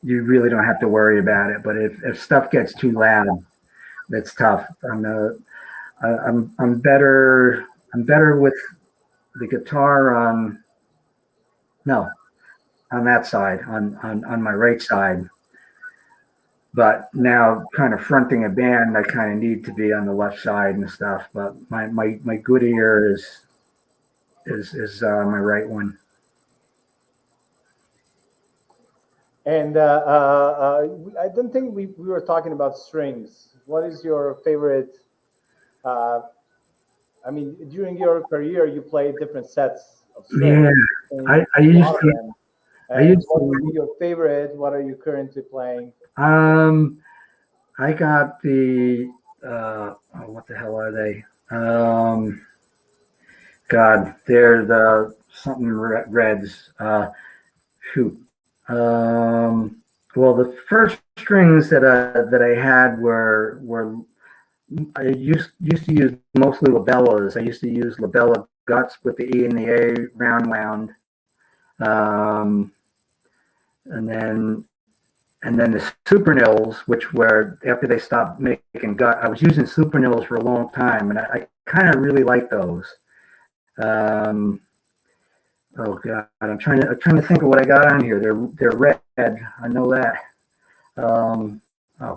you really don't have to worry about it. But if stuff gets too loud, that's tough. I'm better with the guitar on that side, on my right side. But now, kind of fronting a band, I kind of need to be on the left side and stuff. But my good ear is my right one. And I don't think we were talking about strings. What is your favorite? I mean, during your career, you played different sets of strings. Yeah, I used to. What would be your favorite? What are you currently playing? I got the what the hell are they? God, they're the something reds. Shoot. Well, the first strings that I had were I used to use mostly labellas. I used to use labella guts with the E and the A round. And then the super nils, which were after they stopped making gut. I was using super nils for a long time, and I kind of really like those. Oh God, I'm trying to think of what I got on here. They're red. I know that. Oh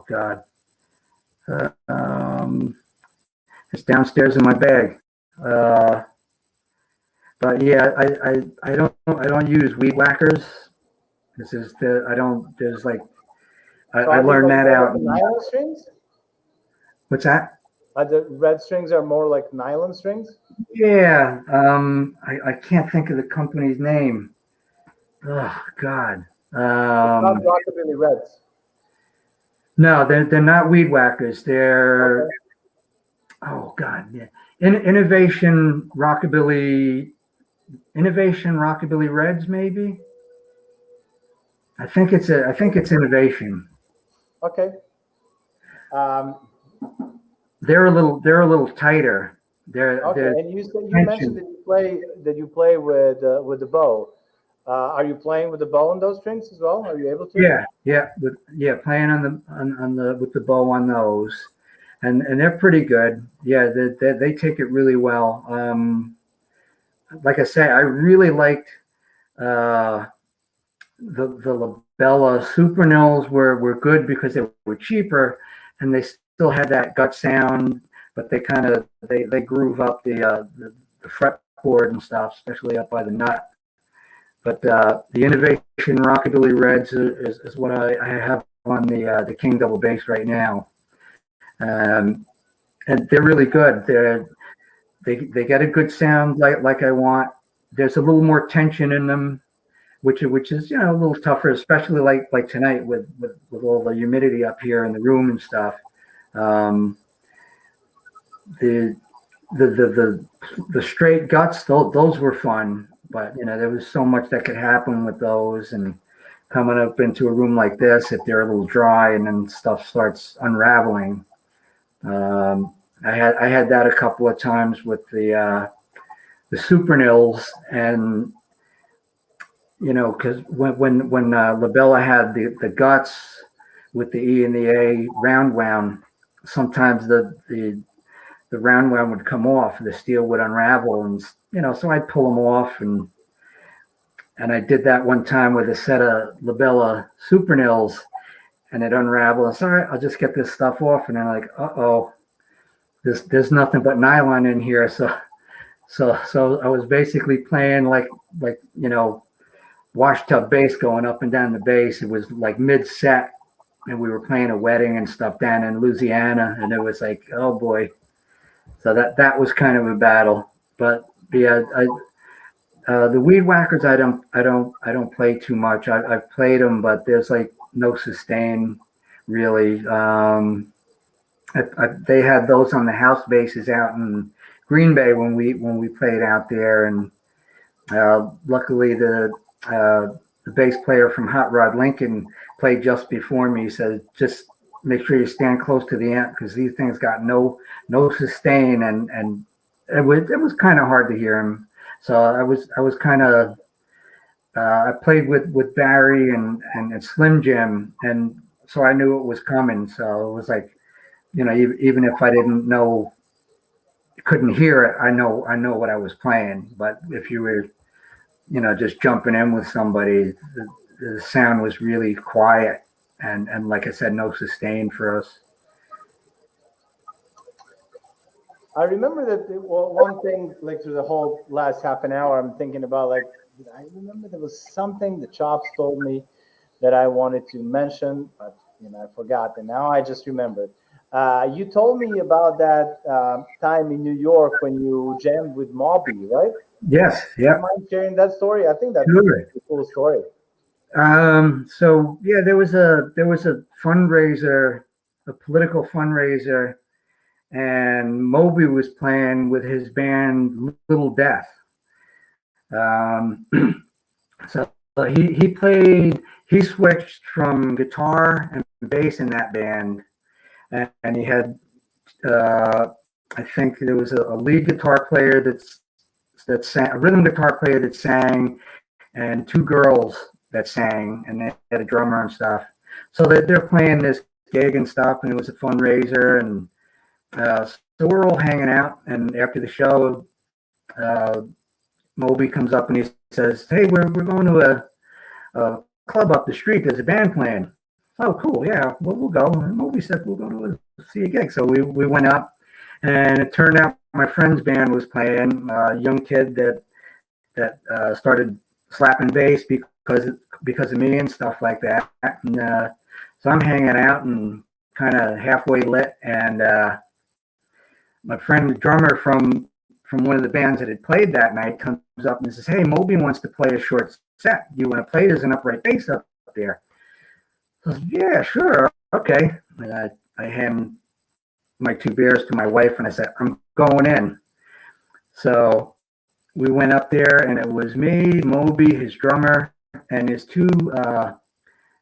God. It's downstairs in my bag. But yeah, I don't use weed whackers. This is I don't. There's like I learned that out. Nylon strings. What's that? The red strings are more like nylon strings. Yeah. I can't think of the company's name. Oh God. Not Rockabilly Reds. No, they're not weed whackers. They're oh God, yeah. Innovation Rockabilly Reds, maybe. I think it's Innovation. Okay. They're a little tighter. Okay. And you mentioned that you play with the bow. Are you playing with the bow on those strings as well? Are you able to? Yeah, playing on the with the bow on those, and they're pretty good. Yeah, they take it really well. Like I say, I really liked the Labella Super Nils were good because they were cheaper, and they still had that gut sound, but they kind of they groove up the fretboard and stuff, especially up by the nut. But the Innovation Rockabilly Reds is what I have on the King double bass right now, and they're really good. They get a good sound like I want. There's a little more tension in them, which is a little tougher, especially like tonight with all the humidity up here in the room and stuff. The straight guts, those were fun. But there was so much that could happen with those, and coming up into a room like this, if they're a little dry and then stuff starts unraveling. I had that a couple of times with the Super Nils, and because when Labella had the guts with the E and the A round wound, sometimes the round wound would come off, the steel would unravel, and so I'd pull them off, and I did that one time with a set of Labella Super Nils, and it unraveled. It's all right, I'll just get this stuff off, and then like, there's nothing but nylon in here, so I was basically playing like wash tub bass going up and down the bass. It was like mid set, and we were playing a wedding and stuff down in Louisiana, and it was like, oh boy. So that was kind of a battle. But yeah, the weed whackers I don't play too much. I've played them, but there's like no sustain. really. They had those on the house bases out in Green Bay when we played out there, and luckily the bass player from Hot Rod Lincoln played just before me. He said, just make sure you stand close to the amp because these things got no sustain, and it was kind of hard to hear him. So I was kind of I played with Barry and Slim Jim, and so I knew it was coming. So it was like, even if I didn't know, couldn't hear it, I know what I was playing. But if you were, just jumping in with somebody, the sound was really quiet, and like I said, no sustain for us. I remember that one thing, like through the whole last half an hour, I'm thinking about like, I remember there was something the Chops told me that I wanted to mention, but I forgot, and now I just remembered. You told me about that time in New York when you jammed with Moby, right? Yes, Do you yeah. mind sharing that story? I think that's Sure. a cool story. So yeah, there was a fundraiser, a political fundraiser, and Moby was playing with his band Little Death. So he switched from guitar and bass in that band, and he had I think there was a lead guitar player that sang, a rhythm guitar player that sang, and two girls that sang, and they had a drummer and stuff. So they're playing this gig and stuff, and it was a fundraiser, and so we're all hanging out. And after the show, Moby comes up and he says, "Hey, we're going to a club up the street. There's a band playing." Oh, cool. Yeah, well, we'll go. And Moby said, "We'll go to see a gig." So we went up, and it turned out my friend's band was playing. A young kid that started slapping bass because of me and stuff like that. And so I'm hanging out and kind of halfway lit, and my friend, the drummer from one of the bands that had played that night, comes up and says, "Hey, Moby wants to play a short set. You want to play? There's an upright bass up there." I said, "Yeah, sure, okay." And I hand my 2 beers to my wife, and I said, "I'm going in." So we went up there, and it was me, Moby, his drummer, and his 2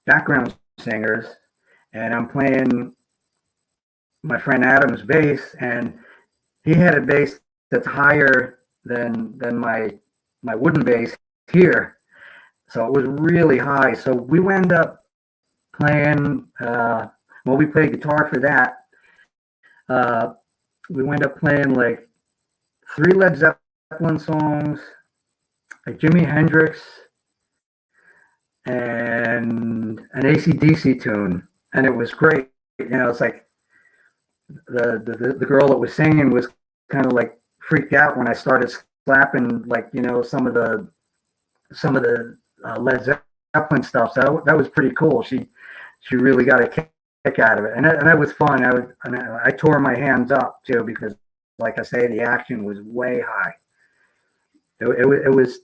background singers, and I'm playing my friend Adam's bass, and he had a bass that's higher than my wooden bass here, so it was really high. So we wound up playing. We played guitar for that. We wound up playing like 3 Led Zeppelin songs, a Jimi Hendrix, and an AC/DC tune, and it was great. It's like the girl that was singing was kind of like freaked out when I started slapping, like some of the Led Zeppelin stuff. So that was pretty cool. She really got a kick out of it, and that was fun. I tore my hands up too because, like I say, the action was way high. It was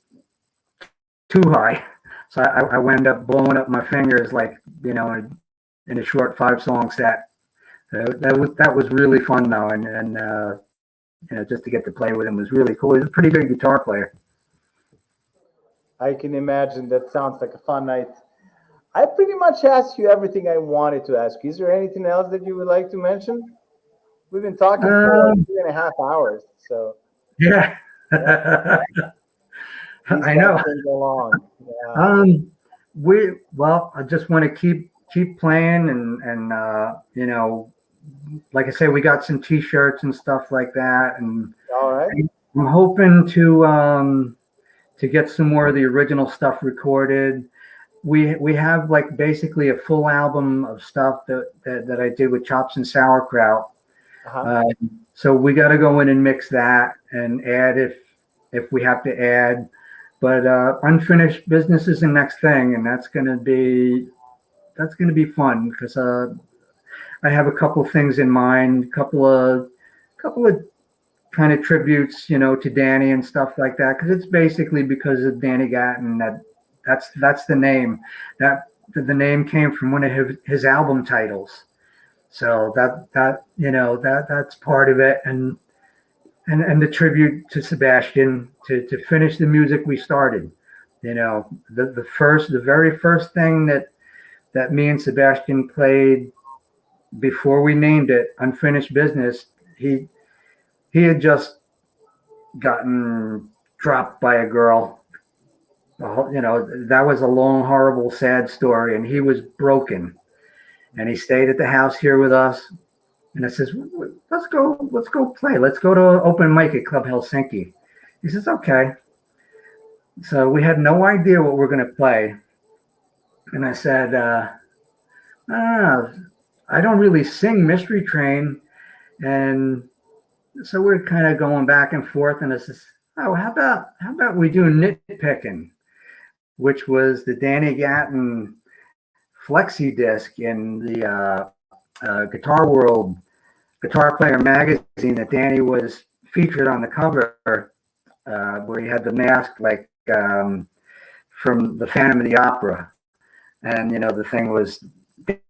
too high, so I wound up blowing up my fingers, like in a short 5-song set. That was really fun though, and just to get to play with him was really cool. He's a pretty good guitar player. I can imagine. That sounds like a fun night. I pretty much asked you everything I wanted to ask you. Is there anything else that you would like to mention? We've been talking for 3.5 hours, so yeah. I know. Along. Yeah. I just want to keep playing, and like I say, we got some T-shirts and stuff like that, and all right. I'm hoping to get some more of the original stuff recorded. We have like basically a full album of stuff that I did with Chops and Sauerkraut. Uh-huh. So we got to go in and mix that and add if we have to add. But unfinished business is the next thing, and that's gonna be fun because I have a couple things in mind, couple of kind of tributes, to Danny and stuff like that, because it's basically because of Danny Gatton that's the name. That the name came from one of his album titles. So that's part of it, and the tribute to Sebastian to finish the music we started. The very first thing that me and Sebastian played before we named it Unfinished Business. He had just gotten dropped by a girl. That was a long, horrible, sad story, and he was broken. And he stayed at the house here with us. And I says, let's go play. Let's go to open mic at Club Helsinki. He says, okay. So we had no idea what we're going to play. And I said, I don't really sing Mystery Train. And so we're kind of going back and forth. And I says, oh, how about we do Nitpicking, which was the Danny Gatton flexi disc in the Guitar World Guitar Player magazine that Danny was featured on the cover, where he had the mask like from the Phantom of the Opera. And, the thing was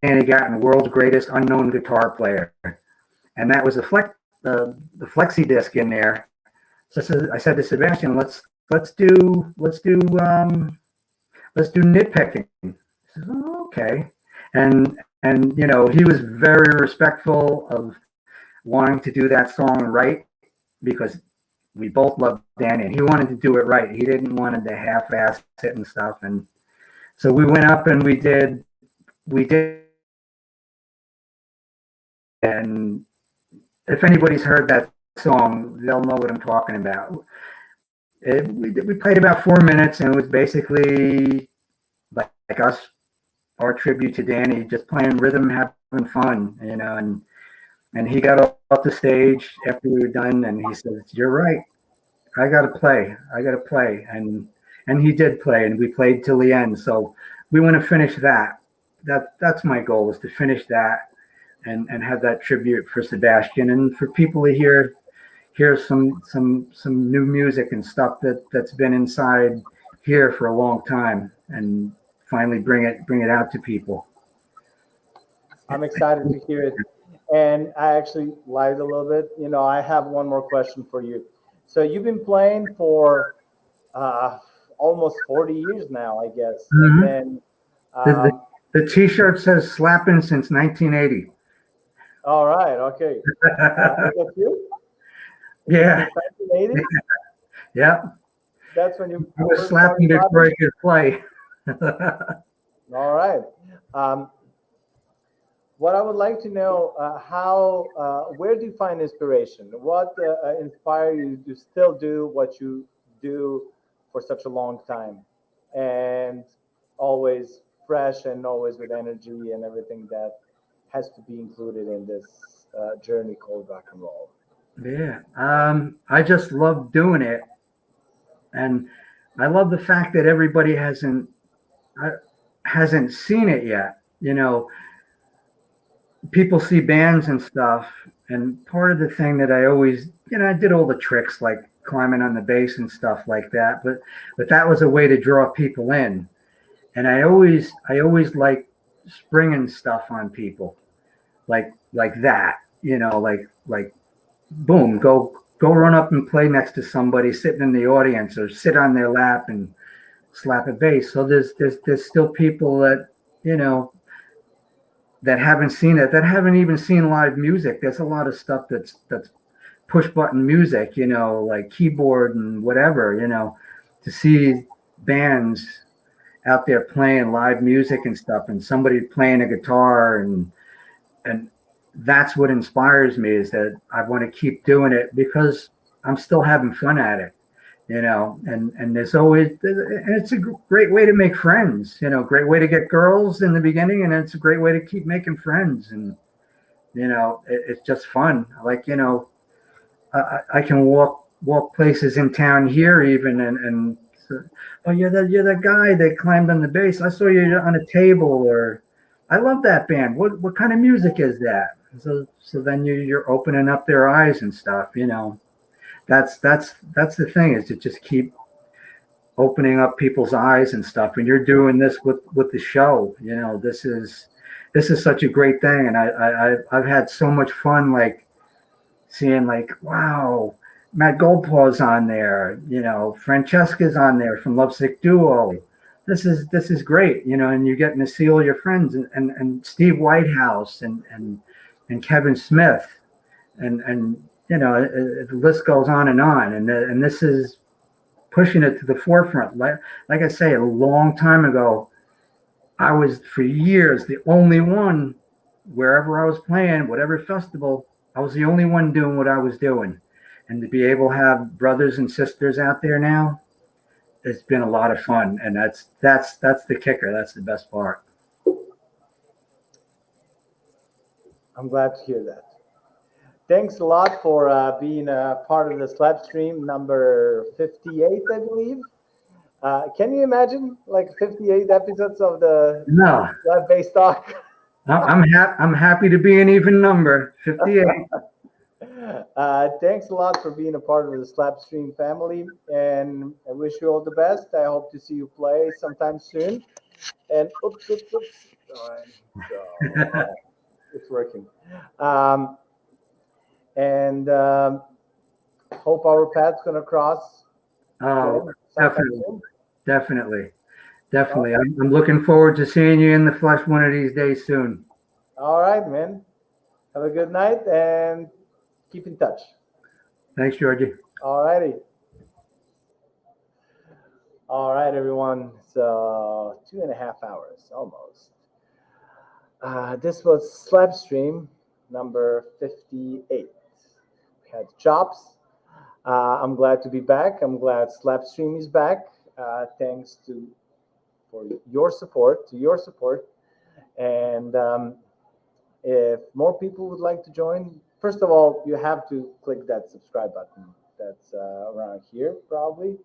Danny Gatton, world's greatest unknown guitar player. And that was the flexi disc in there. So I said to Sebastian, let's do Nitpicking. He says, oh, okay. And he was very respectful of wanting to do that song right, because we both loved Danny and he wanted to do it right. He didn't want to half-ass it and stuff. And so we went up and we did, and if anybody's heard that song, they'll know what I'm talking about. We played about 4 minutes, and it was basically like us, our tribute to Danny, just playing rhythm, having fun, and he got off the stage after we were done, and he says, "You're right. I got to play. And he did play, and we played till the end. So we want to finish that. That's my goal, is to finish that and have that tribute for Sebastian, and for people to hear some new music and stuff that's been inside here for a long time, and finally bring it out to people. I'm excited to hear it. And I actually lied a little bit. I have one more question for you. So you've been playing for almost 40 years now, I guess. Mm-hmm. And then, the T-shirt says "Slapping" since 1980. All right. Okay. Is that you? Yeah. 1980? Yeah. That's when you. I was slapping before I could play. All right. What I would like to know, where do you find inspiration? What inspires you to still do what you do for such a long time, and always fresh and always with energy and everything that has to be included in this journey called rock and roll? Yeah, I just love doing it, and I love the fact that everybody hasn't seen it yet. People see bands and stuff, and part of the thing that I always, I did all the tricks like climbing on the bass and stuff like that, but that was a way to draw people in, and I always like springing stuff on people, like that, like boom, go run up and play next to somebody sitting in the audience, or sit on their lap and slap a bass. So there's still people that that haven't seen it, that haven't even seen live music. There's a lot of stuff that's push button music, like keyboard and whatever, to see bands out there playing live music and stuff, and somebody playing a guitar, and that's what inspires me, is that I want to keep doing it because I'm still having fun at it, and there's always, and it's a great way to make friends, great way to get girls in the beginning, and it's a great way to keep making friends, and it's just fun. Like, I can walk places in town here even, and oh, you're the guy that climbed on the bass. I saw you on a table, or I love that band. What kind of music is that? So then you're opening up their eyes and stuff. That's the thing, is to just keep opening up people's eyes and stuff. And you're doing this with the show. This is such a great thing, and I've had so much fun, like seeing like, wow, Matt Goldpaw's on there, Francesca's on there from Lovesick Duo. This is great, and you're getting to see all your friends and Steve Whitehouse and Kevin Smith and the list goes on, and this is pushing it to the forefront. Like I say, a long time ago, I was for years the only one wherever I was playing, whatever festival, I was the only one doing what I was doing. And to be able to have brothers and sisters out there now, it's been a lot of fun. And that's the kicker. That's the best part. I'm glad to hear that. Thanks a lot for being a part of the Slapstream number 58, I believe. Can you imagine like 58 episodes of the Slap-based talk? I'm happy to be an even number, 58. Thanks a lot for being a part of the Slapstream family, and I wish you all the best. I hope to see you play sometime soon. And oops. All right. So, it's working. And hope our paths gonna cross. Oh, definitely. I'm looking forward to seeing you in the flesh one of these days soon. All right, man. Have a good night and keep in touch. Thanks, Djordje. All righty. All right, everyone. So 2.5 hours almost. This was Slapstream number 58. We had CHOPS. I'm glad to be back. I'm glad Slapstream is back. Thanks for your support, and if more people would like to join, first of all, you have to click that subscribe button that's around here probably.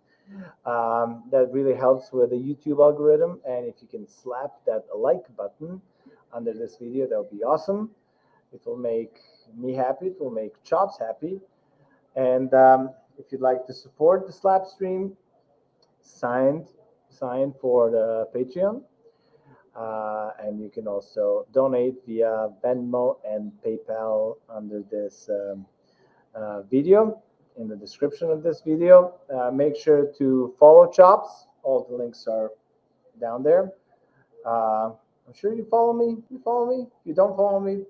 That really helps with the YouTube algorithm, and if you can slap that like button under this video, that would be awesome. It will make me happy, it will make Chops happy. And if you'd like to support the Slapstream, sign for the Patreon. And you can also donate via Venmo and PayPal under this video, in the description of this video. Make sure to follow Chops. All the links are down there. I'm sure you follow me. If you don't follow me,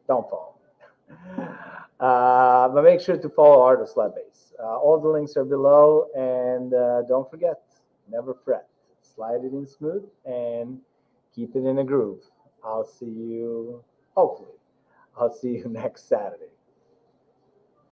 don't follow me. But make sure to follow Art of Slap Bass. All the links are below, and don't forget, never fret. Slide it in smooth and keep it in a groove. Hopefully, I'll see you next Saturday.